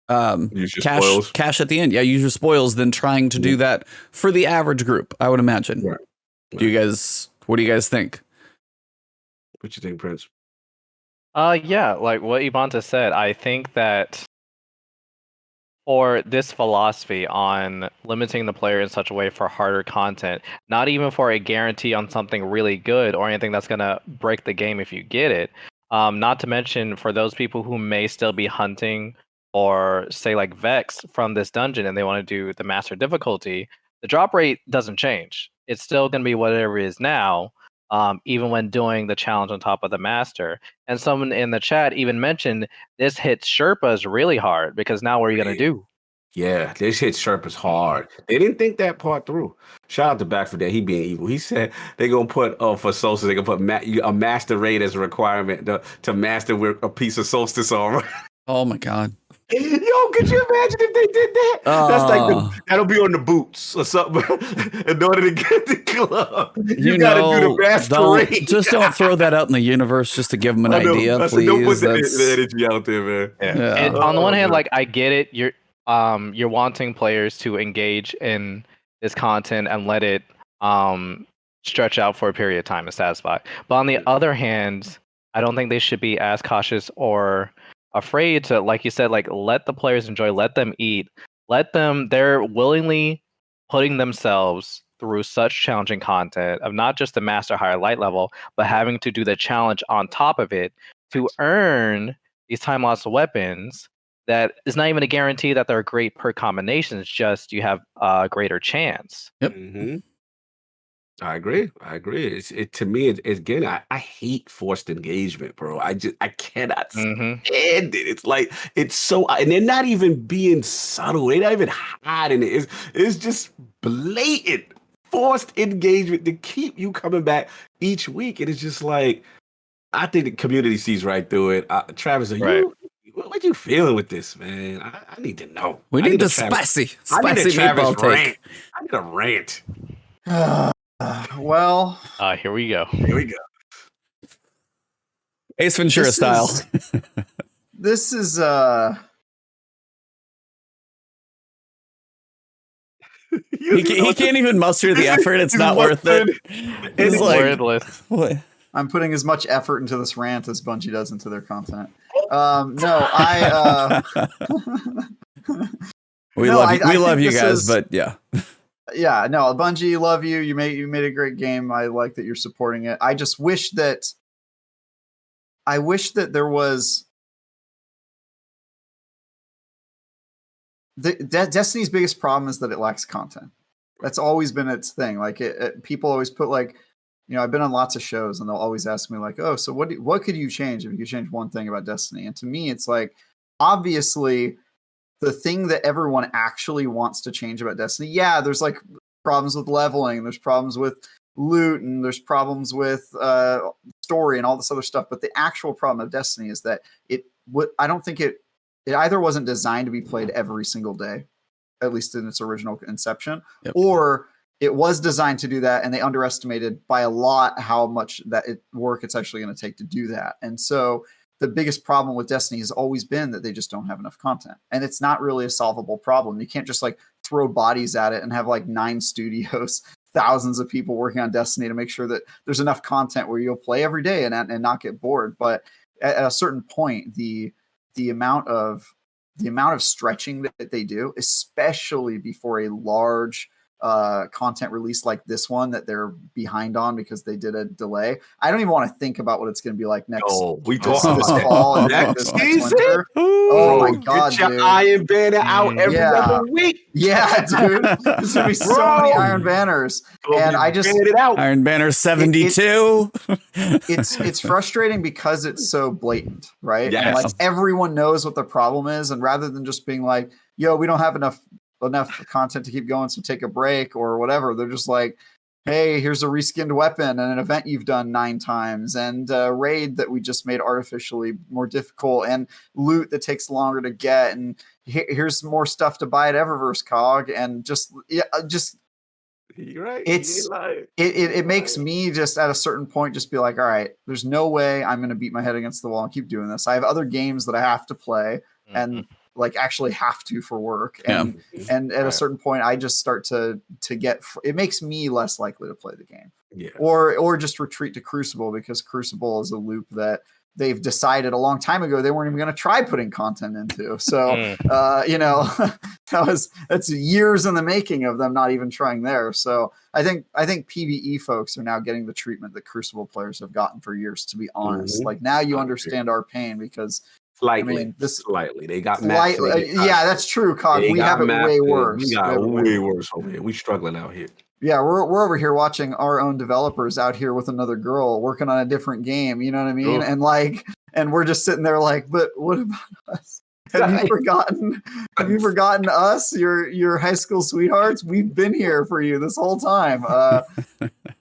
cash at the end? Yeah, use your spoils than trying to do that for the average group, I would imagine. Right. What do you guys think? What you think, Prince? Yeah, like what Ibanta said, I think that for this philosophy on limiting the player in such a way for harder content, not even for a guarantee on something really good or anything that's going to break the game if you get it, not to mention for those people who may still be hunting or say like Vex from this dungeon and they want to do the master difficulty, the drop rate doesn't change. It's still going to be whatever it is now, even when doing the challenge on top of the master. And someone in the chat even mentioned this hits Sherpas really hard because now what are you going to do? Yeah, this hit Sherpas hard. They didn't think that part through. Shout out to Back for that. He being evil. He said they're going to put, for Solstice, they're going to put a master raid as a requirement to master with a piece of Solstice armor. Oh my God. Yo, could you imagine if they did that? That's like that'll be on the boots or something. In order to get the club, you gotta do the masquerade. Just don't throw that out in the universe just to give them an idea, please. Don't put the energy out there, man. Yeah. And on the one hand, like I get it, you're wanting players to engage in this content and let it stretch out for a period of time to satisfy. But on the other hand, I don't think they should be as cautious or afraid to, like you said, like let the players enjoy, let them eat, they're willingly putting themselves through such challenging content of not just the master higher light level, but having to do the challenge on top of it to earn these time lost weapons. That is not even a guarantee that they're great per combination. It's just you have a greater chance. Yep. Mm-hmm. I agree. To me, again, I hate forced engagement, bro. I cannot stand it. It's like, it's so, and they're not even being subtle. They're not even hiding it. It's just blatant forced engagement to keep you coming back each week. And it's just like, I think the community sees right through it. Travis, what you feeling with this, man? I need to know. We need the spicy meatball take. I need a rant. Well, here we go. Ace Ventura style. This is he can't even muster the effort. It's not worth it. It's like, wordless. What? I'm putting as much effort into this rant as Bungie does into their content. We love you guys, but yeah. Yeah, no, Bungie, love you. You made a great game. I like that you're supporting it. I just wish that there was Destiny's biggest problem is that it lacks content. That's always been its thing. Like people always put like, I've been on lots of shows and they'll always ask me like, oh, so what could you change if you could change one thing about Destiny? And to me, it's like, obviously, the thing that everyone actually wants to change about Destiny, yeah, there's like problems with leveling, there's problems with loot, and there's problems with story and all this other stuff. But the actual problem of Destiny is that I don't think it either wasn't designed to be played every single day, at least in its original inception, or it was designed to do that, and they underestimated by a lot how much work it's actually going to take to do that. And so the biggest problem with Destiny has always been that they just don't have enough content. And it's not really a solvable problem. You can't just like throw bodies at it and have like 9 studios, thousands of people working on Destiny to make sure that there's enough content where you'll play every day and not get bored. But at a certain point, the amount of stretching that they do, especially before a large content release like this one that they're behind on because they did a delay. I don't even want to think about what it's going to be like next. We talking this fall and next next winter. Oh my god, get your dude! Iron Banner out every other week. Yeah, dude. There's gonna be so many Iron Banners, and I just Iron Banner 72. It's frustrating because it's so blatant, right? Yes. And like everyone knows what the problem is, and rather than just being like, "Yo, we don't have enough content to keep going, so take a break or whatever," they're just like, hey, here's a reskinned weapon and an event you've done 9 times, and a raid that we just made artificially more difficult, and loot that takes longer to get, and here's more stuff to buy at Eververse Cog, and just You're right. it makes me just at a certain point just be like, all right, there's no way I'm going to beat my head against the wall and keep doing this. I have other games that I have to play and like actually have to for work. And at a certain point, I just start to get, it makes me less likely to play the game. Yeah. Or just retreat to Crucible, because Crucible is a loop that they've decided a long time ago they weren't even going to try putting content into. So, you know, that's years in the making of them not even trying there. So I think PvE folks are now getting the treatment that Crucible players have gotten for years, to be honest. Like, now you understand our pain, because slightly they got mapped. Yeah, that's true, Cog. We have it way worse. We got way worse over here. We struggling out here. Yeah, we're over here watching our own developers out here with another girl working on a different game. You know what I mean? And we're just sitting there like, but what about us? Have you forgotten? Have you forgotten us? Your high school sweethearts. We've been here for you this whole time.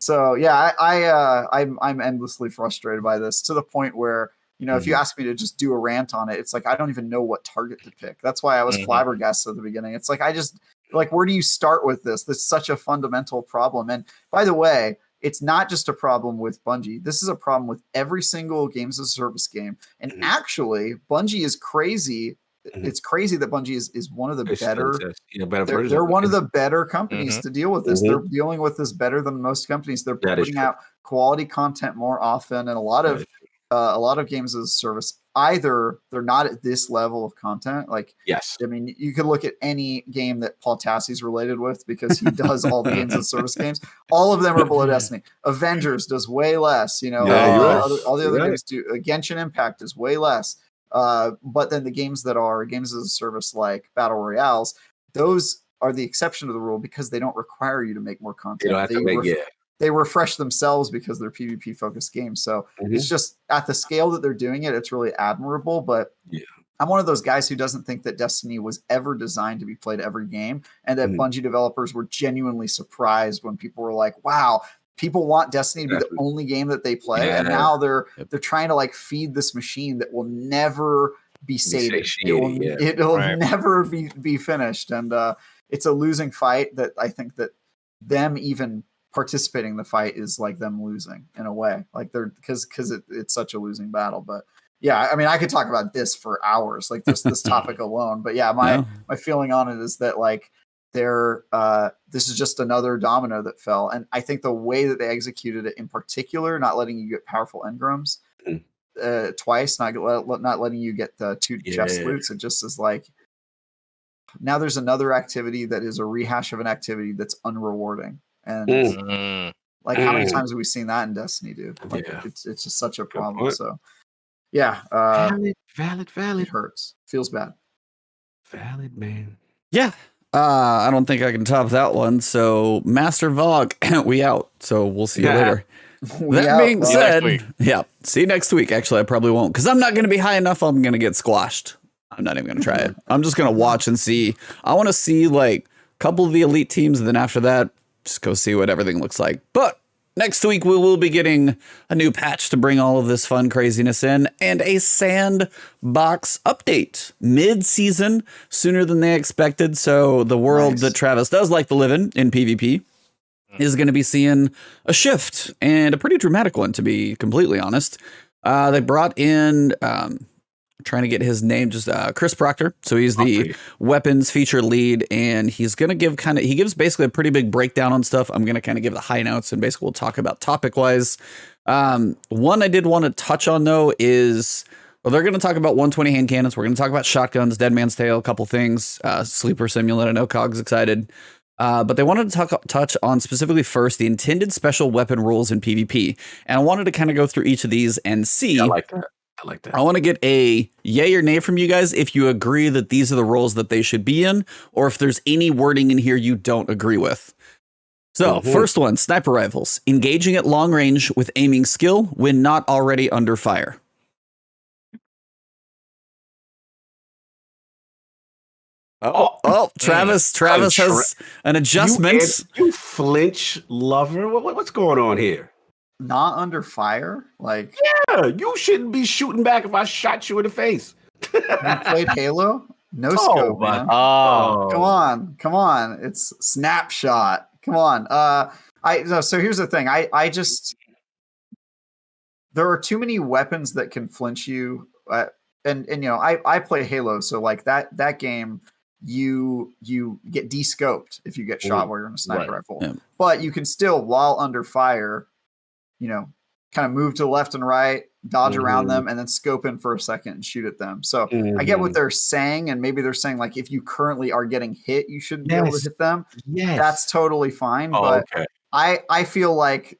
So yeah, I'm endlessly frustrated by this, to the point where, you know, if you ask me to just do a rant on it, it's like I don't even know what target to pick. That's why I was flabbergasted at the beginning. It's like like, where do you start with this? This is such a fundamental problem. And by the way, it's not just a problem with Bungie. This is a problem with every single games as a service game. And actually, Bungie is crazy. It's crazy that Bungie is one of the better. They're one of the better companies to deal with this. They're dealing with this better than most companies. They're putting out quality content more often, and a lot of games as a service, either they're not at this level of content. Like, I mean, you could look at any game that Paul Tassie's related with, because he does all the games as a service games. All of them are below Destiny. Avengers does way less. You know, all the other games do. Genshin Impact is way less. But then the games that are games as a service, like Battle Royales, those are the exception to the rule, because they don't require you to make more content. They refresh themselves because they're PvP focused games. So it's just, at the scale that they're doing it, it's really admirable. But I'm one of those guys who doesn't think that Destiny was ever designed to be played every game, and that Bungie developers were genuinely surprised when people were like, wow, people want Destiny to be the only game that they play. And now they're trying to like feed this machine that will never be sated. It'll never be finished. And it's a losing fight that I think that them even participating in the fight is like them losing in a way, like they're because it's such a losing battle. But yeah, I mean, I could talk about this for hours, like just this topic alone. But yeah, my feeling on it is that like this is just another domino that fell. And I think the way that they executed it, in particular, not letting you get powerful engrams twice, not letting you get the 2 chest loots, it just is like, now there's another activity that is a rehash of an activity that's unrewarding. And like, how many times have we seen that in Destiny, dude? Like, it's just such a problem. So yeah, valid. It hurts. Feels bad. Valid, man. Yeah. I don't think I can top that one. So Master VoG, we out. So we'll see you later. That being said, see you next week. Actually, I probably won't, because I'm not going to be high enough. I'm going to get squashed. I'm not even going to try it. I'm just going to watch and see. I want to see like a couple of the elite teams, and then after that, just go see what everything looks like. But next week, we will be getting a new patch to bring all of this fun craziness in, and a Sandbox update mid-season, sooner than they expected. So the world that Travis does like to live in PvP is going to be seeing a shift, and a pretty dramatic one, to be completely honest. They brought in trying to get his name, just Chris Proctor. So he's the weapons feature lead, and he's going to give he gives basically a pretty big breakdown on stuff. I'm going to kind of give the high notes, and basically we'll talk about topic wise. One I did want to touch on though is, well, they're going to talk about 120 hand cannons. We're going to talk about shotguns, Dead Man's Tale, a couple things, Sleeper Simulator. I know Cog's excited. But they wanted to touch on specifically first the intended special weapon rules in PvP. And I wanted to kind of go through each of these and see. Yeah, I like that. I want to get a yay or nay from you guys if you agree that these are the roles that they should be in, or if there's any wording in here you don't agree with. So first one, sniper rifles, engaging at long range with aiming skill when not already under fire. Travis has an adjustment. You flinch lover. What's going on here? Not under fire? Like, yeah, you shouldn't be shooting back if I shot you in the face. You played Halo? No scope, man. Come on. It's snapshot. Come on. So here's the thing. I just there are too many weapons that can flinch you. And I play Halo, so like that game, you get de-scoped if you get shot while you're in a sniper rifle. Yeah. But you can still, while under fire, kind of move to the left and right, dodge around them, and then scope in for a second and shoot at them. So I get what they're saying, and maybe they're saying like if you currently are getting hit, you shouldn't be able to hit them. Yes, that's totally fine. But I feel like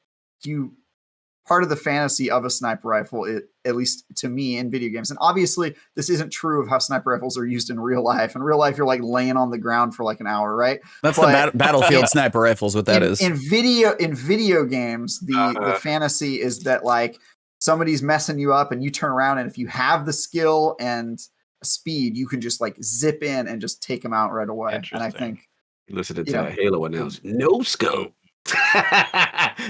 part of the fantasy of a sniper rifle, at least to me in video games, and obviously this isn't true of how sniper rifles are used in real life. In real life, you're like laying on the ground for like an hour, right? That's the battlefield sniper rifles. What that is in video games, the fantasy is that like somebody's messing you up, and you turn around, and if you have the skill and speed, you can just like zip in and just take them out right away. And I think listen to Halo announce no scope.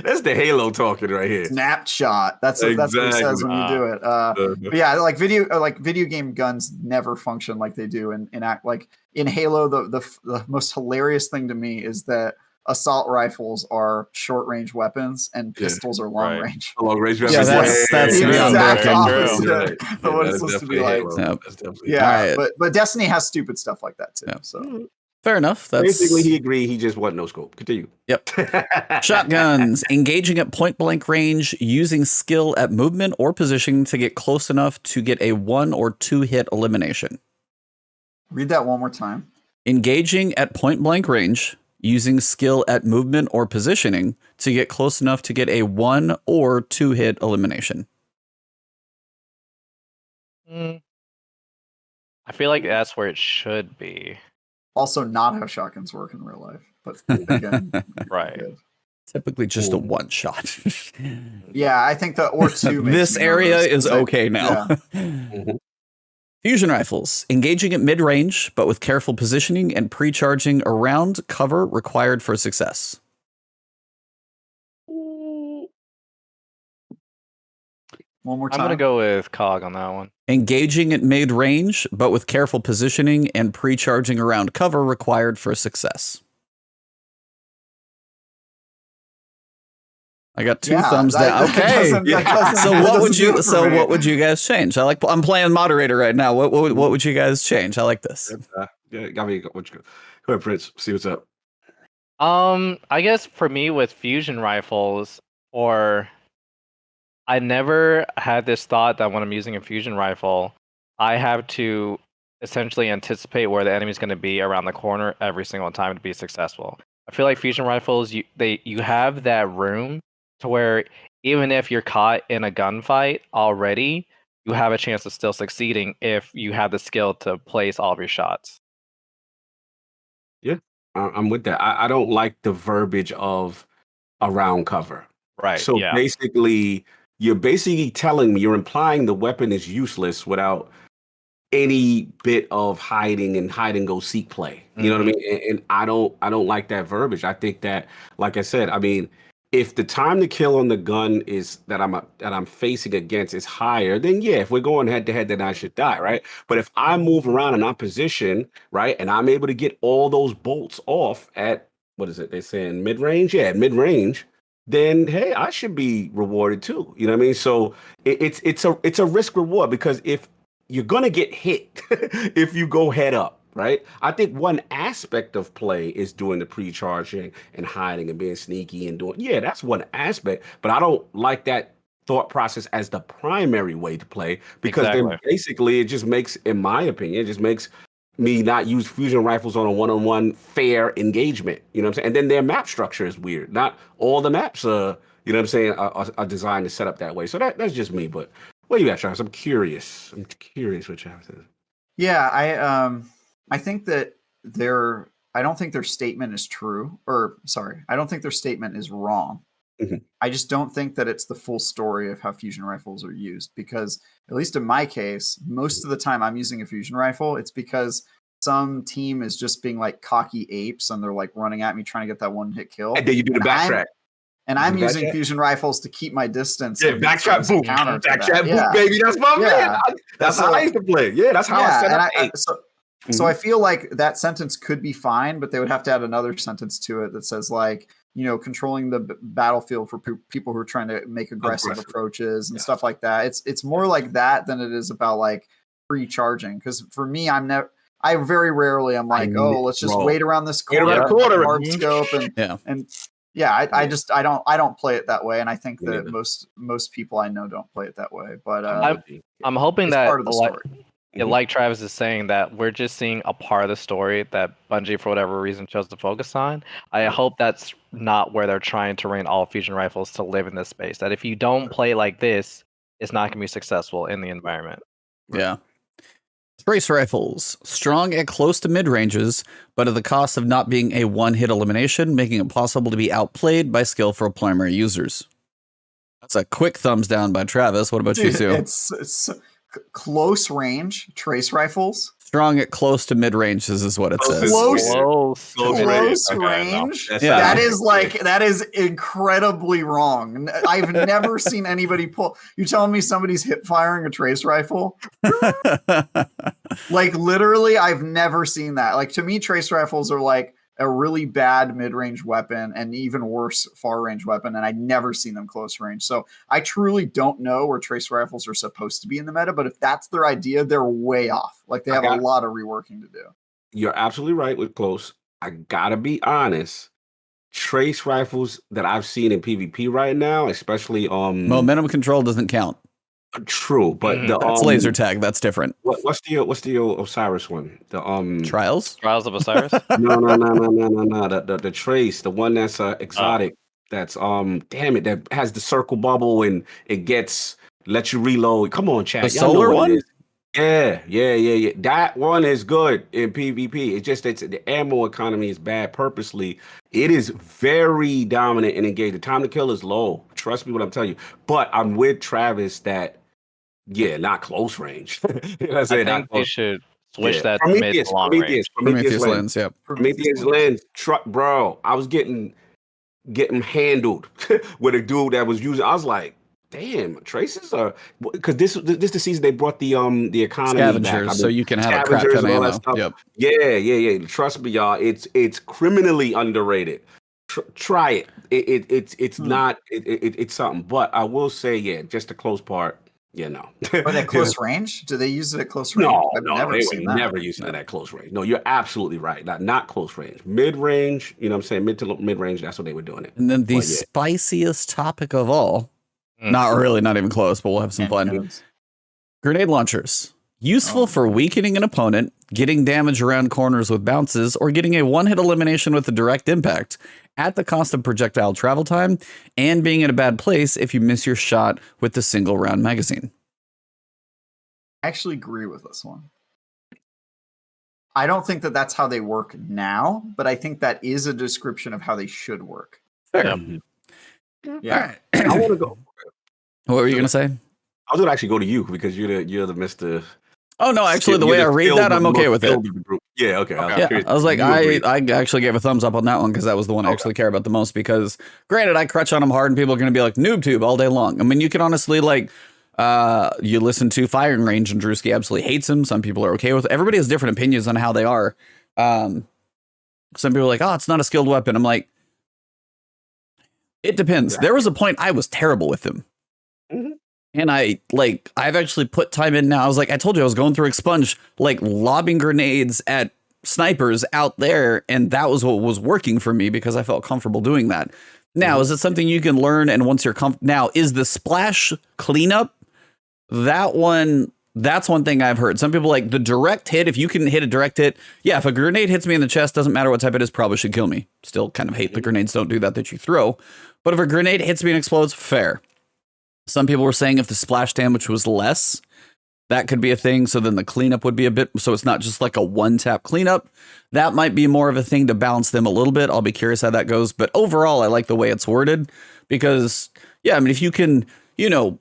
That's the Halo talking right here. Snapshot. That's what it says when you do it. But yeah, like video game guns never function like they do in act. Like in Halo, the most hilarious thing to me is that assault rifles are short range weapons and pistols are long range. Long range weapons. Yeah, that's the exact opposite of what it's supposed to be like. Yeah, but Destiny has stupid stuff like that too. Yeah. So. Fair enough. Basically, he agreed. He just wanted no scope. Continue. Yep. Shotguns. Engaging at point blank range, using skill at movement or positioning to get close enough to get a 1 or 2 hit elimination. Read that one more time. Engaging at point blank range, using skill at movement or positioning to get close enough to get a 1 or 2 hit elimination. I feel like that's where it should be. Also, not how shotguns work in real life, but again, right. Typically, just a one shot. Yeah, I think the or two. This area is okay now. Yeah. Fusion rifles, engaging at mid range, but with careful positioning and pre-charging around cover required for success. One more time. I'm gonna go with Cog on that one. Engaging at mid range, but with careful positioning and pre-charging around cover required for success. I got two thumbs down. Okay. What would you guys change? I'm playing moderator right now. What would you guys change? I like this. Go ahead, Prince. See what's up. I guess for me with fusion rifles, I never had this thought that when I'm using a fusion rifle, I have to essentially anticipate where the enemy's going to be around the corner every single time to be successful. I feel like fusion rifles, you have that room to where even if you're caught in a gunfight already, you have a chance of still succeeding if you have the skill to place all of your shots. Yeah, I'm with that. I don't like the verbiage of around cover. Right. So basically, you're telling me, you're implying the weapon is useless without any bit of hiding and hide and go seek play. You know what I mean? And I don't like that verbiage. I think that, like I said, I mean, if the time to kill on the gun is that I'm facing against is higher, then yeah, if we're going head to head, then I should die, right? But if I move around in opposition, right, and I'm able to get all those bolts off at, what is it? They're saying mid range, mid range. Then hey, I should be rewarded too. You know what I mean? So it's a risk reward, because if you're gonna get hit if you go head up, right? I think one aspect of play is doing the pre-charging and hiding and being sneaky and doing that's one aspect, but I don't like that thought process as the primary way to play, because then basically it just makes, in my opinion, me not use fusion rifles on a one-on-one fair engagement. You know what I'm saying? And then their map structure is weird. Not all the maps you know what I'm saying, are designed to set up that way. So that's just me. But what do you got, Travis? I'm curious what Travis says. Yeah, I think that I don't think their statement is true. I don't think their statement is wrong. I just don't think that it's the full story of how fusion rifles are used, because at least in my case, most of the time I'm using a fusion rifle, it's because some team is just being like cocky apes and they're like running at me trying to get that one hit kill. And then you do the backtrack. I'm using fusion rifles to keep my distance. Yeah, backtrack boot. Backtrack boot, baby. That's my man. That's how I used to play. Yeah, that's how I set up. So I feel like that sentence could be fine, but they would have to add another sentence to it that says like, controlling the battlefield for people who are trying to make aggressive approaches and stuff like that. It's more like that than it is about like pre-charging. Because for me, I very rarely I'm like, let's just wait around this corner, hard scope, I don't play it that way, and I think that most people I know don't play it that way. But I'm hoping that part of the story. Like Travis is saying, that we're just seeing a part of the story that Bungie, for whatever reason, chose to focus on. I hope that's not where they're trying to train all fusion rifles to live in this space. That if you don't play like this, it's not going to be successful in the environment. Yeah. Trace rifles, strong at close to mid ranges, but at the cost of not being a one-hit elimination, making it possible to be outplayed by skillful primary users. That's a quick thumbs down by Travis. What about you, Sue? It's close range trace rifles. Strong at close to mid ranges is what it says. Close range. That is incredibly wrong. I've never seen anybody pull. You telling me somebody's hip firing a trace rifle? Like literally, I've never seen that. Like to me, trace rifles are like a really bad mid-range weapon and even worse far-range weapon, and I'd never seen them close range. So I truly don't know where trace rifles are supposed to be in the meta, but if that's their idea, they're way off. Like they have a lot of reworking to do. You're absolutely right with close. I gotta be honest. Trace rifles that I've seen in PvP right now, especially momentum control doesn't count. True, but that's laser tag. That's different. What's the Osiris one? The Trials of Osiris. No. The trace, the one that's exotic. That's damn it, that has the circle bubble and it lets you reload. Come on, chat. The solar one. Yeah. That one is good in PvP. It's just that the ammo economy is bad purposely. It is very dominant and engaged. The time to kill is low. Trust me what I'm telling you. But I'm with Travis that, not close range. I think they should switch that to mid to long range. Prometheus lens, yeah. Prometheus lens, bro. I was getting handled with a dude that was using. I was like, damn, traces are because this the season they brought the economy scavengers, back. so you can have a crap ton of ammo. Yep. Yeah. Trust me, y'all. It's criminally underrated. Try it. It's not. It's something. But I will say, just the close part. No. But at close range, do they use it at close range? No, they would never use it at close range. No, you're absolutely right. Not close range, mid range. You know what I'm saying? Mid to mid range. That's what they were doing it. And then the spiciest topic of all. Not even close, but we'll have some fun. Grenade launchers. Useful for weakening an opponent, getting damage around corners with bounces, or getting a one-hit elimination with a direct impact at the cost of projectile travel time and being in a bad place if you miss your shot with the single round magazine. I actually agree with this one. I don't think that that's how they work now, but I think that is a description of how they should work. Fair. Yeah. I want to go. What were you going to say? I was going to actually go to you because you're the Mr. Oh, no, actually, the way I read that, I'm okay with it. Yeah, okay. I was like, I actually gave a thumbs up on that one because that was the one I actually care about the most because, granted, I crutch on them hard and people are going to be like, noob tube all day long. I mean, you can honestly, like, you listen to Firing Range and Drewski absolutely hates him. Some people are okay with it. Everybody has different opinions on how they are. Some people are like, oh, it's not a skilled weapon. I'm like, it depends. There was a point I was terrible with him. Mm-hmm. And I've actually put time in now. I was like, I told you I was going through Expunge, like lobbing grenades at snipers out there. And that was what was working for me because I felt comfortable doing that. Now, is it something you can learn? And once you're now, is the splash cleanup? That's one thing I've heard. Some people like the direct hit. If you can hit a direct hit. Yeah, if a grenade hits me in the chest, doesn't matter what type it is, probably should kill me. Still kind of hate the grenades don't do that you throw. But if a grenade hits me and explodes, fair. Some people were saying if the splash damage was less, that could be a thing. So then the cleanup would be a bit. So it's not just like a one tap cleanup. That might be more of a thing to balance them a little bit. I'll be curious how that goes. But overall, I like the way it's worded because, yeah, I mean, if you can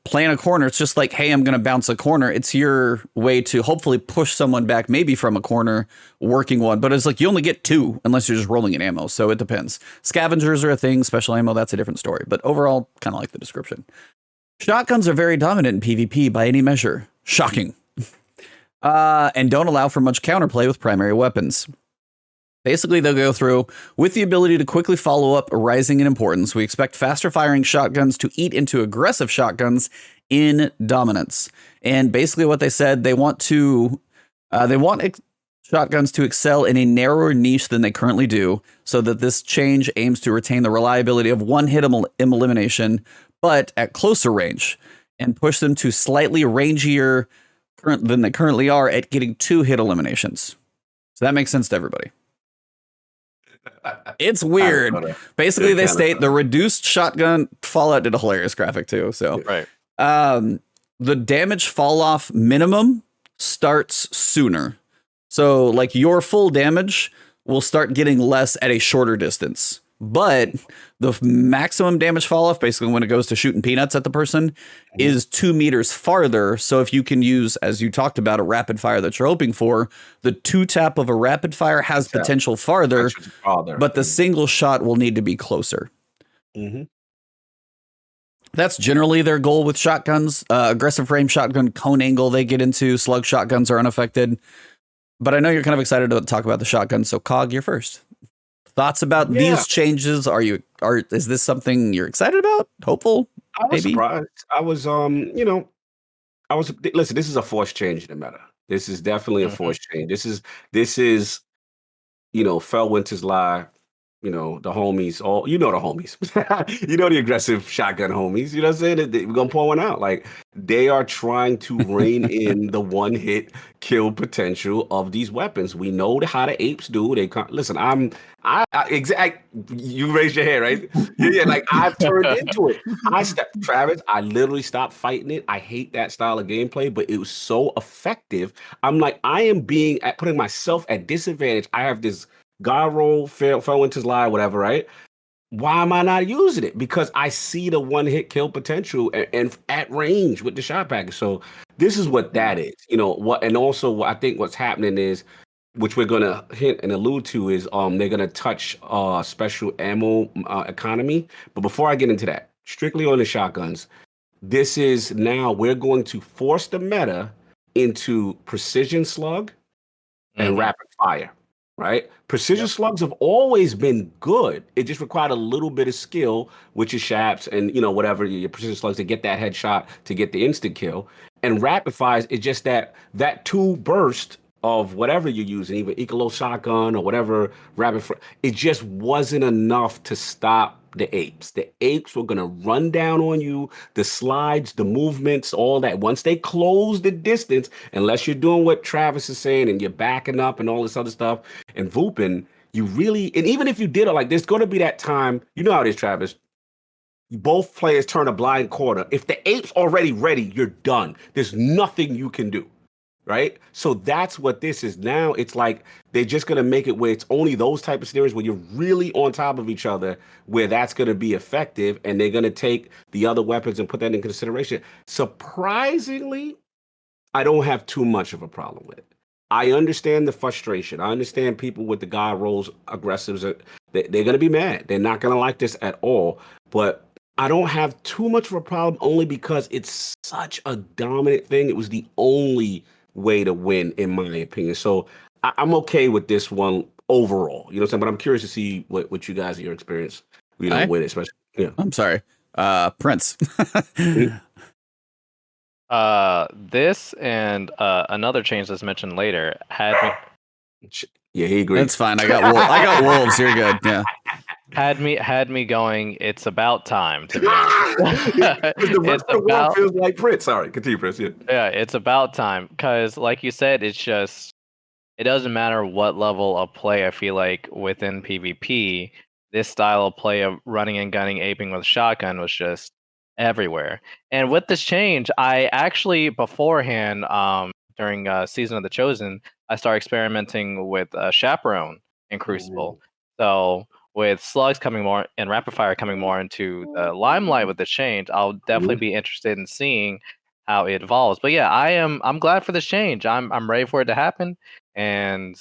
plan a corner. It's just like, hey, I'm going to bounce a corner. It's your way to hopefully push someone back, maybe from a corner, working one. But it's like you only get 2 unless you're just rolling in ammo. So it depends. Scavengers are a thing. Special ammo, that's a different story. But overall, kind of like the description. Shotguns are very dominant in PvP by any measure. Shocking. And don't allow for much counterplay with primary weapons. Basically, they'll go through with the ability to quickly follow up, rising in importance. We expect faster firing shotguns to eat into aggressive shotguns in dominance. And basically what they said, they want shotguns to excel in a narrower niche than they currently do, so that this change aims to retain the reliability of one-hit elimination, but at closer range, and push them to slightly rangier than they currently are at getting 2-hit eliminations. So that makes sense to everybody. It's weird. Basically, they state the reduced shotgun Fallout did a hilarious graphic too. So Right. The damage fall off minimum starts sooner. So like your full damage will start getting less at a shorter distance. But the maximum damage fall off, basically when it goes to shooting peanuts at the person, is 2 meters farther. So if you can use, as you talked about, a rapid fire that you're hoping for, the 2-tap of a rapid fire has potential farther, but the single shot will need to be closer. Mm-hmm. That's generally their goal with shotguns. Aggressive frame shotgun, cone angle they get into, slug shotguns are unaffected. But I know you're kind of excited to talk about the shotgun, so Cog, you're first. Thoughts about these changes? Is this something you're excited about? Hopeful? I was surprised. I was, listen, this is a forced change in the meta. This is definitely a forced change. This is, Fell Winter's Lie, the homies, the homies, the aggressive shotgun homies, you know what I'm saying? We're going to pour one out. Like, they are trying to rein in the one-hit kill potential of these weapons. We know how the apes do. They can't, listen, you raised your hand, right? Yeah, like I've turned into it. Travis, I literally stopped fighting it. I hate that style of gameplay, but it was so effective. I'm like, I am putting myself at disadvantage. I have this God roll, Fell Winter's Lie, whatever, right? Why am I not using it? Because I see the one-hit kill potential and at range with the shot package. So this is what that is, and also I think what's happening is, which we're gonna hint and allude to, is they're gonna touch special ammo economy. But before I get into that, strictly on the shotguns, this is now we're going to force the meta into precision slug and rapid fire. Right? Precision slugs have always been good. It just required a little bit of skill, which is shaps and, whatever, your precision slugs to get that headshot, to get the instant kill. And rapid fires is just that 2 burst of whatever you're using, even Ecolo shotgun or whatever, it just wasn't enough to stop the apes. The apes were going to run down on you, the slides, the movements, all that. Once they close the distance, unless you're doing what Travis is saying and you're backing up and all this other stuff and vooping, and even if you did it, like, there's going to be that time, you know how it is, Travis, both players turn a blind corner. If the ape's already ready, you're done. There's nothing you can do. Right? So that's what this is now. It's like they're just going to make it where it's only those type of scenarios where you're really on top of each other, where that's going to be effective, and they're going to take the other weapons and put that in consideration. Surprisingly, I don't have too much of a problem with it. I understand the frustration. I understand people with the God rolls, aggressives, they're going to be mad. They're not going to like this at all. But I don't have too much of a problem, only because it's such a dominant thing. It was the only way to win, in my opinion. So I'm okay with this one overall. You know what I'm saying? But I'm curious to see what you guys, your experience, with it, especially. Yeah. I'm sorry. Prince. This and another change that's mentioned later had me. Yeah, he agrees. That's fine. I got wolves. You're good. Yeah. Had me going. It's about time to be honest. The rest of the world feels like Prince. Sorry, continue, Prince. Yeah, it's about time, because, like you said, it doesn't matter what level of play. I feel like within PvP, this style of play of running and gunning, aping with shotgun was just everywhere. And with this change, I actually beforehand, during Season of the Chosen, I started experimenting with Chaperone in Crucible. So with slugs coming more and rapid fire coming more into the limelight with the change, I'll definitely be interested in seeing how it evolves. But yeah, I'm glad for this change. I'm ready for it to happen. And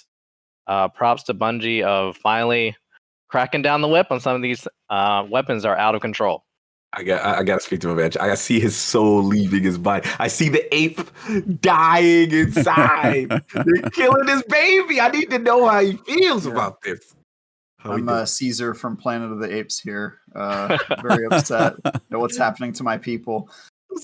props to Bungie of finally cracking down the whip on some of these weapons are out of control. I got to speak to him, man. I see his soul leaving his body. I see the ape dying inside. They're killing his baby. I need to know how he feels about this. I'm Caesar from Planet of the Apes here. Very upset at what's happening to my people.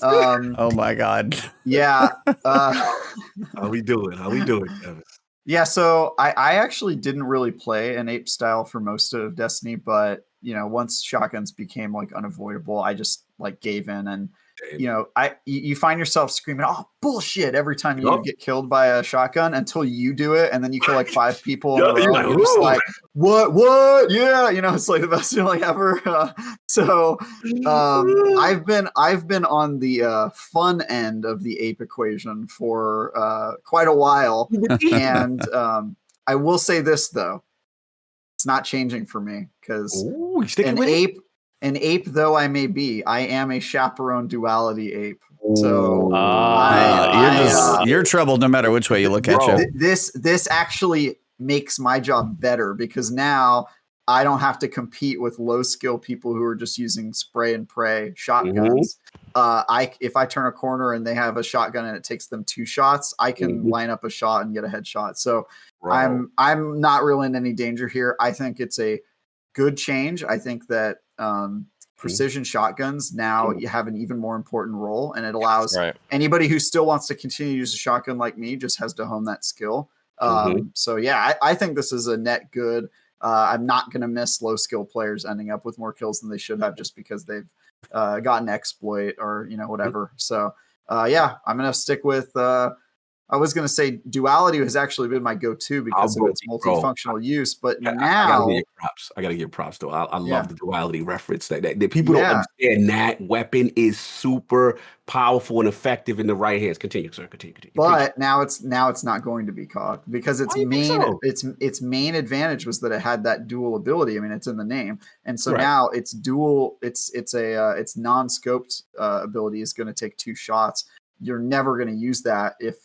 Oh my God. Yeah. How we doing, Kevin? Yeah, so I actually didn't really play an ape style for most of Destiny, but once shotguns became like unavoidable, I just like gave in, and you find yourself screaming, "Oh bullshit!" every time you get killed by a shotgun until you do it, and then you kill like 5 people in a row. And you're just like, what? Yeah, it's like the best feeling ever. I've been on the fun end of the ape equation for quite a while, and I will say this though, it's not changing for me because an ape though I may be, I am a chaperone duality ape. So you're troubled no matter which way you look at you. This actually makes my job better because now I don't have to compete with low skill people who are just using spray and pray shotguns. If I turn a corner and they have a shotgun and it takes them 2 shots, I can line up a shot and get a headshot. So I'm not really in any danger here. I think it's a good change. I think that precision shotguns now you have an even more important role, and it allows anybody who still wants to continue to use a shotgun like me just has to hone that skill. So yeah, I think this is a net good. I'm not going to miss low skill players ending up with more kills than they should have just because they've gotten exploit or whatever. So yeah, I'm going to stick with I was going to say duality has actually been my go-to because of its multifunctional use, but now I got to give props though. I love the duality reference that people don't understand. That weapon is super powerful and effective in the right hands. Continue, sir. Continue. But now it's not going to be COG because its main advantage was that it had that dual ability. I mean, it's in the name, and so now it's dual. It's non-scoped ability is going to take 2 shots. You're never going to use that if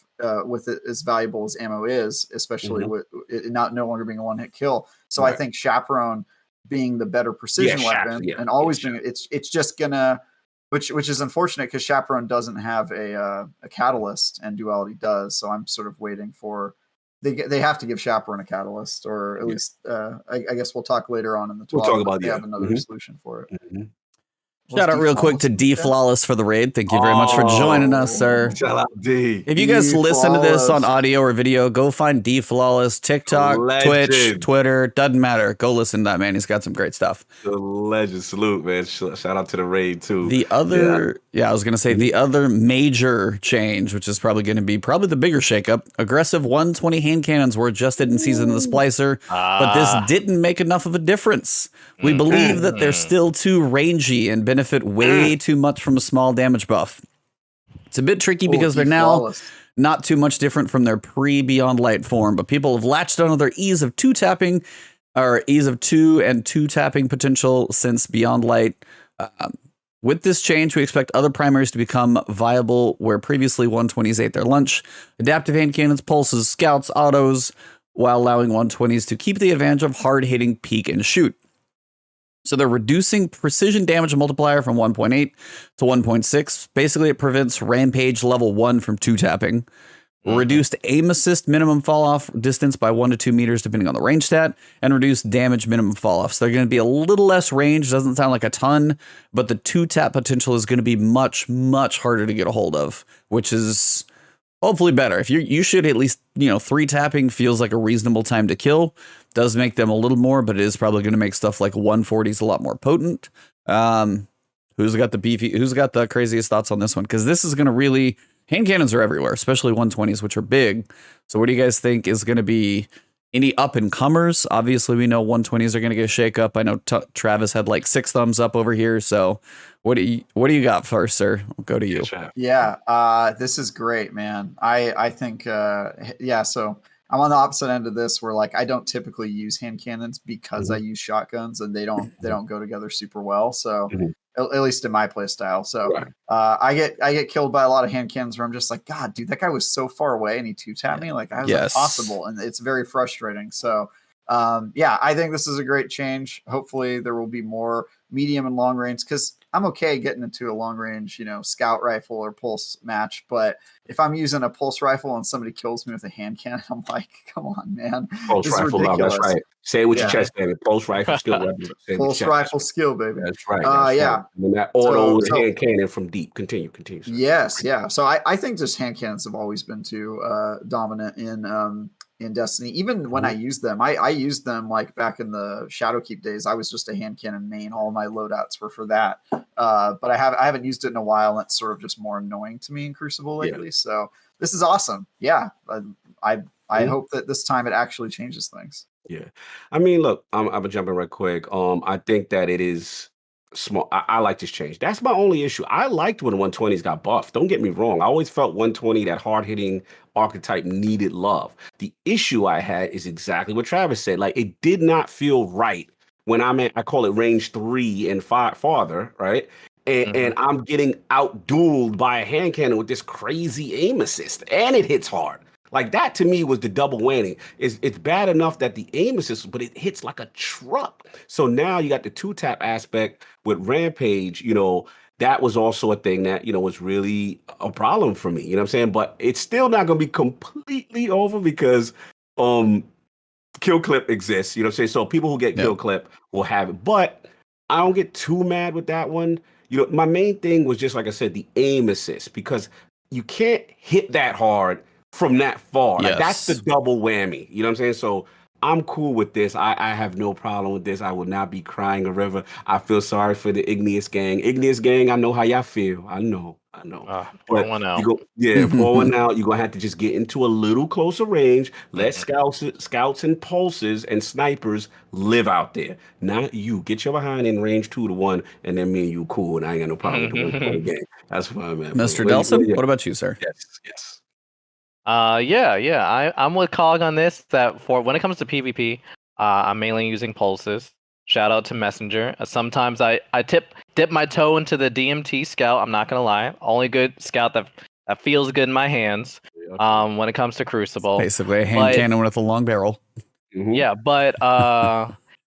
with it as valuable as ammo is, especially with it no longer being a 1-hit kill. So I think Chaperone being the better precision weapon and always being it's just gonna, which is unfortunate because Chaperone doesn't have a catalyst and Duality does. So I'm sort of waiting for they have to give Chaperone a catalyst, or at least I guess we'll talk later on in the 12. We'll talk about they have another solution for it. Shout out real quick to D Flawless for the raid. Thank you very much for joining us, sir. Shout out D. If you guys listen to this on audio or video, go find D Flawless, TikTok, Twitch, Twitter, doesn't matter. Go listen to that man. He's got some great stuff. The legend. Salute, man. Shout out to the raid too. The other, I was gonna say the other major change, which is probably going to be the bigger shakeup. Aggressive 120 hand cannons were adjusted in Season of the Splicer, but this didn't make enough of a difference. We believe that they're still too rangy and benefit way too much from a small damage buff. It's a bit tricky because they're now not too much different from their pre-Beyond Light form, but people have latched onto their ease of 2-tapping or ease of 2 and 2-tapping potential since Beyond Light. With this change, we expect other primaries to become viable where previously 120s ate their lunch. Adaptive hand cannons, pulses, scouts, autos, while allowing 120s to keep the advantage of hard-hitting peek and shoot. So they're reducing precision damage multiplier from 1.8 to 1.6. Basically, it prevents Rampage level 1 from 2-tapping. Reduced aim assist minimum fall off distance by 1 to 2 meters, depending on the range stat, and reduced damage minimum fall off. So they're going to be a little less range. Doesn't sound like a ton, but the 2-tap potential is going to be much, much harder to get a hold of, which is hopefully better. If you should at least, 3-tapping feels like a reasonable time to kill. Does make them a little more, but it is probably going to make stuff like 140s a lot more potent. Who's got the craziest thoughts on this one? Because this is going to really, hand cannons are everywhere, especially 120s, which are big. So what do you guys think is going to be any up and comers? Obviously, we know 120s are going to get a shake up. I know Travis had like 6 thumbs up over here. So what do you got first, sir? I'll go to you. Yeah, this is great, man. I think, so I'm on the opposite end of this, where like I don't typically use hand cannons because I Mhm. use shotguns, and they don't go together super well. So Mhm. at least in my play style. So Right. I get killed by a lot of hand cannons where I'm just like, God, dude, that guy was so far away and he two tapped me. Like, how is that Yes. possible? And it's very frustrating. So yeah, I think this is a great change. Hopefully there will be more medium and long range, because I'm okay getting into a long range, scout rifle or pulse match. But if I'm using a pulse rifle and somebody kills me with a hand cannon, I'm like, come on, man. Pulse This is rifle love. That's ridiculous. right. Say it with your Yeah. chest, baby. Pulse rifle skill weapon. Say it with your Pulse chest. rifle skill, baby. That's right. That's Yeah. right. And that auto So- hand cannon from deep. Continue. Sir. Yes, yeah. So I think just hand cannons have always been too dominant in Destiny. Even when I used them, I used them like back in the Shadowkeep days. I was just a hand cannon main. All my loadouts were for that. But I haven't used it in a while, and it's sort of just more annoying to me in Crucible lately. Yeah. So this is awesome. Yeah, I hope that this time it actually changes things. Yeah. I mean, look, I'm gonna jump in right quick. I think that it is small. I like this change. That's my only issue. I liked when 120s got buffed. Don't get me wrong. I always felt 120, that hard hitting archetype, needed love. The issue I had is exactly what Travis said. Like, it did not feel right when I call it range 3 and farther, right? And I'm getting out-dueled by a hand cannon with this crazy aim assist, and it hits hard. Like, that to me was the double whammy. It's bad enough that the aim assist, but it hits like a truck. So now you got the 2-tap aspect with Rampage. That was also a thing that, was really a problem for me. You know what I'm saying? But it's still not going to be completely over because kill clip exists. You know what I'm saying? So people who get kill clip will have it. But I don't get too mad with that one. My main thing was just, like I said, the aim assist, because you can't hit that hard from that far. Like, that's the double whammy. You know what I'm saying? So I'm cool with this. I have no problem with this. I will not be crying a river. I feel sorry for the Igneous gang. Igneous gang, I know how y'all feel. I know. Pour one out. Pour one out. You're gonna have to just get into a little closer range. Let scouts and pulses and snipers live out there. Not you. Get your behind in range 2 to 1, and then me and you cool. And I ain't got no problem with the 120 game. That's fine, man. Mr. Delson, what about you, sir? Yes. I'm with Cog on this. That for when it comes to PvP, I'm mainly using pulses. Shout out to Messenger. Sometimes I dip my toe into the DMT scout. I'm not gonna lie. Only good scout that feels good in my hands. When it comes to Crucible, basically a hand cannon with a long barrel. Yeah, but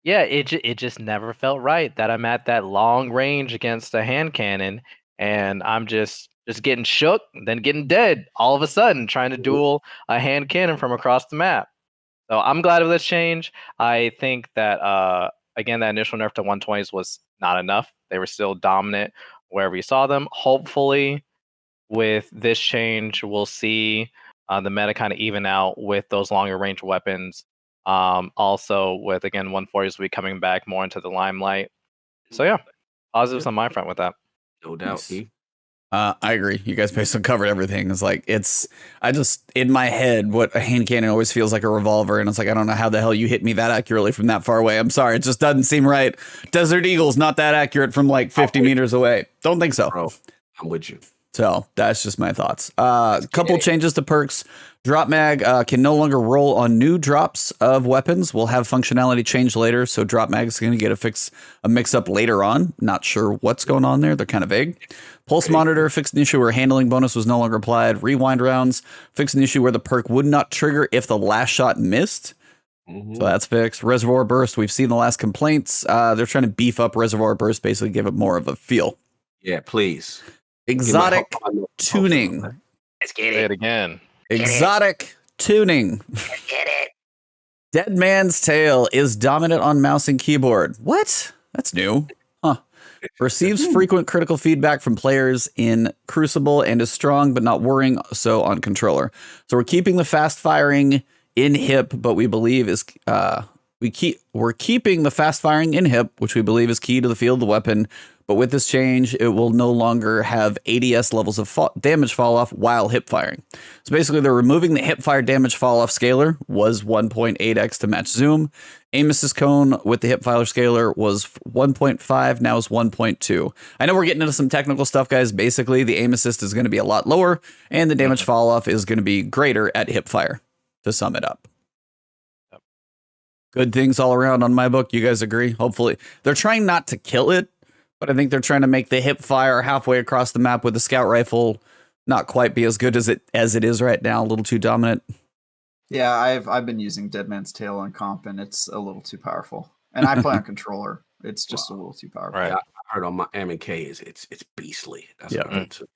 it just never felt right that I'm at that long range against a hand cannon, and I'm just getting shook, then getting dead all of a sudden, trying to duel a hand cannon from across the map. So I'm glad of this change. I think that again, that initial nerf to 120s was not enough. They were still dominant wherever you saw them. Hopefully, with this change, we'll see the meta kind of even out with those longer range weapons. Also, with again 140s will be coming back more into the limelight. So yeah, positives on my front with that. No doubt. I agree. You guys basically covered everything. It's like, I just, in my head, what a hand cannon always feels like a revolver. And it's like, I don't know how the hell you hit me that accurately from that far away. I'm sorry. It just doesn't seem right. Desert Eagle's not that accurate from like 50 meters away. Don't think so. Bro, I'm with you. So that's just my thoughts. Couple changes to perks. Drop mag can no longer roll on new drops of weapons. We'll have functionality change later, so drop mag is going to get a mix up later on. Not sure what's going on there. They're kind of vague. Pulse monitor fixed an issue where handling bonus was no longer applied. Rewind rounds fixed an issue where the perk would not trigger if the last shot missed. So that's fixed. Reservoir burst. We've seen the last complaints. They're trying to beef up reservoir burst, basically give it more of a feel. Yeah, please. Exotic tuning. Let's get Say it again. Exotic tuning. Let's get it. Dead Man's Tale is dominant on mouse and keyboard. What? That's new. Huh. Receives frequent critical feedback from players in Crucible and is strong but not worrying so on controller. So we're keeping the fast firing in hip, but we believe is we're keeping the fast firing in hip, which we believe is key to the feel of the weapon. But with this change, it will no longer have ADS levels of damage fall off while hip firing. So basically, they're removing the hip fire damage fall off scaler, was 1.8x to match zoom. Aim assist cone with the hip fire scaler was 1.5, now is 1.2. I know we're getting into some technical stuff, guys. Basically, the aim assist is going to be a lot lower, and the damage fall off is going to be greater at hip fire, to sum it up. Good things all around on my book. You guys agree? Hopefully. They're trying not to kill it, but I think they're trying to make the hip fire halfway across the map with the scout rifle not quite be as good as it is right now. A little too dominant. Yeah, I've been using Dead Man's Tale on comp, and it's a little too powerful. And I play on controller. It's just a little too powerful. Right. Yeah, I heard on my M&K it's beastly. That's what I heard too.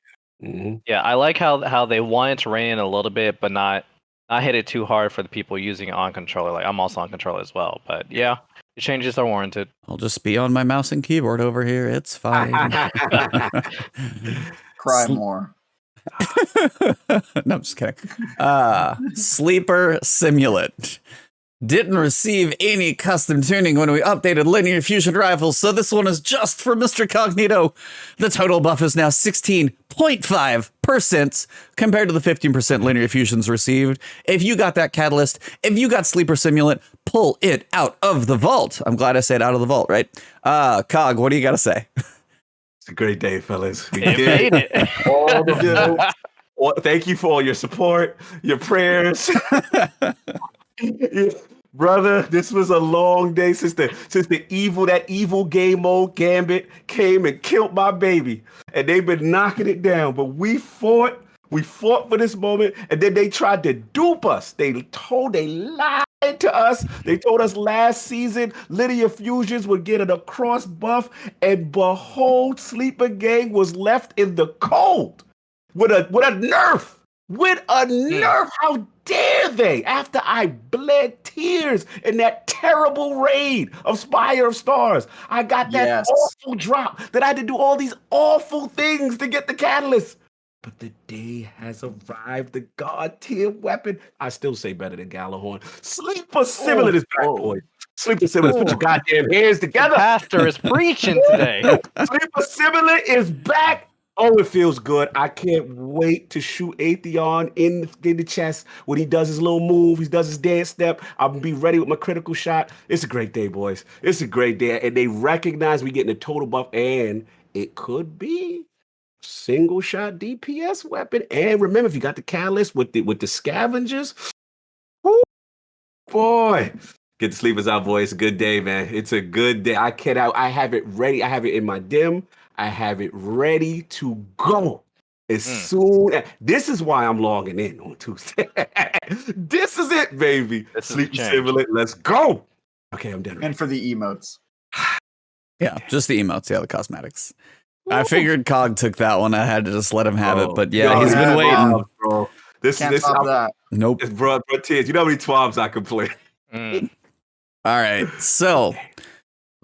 Mm-hmm. Yeah, I like how they wanted to rein in a little bit, but not hit it too hard for the people using it on controller. Like I'm also on controller as well, but yeah, the changes are warranted. I'll just be on my mouse and keyboard over here. It's fine. Cry more. No, I'm just kidding. Sleeper Simulant. Didn't receive any custom tuning when we updated linear fusion rifles, so this one is just for Mr. Cognito. The total buff is now 16.5% compared to the 15% linear fusions received. If you got that catalyst, if you got Sleeper Simulant, pull it out of the vault. I'm glad I said out of the vault, right? Cog, what do you got to say? It's a great day, fellas. We It did made it. all the do. Well, thank you for all your support, your prayers. Brother, this was a long day since that evil game mode Gambit came and killed my baby. And they've been knocking it down. But we fought for this moment, and then they tried to dupe us. They lied to us. They told us last season linear fusions would get a cross buff, and behold, Sleeper Gang was left in the cold with a nerf. With a nerf, how dare they? After I bled tears in that terrible raid of Spire of Stars, I got that awful drop that I had to do all these awful things to get the catalyst. But the day has arrived. The god tier weapon. I still say better than Galahorn. Sleeper Simulant is back, boy. Sleeper Simulant, put your goddamn hands together. Pastor is preaching today. Sleeper Simulant is back. Oh, it feels good. I can't wait to shoot Atheon in the chest when he does his little move. He does his dance step. I'll be ready with my critical shot. It's a great day, boys. It's a great day. And they recognize we getting a total buff, and it could be single shot DPS weapon. And remember, if you got the catalyst with the scavengers, whoo, boy. Get the sleepers out, boys. It's a good day, man. It's a good day. I have it ready. I have it in my dim. I have it ready to go as soon as. This is why I'm logging in on Tuesday. This is it, baby. Sleep Simulant. Let's go. Okay, I'm done. And for the emotes. Yeah, just the emotes. Yeah, the cosmetics. I figured Cog took that one. I had to just let him have it. But yeah, he's been waiting. Bro. Can't top that. Nope. Bro, tears. You know how many twabs I can play. All right. So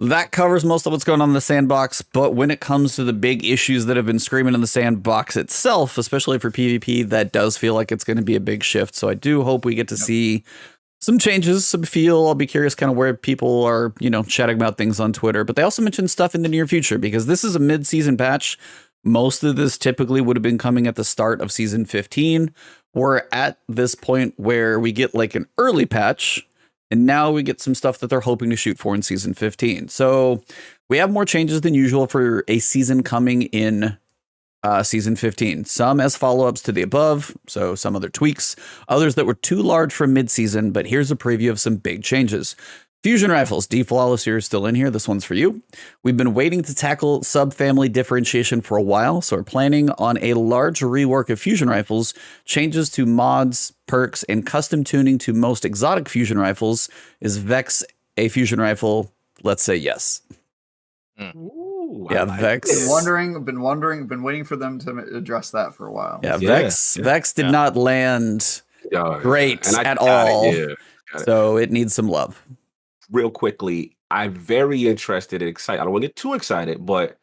that covers most of what's going on in the sandbox. But when it comes to the big issues that have been screaming in the sandbox itself, especially for PvP, that does feel like it's going to be a big shift. So I do hope we get to see some changes, some feel. I'll be curious kind of where people are, chatting about things on Twitter. But they also mentioned stuff in the near future because this is a mid-season patch. Most of this typically would have been coming at the start of season 15. We're at this point where we get like an early patch. And now we get some stuff that they're hoping to shoot for in season 15. So we have more changes than usual for a season coming in season 15. Some as follow-ups to the above, so some other tweaks. Others that were too large for mid-season, but here's a preview of some big changes. Fusion rifles, D-Flawless, you're still in here. This one's for you. We've been waiting to tackle subfamily differentiation for a while, so we're planning on a large rework of fusion rifles, changes to mods, perks, and custom tuning to most exotic fusion rifles. Is Vex a fusion rifle? Let's say yes. Ooh, Yeah, Vex. Been waiting for them to address that for a while. Yeah, Vex did not land great at all. So it needs some love. Real quickly, I'm very interested and excited. I don't want to get too excited, but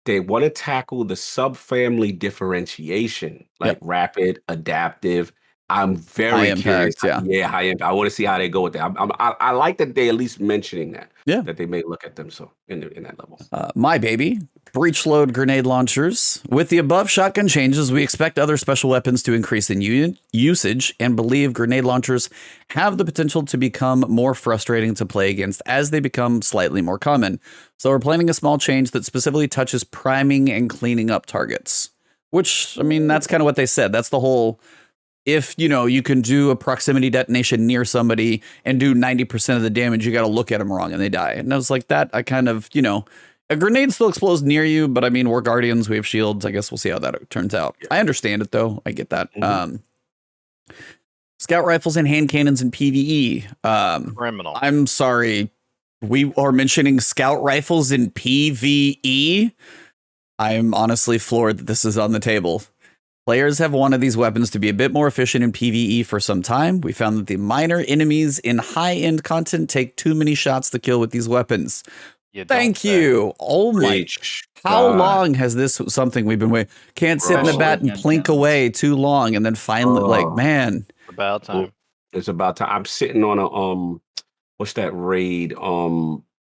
they want to tackle the subfamily differentiation, like rapid, adaptive. I'm very curious. High impact. I want to see how they go with that. I like that they at least mentioning that. Yeah, that they may look at them so in that level. My baby, breach load grenade launchers. With the above shotgun changes, we expect other special weapons to increase in usage and believe grenade launchers have the potential to become more frustrating to play against as they become slightly more common. So we're planning a small change that specifically touches priming and cleaning up targets. Which, I mean, that's kind of what they said. That's the whole if, you can do a proximity detonation near somebody and do 90% of the damage, you got to look at them wrong and they die. And I was like, that I kind of, a grenade still explodes near you, but I mean, we're guardians, we have shields. I guess we'll see how that turns out. Yeah. I understand it though. I get that. Scout rifles and hand cannons in PvE. Criminal. I'm sorry. We are mentioning scout rifles in PvE. I'm honestly floored that this is on the table. Players have wanted these weapons to be a bit more efficient in PvE for some time. We found that the minor enemies in high-end content take too many shots to kill with these weapons. Thank you. Oh my. How long has this something we've been waiting? Can't sit in the bat and plink away too long and then finally, man. About time. It's about time. I'm sitting on a, what's that raid?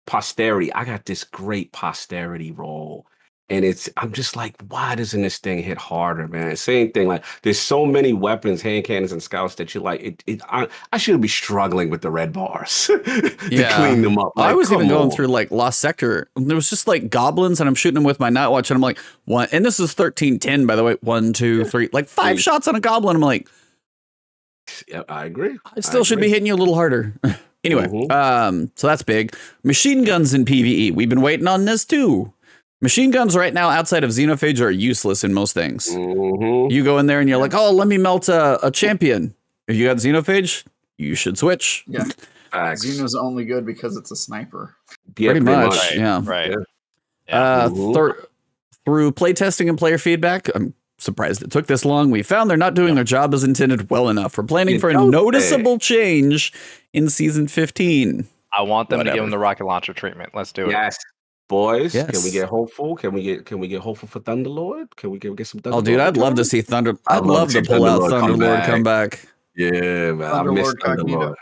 Posterity. I got this great posterity roll. And I'm just like, why doesn't this thing hit harder, man? Same thing. Like, there's so many weapons, hand cannons, and scouts that you're like, I should be struggling with the red bars to clean them up. Like, I was even going through like Lost Sector. There was just like goblins, and I'm shooting them with my night watch, and I'm like, one. And this is 1310, by the way. 1, 2, 3, like 5 shots on a goblin. I'm like, yeah, I agree. I still should be hitting you a little harder. Anyway, so that's big. Machine guns in PvE. We've been waiting on this too. Machine guns right now outside of Xenophage are useless in most things. You go in there and you're like, oh, let me melt a champion. If you got Xenophage, you should switch. Yeah. Xeno's only good because it's a sniper. Yeah, pretty much. Right, yeah. Right. Yeah. Through playtesting and player feedback, I'm surprised it took this long. We found they're not doing their job as intended well enough. We're planning for a noticeable change in season 15. I want them to give them the rocket launcher treatment. Let's do it. Yes. Boys, can we get hopeful? Can we get hopeful for Thunderlord? Can we get some Thunderlord? Oh, dude, I'd love to see I'd love to pull out Thunderlord come back. Yeah, man. I miss Thunderlord.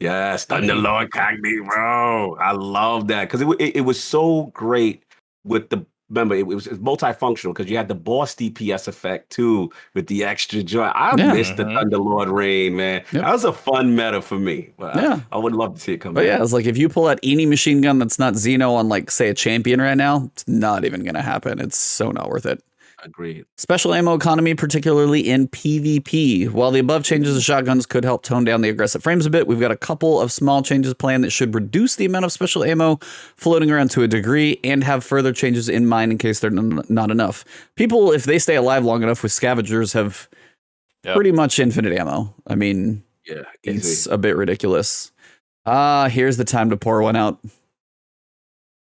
Yes, Thunderlord Cognito, bro. I love that because it was so great with the. Remember, it was multifunctional because you had the boss DPS effect too with the extra joint. I missed the Thunderlord rain, man. That was a fun meta for me. But I would love to see it come back. Yeah, it's like if you pull out any machine gun that's not Xeno on, like, say, a champion right now, it's not even going to happen. It's so not worth it. Agreed. Special ammo economy, particularly in PvP. While the above changes to shotguns could help tone down the aggressive frames a bit, we've got a couple of small changes planned that should reduce the amount of special ammo floating around to a degree and have further changes in mind in case they're not enough. People, if they stay alive long enough with scavengers, have pretty much infinite ammo. I mean, it's a bit ridiculous. Here's the time to pour one out.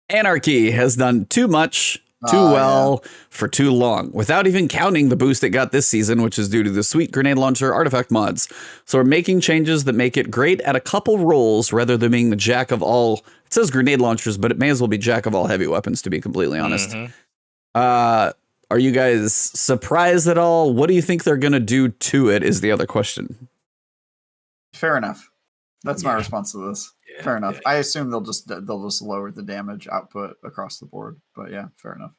Anarchy has done too much too well for too long, without even counting the boost it got this season, which is due to the sweet grenade launcher artifact mods. So we're making changes that make it great at a couple roles rather than being the jack of all. It says grenade launchers, but it may as well be jack of all heavy weapons, to be completely honest. Are you guys surprised at all? What do you think they're going to do to it is the other question. Fair enough. That's my response to this. Fair enough. I assume they'll just lower the damage output across the board. But yeah, fair enough.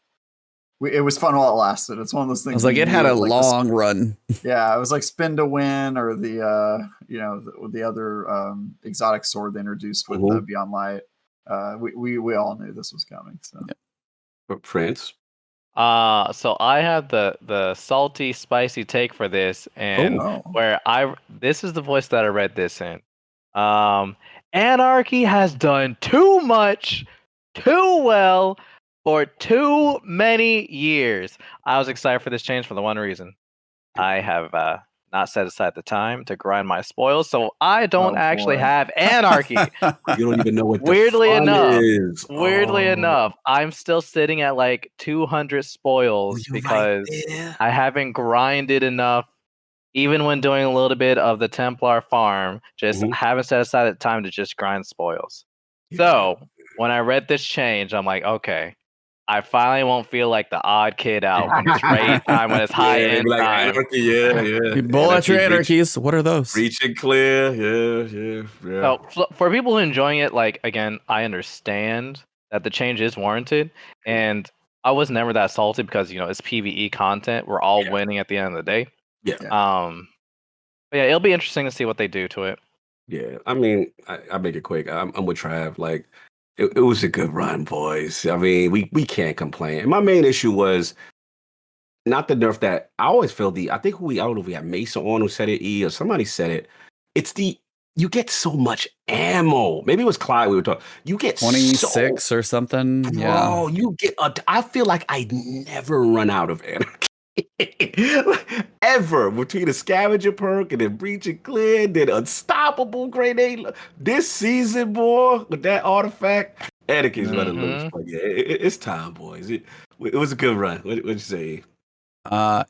It was fun while it lasted. It's one of those things. I was like, it had a long run. Yeah, it was like spin to win, or the the other exotic sword they introduced with Beyond Light. We all knew this was coming. So, but Prince. So I have the salty, spicy take for this, and this is the voice that I read this in. Anarchy has done too much, too well, for too many years. I was excited for this change for the one reason. I have not set aside the time to grind my spoils, so I don't actually have Anarchy. You don't even know what weirdly the enough is. Weirdly enough, I'm still sitting at like 200 spoils because I haven't grinded enough. Even when doing a little bit of the Templar farm, just haven't set aside the time to just grind spoils. So when I read this change, I'm like, okay, I finally won't feel like the odd kid out when it's raid time, when it's high end like time. Anarchy, You bowl out your anarchies. What are those? Reach and clear. Yeah. So for people who are enjoying it, like, again, I understand that the change is warranted, and I was never that salty because it's PvE content. We're all winning at the end of the day. But it'll be interesting to see what they do to it. Yeah, I mean, I make it quick. I'm with Trav. Like, it was a good run, boys. I mean, we can't complain. And my main issue was not the nerf that I always feel I think I don't know if we had Mesa on who said it, or somebody said it. It's you get so much ammo. Maybe it was Clyde we were talking. You get 26 or something. Bro, Yeah. you get I feel like I never run out of anarchy. Ever between the scavenger perk and then breach and clear, then unstoppable grenade. This season, boy, with that artifact, anarchy's running loose. But yeah, it's time, boys. It was a good run. What'd you say?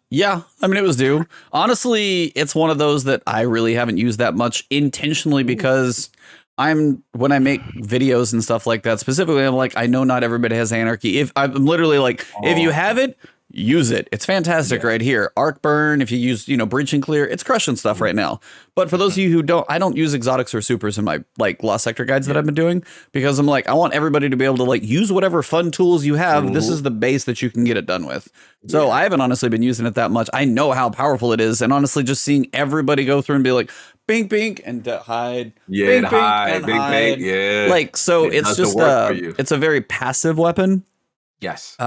Yeah, I mean, it was due. Honestly, it's one of those that I really haven't used that much intentionally because when I make videos and stuff like that, specifically, I'm like, I know not everybody has anarchy. If I'm literally like, if you have it, use it. It's fantastic right here. Arc burn, if you use, breach and clear, it's crushing stuff right now. But for those of you who don't, I don't use exotics or supers in my like Lost Sector guides that I've been doing because I'm like, I want everybody to be able to like use whatever fun tools you have. This is the base that you can get it done with. So I haven't honestly been using it that much. I know how powerful it is. And honestly, just seeing everybody go through and be like, bink, bink, and hide. Yeah, bink, hide, bink, bink, yeah. Like, so it's just, it's a very passive weapon. Yes.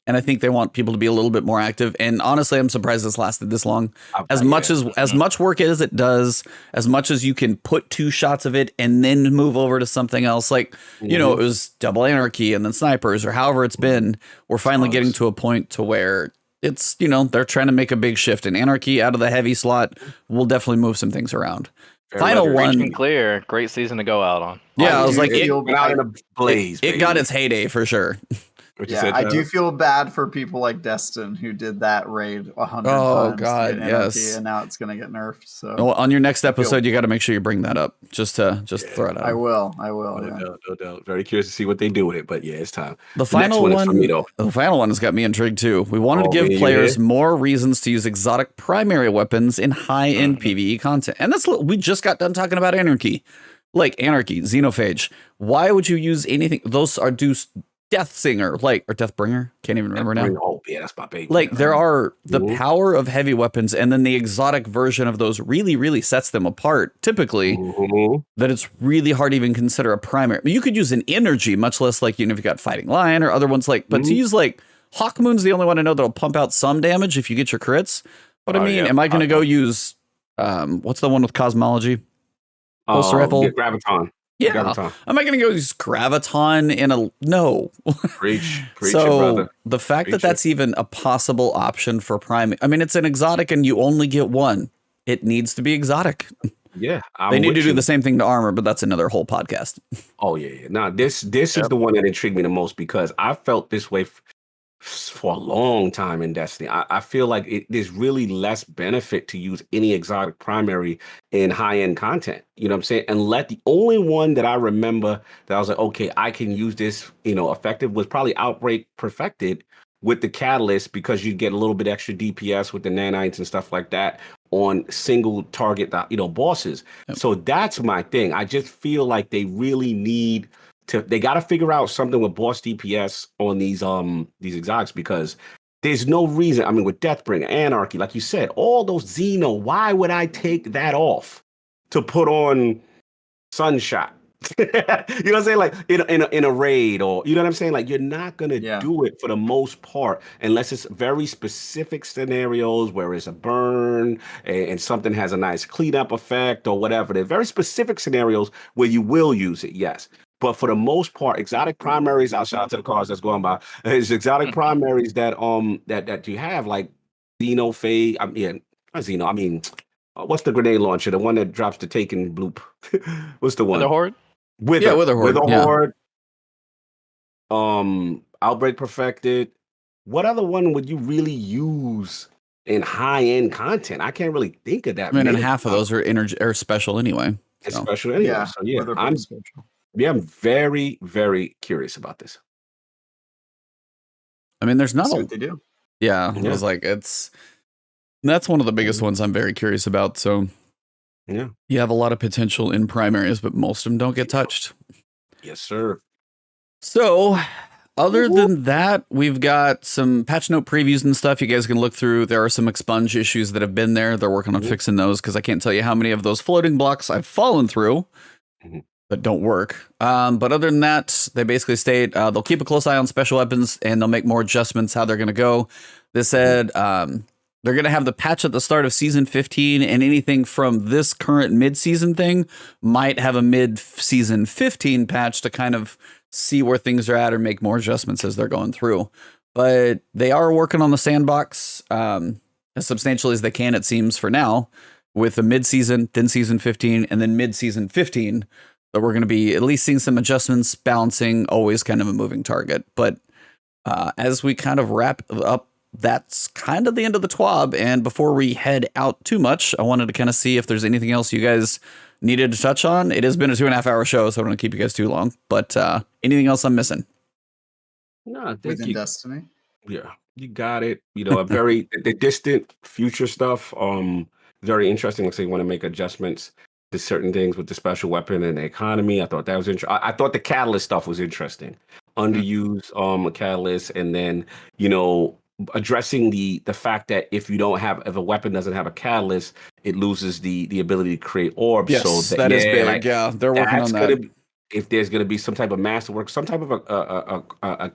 And I think they want people to be a little bit more active. And honestly, I'm surprised this lasted this long. As much work as it does, as much as you can put 2 shots of it and then move over to something else, like, it was double anarchy and then snipers or however it's been. We're finally getting to a point to where it's, they're trying to make a big shift, and anarchy out of the heavy slot will definitely move some things around. Final one. Breach and clear, great season to go out on. Yeah, I was like, it went out in a blaze. It got its heyday for sure. Yeah, I do feel bad for people like Destin who did that raid 100 times. Oh God, yes. And now it's gonna get nerfed. So on your next episode, you got to make sure you bring that up. Just throw it out. I will. No doubt. Very curious to see what they do with it, but yeah, it's time. The final one for me, though. The final one has got me intrigued too. We wanted to give players more reasons to use exotic primary weapons in high-end PvE content, and we just got done talking about anarchy, xenophage. Why would you use anything? Those are Death Singer, or Deathbringer, can't even remember now. Oh, yeah, that's my baby. Like, there are the power of heavy weapons, and then the exotic version of those really, really sets them apart, typically, that it's really hard to even consider a primary. I mean, you could use an energy, much less like, if you got Fighting Lion or other ones, but to use, Hawkmoon's the only one I know that'll pump out some damage if you get your crits. But I mean, am I going to go use, what's the one with Cosmology? Pulse Rifle? Graviton. Yeah, Graviton. am I going to go use Graviton in a no? Preach so it, brother. The fact that that's even a possible option for Prime, I mean, it's an exotic and you only get one. It needs to be exotic. Yeah, they need to do the same thing to armor, but that's another whole podcast. Oh yeah. Now this is the one that intrigued me the most because I felt this way for a long time in Destiny. I feel like there's really less benefit to use any exotic primary in high-end content. You know what I'm saying? And the only one that I remember that I was like, okay, I can use this, effective was probably Outbreak Perfected with the Catalyst because you get a little bit extra DPS with the nanites and stuff like that on single target, bosses. Yep. So that's my thing. I just feel like they really need they got to figure out something with boss DPS on these exotics because there's no reason. I mean, with Deathbringer, Anarchy, like you said, all those Xeno, why would I take that off to put on Sunshot? You know what I'm saying? Like in a raid, or you know what I'm saying? Like you're not gonna do it for the most part unless it's very specific scenarios where it's a burn and something has a nice cleanup effect or whatever. There are very specific scenarios where you will use it, yes. But for the most part, exotic primaries, I'll shout out to the cars that's going by. It's exotic primaries that you have, like Xenophage. What's the grenade launcher? The one that drops the taken bloop. What's the one? The Horde? Wither Horde. Outbreak Perfected. What other one would you really use in high-end content? I can't really think of that. I mean, and half of those are energy or special anyway. It's special anyway. Yeah, so yeah, special. Yeah, I'm very, very curious about this. I mean, there's not what they do. Yeah, it was like that's one of the biggest ones I'm very curious about. So yeah, you have a lot of potential in primaries, but most of them don't get touched. Yes, sir. So other than that, we've got some patch note previews and stuff you guys can look through. There are some expunge issues that have been there. They're working on fixing those because I can't tell you how many of those floating blocks I've fallen through. That don't work. But other than that, they basically state they'll keep a close eye on special weapons and they'll make more adjustments how they're going to go. They said they're going to have the patch at the start of season 15, and anything from this current mid-season thing might have a mid-season 15 patch to kind of see where things are at or make more adjustments as they're going through. But they are working on the sandbox as substantially as they can, it seems, for now, with the mid-season, then season 15, and then mid-season 15. That we're going to be at least seeing some adjustments, balancing, always kind of a moving target. But as we kind of wrap up, that's kind of the end of the TWAB. And before we head out too much, I wanted to kind of see if there's anything else you guys needed to touch on. It has been a 2.5 hour show, so I don't want to keep you guys too long. But anything else I'm missing? No, I think Within Destiny. yeah, you got it. You know, a very the distant future stuff. Very interesting. Looks like you want to make adjustments to certain things with the special weapon and the economy. I thought that was interesting. I thought the catalyst stuff was interesting. Underused catalyst, and then addressing the fact that if a weapon doesn't have a catalyst, it loses the ability to create orbs. Yes, so that is big. like, Yeah, they're working on that. If there's going to be some type of masterwork, some type of a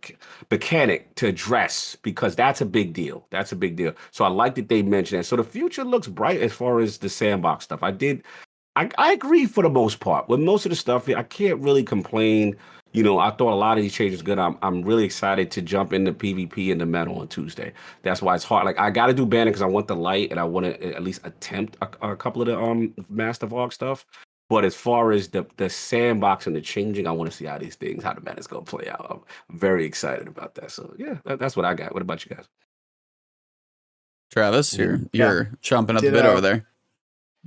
mechanic to address, because that's a big deal. That's a big deal. So I like that they mentioned that. So the future looks bright as far as the sandbox stuff. I agree for the most part. With most of the stuff, I can't really complain. I thought a lot of these changes good. I'm really excited to jump into PvP and the metal on Tuesday. That's why it's hard. Like, I got to do banning because I want the light and I want to at least attempt a couple of the Master VoG stuff. But as far as the sandbox and the changing, I want to see how the meta's going to play out. I'm very excited about that. So yeah, that's what I got. What about you guys? Travis, you're chomping at the bit over there.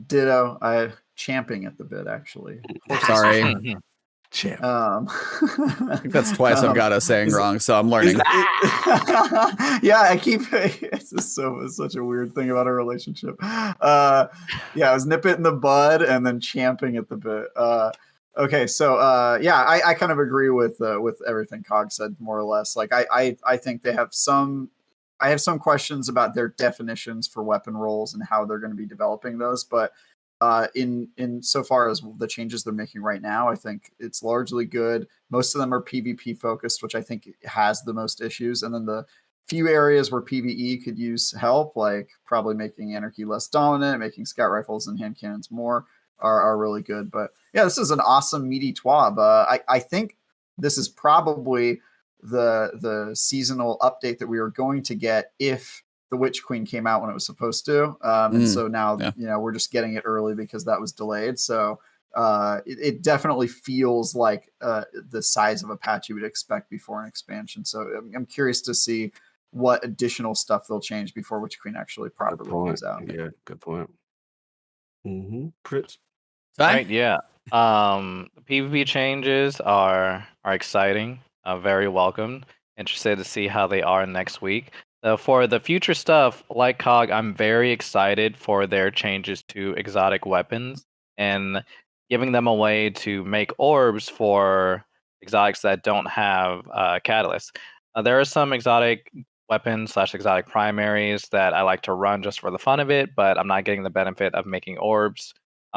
Ditto. I champing at the bit, actually. Sorry. Champ. I think that's twice I've got us saying wrong, so I'm learning. Yeah, I keep. It's just such a weird thing about our relationship. Yeah, I was nip it in the bud and then champing at the bit. Okay, so yeah, I kind of agree with everything Cog said, more or less. Like, I think they have some. I have some questions about their definitions for weapon roles and how they're going to be developing those, but. In so far as the changes they're making right now, I think it's largely good. Most of them are PvP focused, which I think has the most issues. And then the few areas where PvE could use help, like probably making Anarchy less dominant, making scout rifles and hand cannons more, are really good. But yeah, this is an awesome meaty TWAB. I think this is probably the seasonal update that we are going to get if the Witch Queen came out when it was supposed to. And so now, we're just getting it early because that was delayed. So it definitely feels like the size of a patch you would expect before an expansion. So I'm curious to see what additional stuff they'll change before Witch Queen actually properly comes out. Yeah, good point. Prince. Right, yeah. The PvP changes are exciting, very welcome. Interested to see how they are next week. For the future stuff, like Cog, I'm very excited for their changes to exotic weapons and giving them a way to make orbs for exotics that don't have catalysts. There are some exotic weapons / exotic primaries that I like to run just for the fun of it, but I'm not getting the benefit of making orbs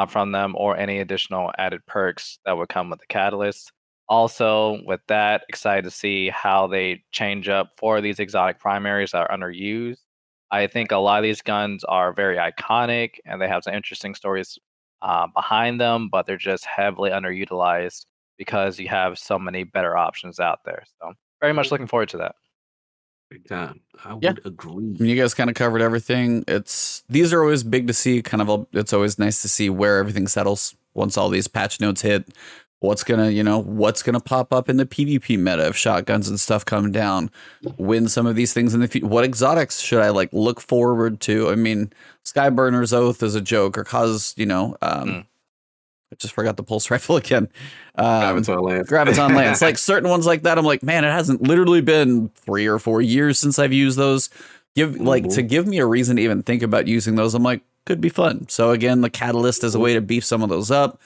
from them or any additional added perks that would come with the catalyst. Also, with that, excited to see how they change up for these exotic primaries that are underused. I think a lot of these guns are very iconic and they have some interesting stories behind them, but they're just heavily underutilized because you have so many better options out there. So, very much looking forward to that. Big time. I would agree. You guys kind of covered everything. These are always big to see. It's always nice to see where everything settles once all these patch notes hit. What's gonna pop up in the PvP meta if shotguns and stuff come down? When some of these things in the future, what exotics should I look forward to? I mean, Skyburner's Oath is a joke, or I just forgot the pulse rifle again. Graviton Lance. Like certain ones like that, I'm like, man, it hasn't literally been 3 or 4 years since I've used those. To give me a reason to even think about using those, I'm like, could be fun. So again, the catalyst is a way to beef some of those up.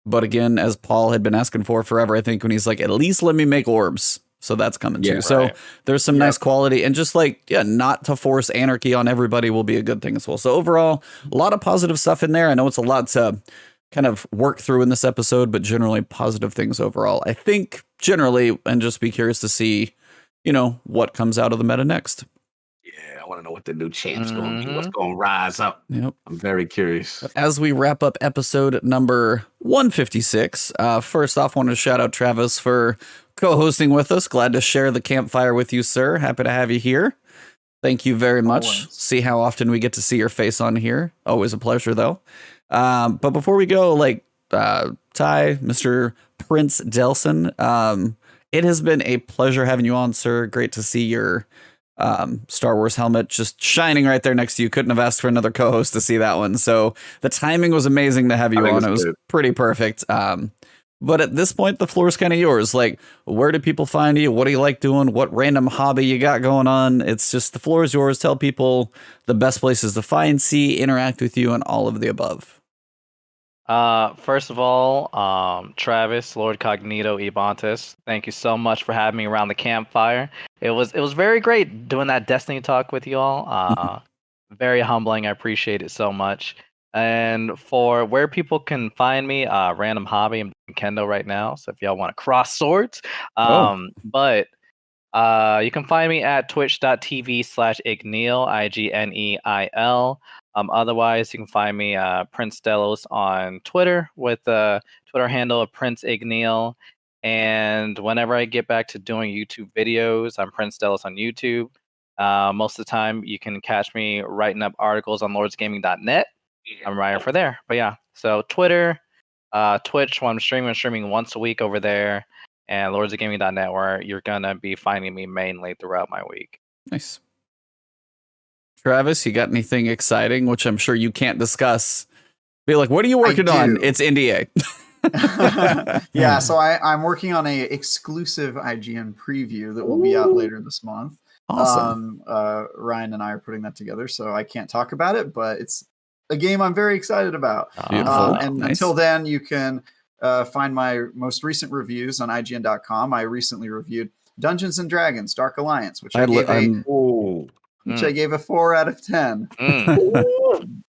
But again, as Paul had been asking for forever, I think when he's like, at least let me make orbs. So that's coming too. Right. So there's some nice quality, and just not to force anarchy on everybody will be a good thing as well. So overall, a lot of positive stuff in there. I know it's a lot to kind of work through in this episode, but generally positive things overall. I think generally, and just be curious to see, what comes out of the meta next. Yeah, want to know what the new champ's going to be. What's going to rise up? Yep. I'm very curious. As we wrap up episode number 156, first off, I want to shout out Travis for co-hosting with us. Glad to share the campfire with you, sir. Happy to have you here. Thank you very much. Always. See how often we get to see your face on here. Always a pleasure, though. But before we go, Ty, Mr. Prince Delson, it has been a pleasure having you on, sir. Great to see your Star Wars helmet just shining right there next to you. Couldn't have asked for another co-host to see that one. So the timing was amazing to have you on. It was pretty perfect. But at this point, the floor is kind of yours. Like, where do people find you? What do you like doing? What random hobby you got going on? It's just the floor is yours. Tell people the best places to find, see, interact with you, and all of the above. First of all, Travis, Lord Cognito, Ebontis, thank you so much for having me around the campfire. It was very great doing that Destiny talk with you all. Very humbling. I appreciate it so much. And for where people can find me, random hobby, I'm doing Kendo right now. So if y'all want to cross swords, but you can find me at twitch.tv/Igneil, IGNEIL. Otherwise, you can find me PrinceDelos on Twitter with the Twitter handle of Prince Igneil. And whenever I get back to doing YouTube videos, I'm PrinceDelos on YouTube. Most of the time, you can catch me writing up articles on lordsgaming.net. I'm writing for there. But yeah, so Twitter, Twitch, when I'm streaming once a week over there, and lordsgaming.net, where you're going to be finding me mainly throughout my week. Nice. Travis, you got anything exciting, which I'm sure you can't discuss? Be like, what are you working on? It's NDA. Yeah, so I'm working on a exclusive IGN preview that will be out later this month. Awesome. Ryan and I are putting that together, so I can't talk about it, but it's a game I'm very excited about. Beautiful. And Nice. until then, you can find my most recent reviews on IGN.com. I recently reviewed Dungeons and Dragons: Dark Alliance, which I gave a 4 out of 10.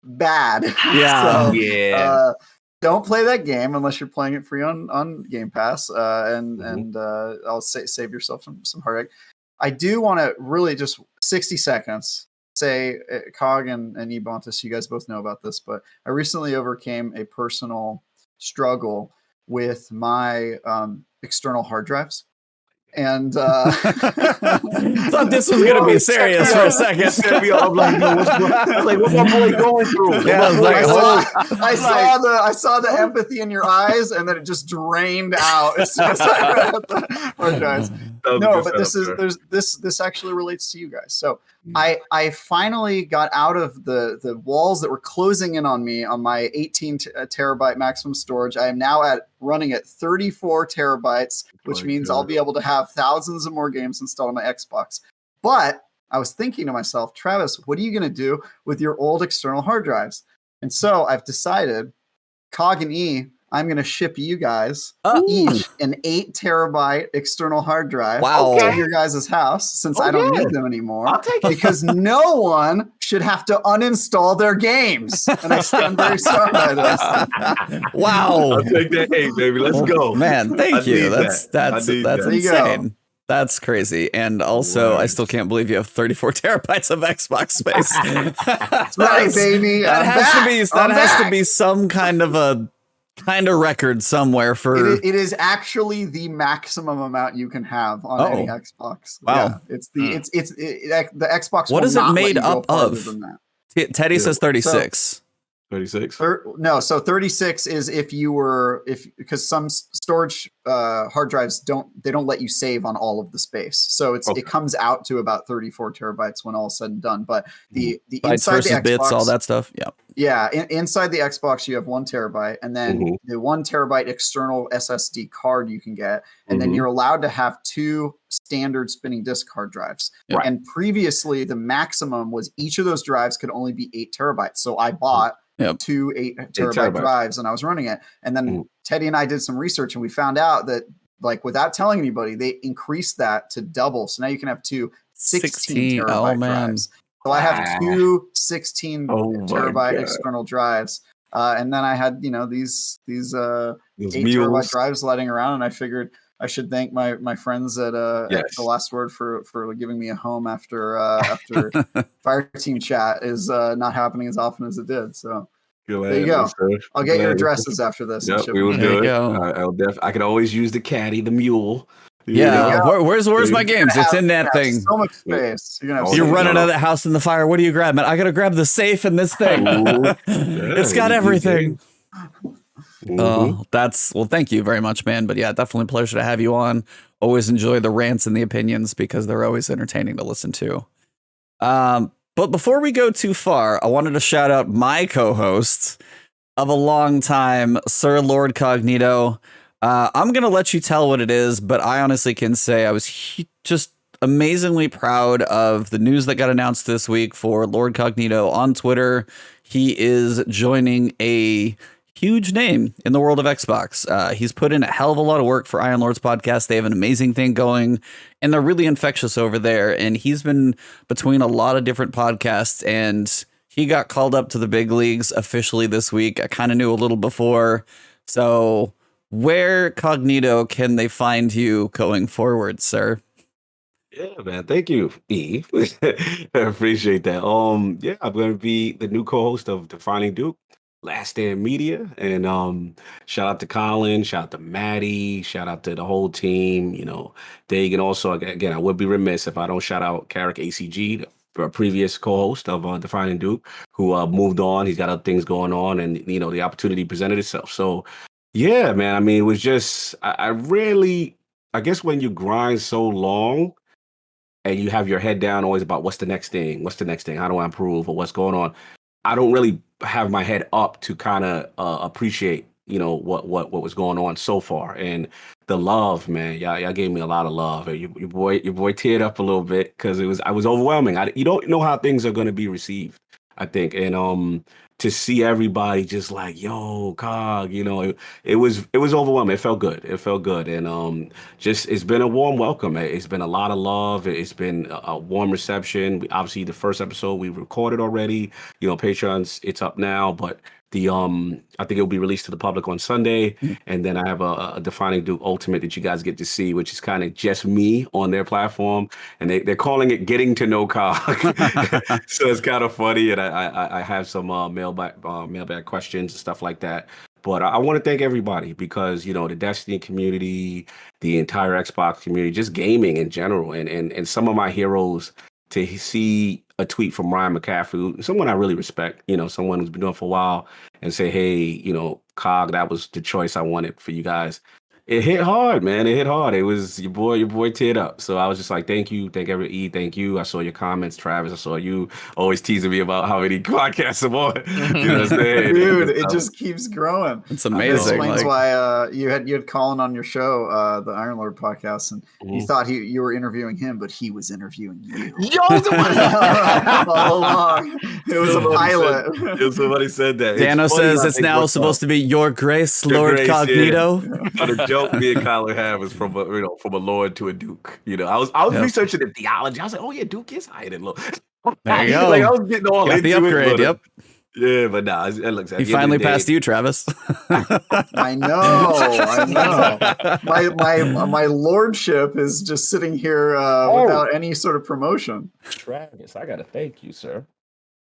Bad. Yeah. So, don't play that game unless you're playing it free on Game Pass, and I'll save yourself some heartache. I do want to really just 60 seconds say, Cog and Ebontis, you guys both know about this, but I recently overcame a personal struggle with my external hard drives. And thought this was gonna be serious for a second. I'm like, no, what's my boy going through? Yeah, I saw the empathy in your eyes, and then it just drained out as soon as I read the hard drives. No, but this actually relates to you guys. So I finally got out of the walls that were closing in on me on my 18 terabyte maximum storage. I am now running at 34 terabytes, which means I'll be able to have thousands of more games installed on my Xbox. But I was thinking to myself, Travis, what are you going to do with your old external hard drives? And so I've decided, Cog and E, I'm going to ship you guys each an 8 terabyte external hard drive to your guys' house, since I don't need them anymore. I'll take it. Because no one should have to uninstall their games. And I stand very strong by this. Wow. I'll take that 8, baby. Let's go. Man, thank you. That's insane. Go. That's crazy. And also, I still can't believe you have 34 terabytes of Xbox space. That's right, baby. That has to be some kind of record somewhere for it is actually the maximum amount you can have on any Xbox. Wow. Yeah, it's the Xbox. What is it made up of? Teddy says 36. 36? So 36 is because some storage hard drives don't let you save on all of the space. So it comes out to about 34 terabytes when all is said and done. But the bytes inside versus the Xbox, bits, all that stuff. Yeah. Yeah, inside the Xbox you have 1 terabyte, and then the 1 terabyte external SSD card you can get, and then you're allowed to have 2 standard spinning disk hard drives. Right. And previously the maximum was each of those drives could only be 8 terabytes. So I bought 2 8 terabyte drives, and I was running it. And then Teddy and I did some research, and we found out that, like, without telling anybody, they increased that to double. So now you can have 2 16 terabyte drives. So I have 2 16 terabyte external drives. And then I had, these 8 terabyte drives sliding around, and I figured, I should thank my friends at Yes. The Last Word for giving me a home after Fire Team Chat is not happening as often as it did. So there you go. I'll get your addresses after this. Yep, we will do it. I could always use the caddy, the mule. Yeah, where's my games? It's in that thing. So much space. You're running out of the house in the fire. What are you grabbing? I gotta grab the safe in this thing. It's got everything. Oh, thank you very much, man. But yeah, definitely a pleasure to have you on. Always enjoy the rants and the opinions because they're always entertaining to listen to. But before we go too far, I wanted to shout out my co-host of a long time, Sir Lord Cognito. I'm going to let you tell what it is, but I honestly can say I was just amazingly proud of the news that got announced this week for Lord Cognito on Twitter. He is joining a huge name in the world of Xbox. He's put in a hell of a lot of work for Iron Lords podcast. They have an amazing thing going, and they're really infectious over there. And he's been between a lot of different podcasts, and he got called up to the big leagues officially this week. I kind of knew a little before. So where, Cognito, can they find you going forward, sir? Yeah, man. Thank you, E. I appreciate that. Yeah, I'm going to be the new co-host of Defining Duke, Last Stand Media, and shout out to Colin, shout out to Maddie, shout out to the whole team, Dig, and also again, I would be remiss if I don't shout out Carrick ACG, the previous co-host of Defining Duke, who moved on. He's got other things going on, and the opportunity presented itself. So yeah, man. I mean, it was just I guess when you grind so long and you have your head down always about what's the next thing, how do I improve, or what's going on, I don't really have my head up to kind of appreciate, what was going on so far. And the love, man, y'all gave me a lot of love. Your boy teared up a little bit because I was overwhelming. You don't know how things are going to be received, I think. And to see everybody just like, yo, Cog, it was overwhelming. It felt good. And it's been a warm welcome. It's been a lot of love. It's been a warm reception. Obviously, the first episode we recorded already. Patreon's, it's up now, but I think it'll be released to the public on Sunday. And then I have a Defining Duke Ultimate that you guys get to see, which is kind of just me on their platform. And they're calling it Getting to Know Cog. So it's kind of funny. And I have some mailbag questions and stuff like that. But I want to thank everybody because, the Destiny community, the entire Xbox community, just gaming in general, and some of my heroes, to see a tweet from Ryan McCaffrey, someone I really respect, someone who's been doing it for a while, and say, hey, Cog, that was the choice I wanted for you guys. It hit hard, man. It hit hard. It was your boy teared up. So I was just like, thank you. Thank you. I saw your comments, Travis. I saw you always teasing me about how many podcasts I'm on. You know what I'm saying? Dude, it just keeps growing. It's amazing. That explains why you had Colin on your show, the Iron Lord podcast, and you thought you were interviewing him, but he was interviewing you. All along. It was a pilot. Somebody said that. Dano says it's now supposed to be Your Grace, Lord Cognito. Yeah. The joke me and Colin had was from a Lord to a Duke. I was researching the theology. I was like, oh yeah, Duke is higher than Lord. There you go. Like I was getting all got into the upgrade. It, yep. Yeah, but nah, it looks. He finally passed you, Travis. I know. My lordship is just sitting here without any sort of promotion. Travis, I gotta thank you, sir.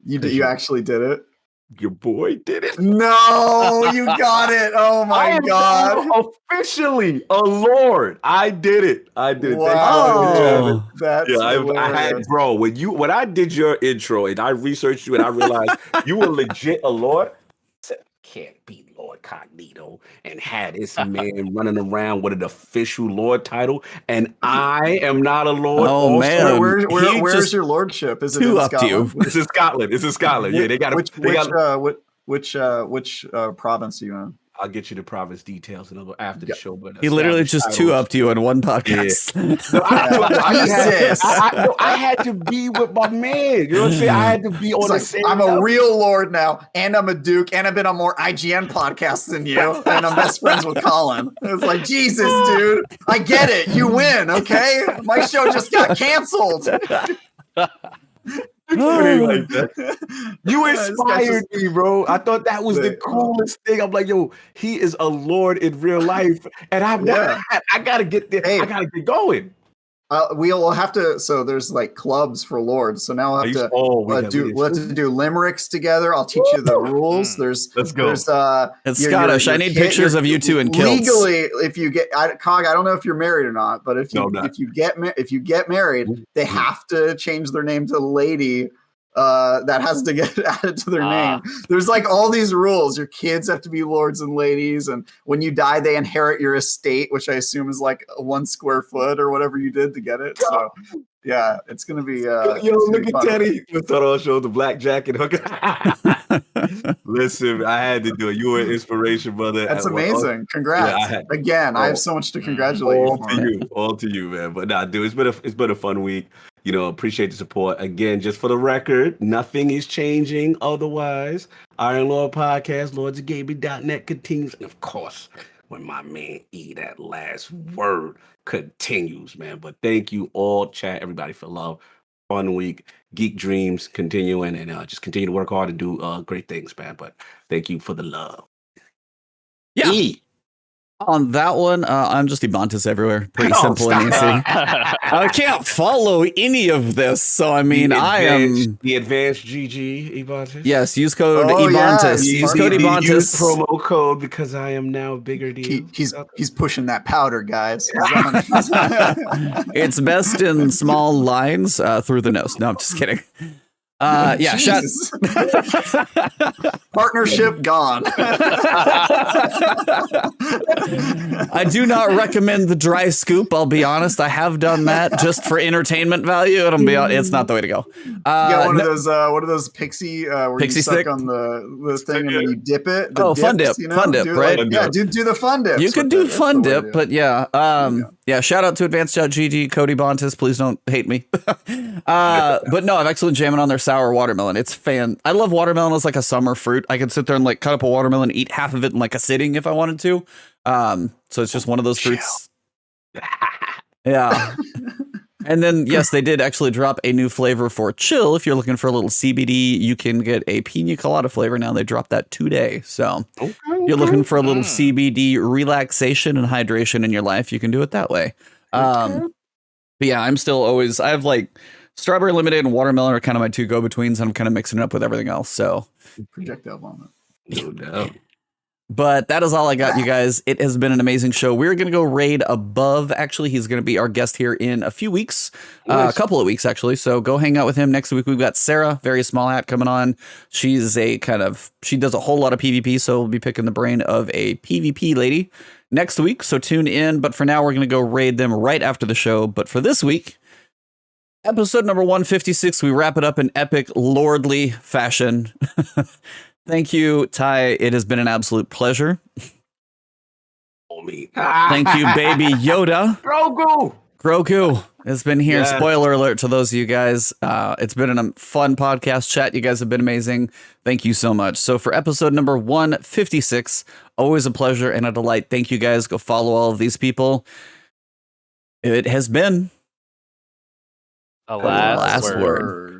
You actually did it. Your boy did it. No, you got it. Oh my God. Officially a Lord. I did it. Wow. That's I had, bro, when I did your intro and I researched you and I realized you were legit a Lord, I said, can't be Lord Cognito and had this man running around with an official Lord title, and I am not a Lord. Oh man, where's your lordship? Is it in Scotland? It's in Scotland. It's in Scotland. Yeah, they got which province are you in? I'll get you the province details after the show. But he literally just two-upped you in one podcast. Yeah. I had to be with my man. You know what I'm saying? I had to be on the same I'm a real Lord now, and I'm a Duke, and I've been on more IGN podcasts than you, and I'm best friends with Colin. It's like, Jesus, dude. I get it. You win, okay? My show just got canceled. Like that. You This guy's inspired me, bro. I thought that was the Wait, coolest thing. I'm like, yo, he is a lord in real life, and I'm Yeah. not. I gotta get there. Hey. I gotta get going. We'll have to. So there's like clubs for lords. So now we'll have to we'll have to do limericks together. I'll teach you the rules. Let's go. There's It's Scottish. I need pictures of you two in kilts. Legally, if you get Cog, I don't know if you're married or not, but if you get married, they have to change their name to lady. That has to get added to their name. There's like all these rules. Your kids have to be lords and ladies, and when you die, they inherit your estate, which I assume is like 1 square foot or whatever you did to get it. So, yeah, it's gonna be. Look at Teddy with the show, the black jacket. Listen, I had to do it. You were an inspiration, brother. That's amazing. Congrats again. I have so much to congratulate you. All to you, man. But nah, dude, it's been a fun week. Appreciate the support. Again, just for the record, nothing is changing otherwise. Iron Lord Podcast, lordsofgaming.net continues. And of course, when my man E, that last word continues, man. But thank you all, chat, everybody, for love. Fun week. Geek dreams continuing, and just continue to work hard and do great things, man. But thank you for the love. Yeah. E. On that one, I'm just Ebontis everywhere. Pretty simple and easy. I can't follow any of this, so I mean, I am the advanced GG Ebontis. Yes, use code Ebontis. Use code Ebontis. Use promo code because I am now bigger deal. He's pushing that powder, guys. It's best in small lines through the nose. No, I'm just kidding. Yeah, shut. Partnership gone. I do not recommend the dry scoop. I'll be honest. I have done that just for entertainment value. It's not the way to go. One of those pixie where pixie you suck stick on the thing and then you dip it. Fun dip, fun dip, right? Do the fun dip. You could do fun dip, but yeah. Shout out to advanced.gg, Cody Bontis. Please don't hate me. But no, I've actually been jamming on their sour watermelon. It's I love watermelon as like a summer fruit. I could sit there and like cut up a watermelon, eat half of it in like a sitting if I wanted to. So it's just one of those fruits. Yeah. And then, yes, they did actually drop a new flavor for chill. If you're looking for a little CBD, you can get a pina colada flavor now. They dropped that today. So you're looking for a little CBD relaxation and hydration in your life, you can do it that way. But yeah, I'm still always, I have like strawberry lemonade and watermelon are kind of my two go-betweens. And I'm kind of mixing it up with everything else. So projectile vomit. No doubt. But that is all I got, you guys. It has been an amazing show. We're going to go raid Above. Actually, he's going to be our guest here in a few weeks, a couple of weeks, actually. So go hang out with him next week. We've got Sarah, very small hat, coming on. She's she does a whole lot of PvP. So we'll be picking the brain of a PvP lady next week. So tune in. But for now, we're going to go raid them right after the show. But for this week, episode number 156, we wrap it up in epic lordly fashion. Thank you, Ty. It has been an absolute pleasure. Thank you, baby Yoda. Grogu has been here. Yeah. Spoiler alert to those of you guys. It's been a fun podcast chat. You guys have been amazing. Thank you so much. So for episode number 156, always a pleasure and a delight. Thank you guys. Go follow all of these people. It has been a last word.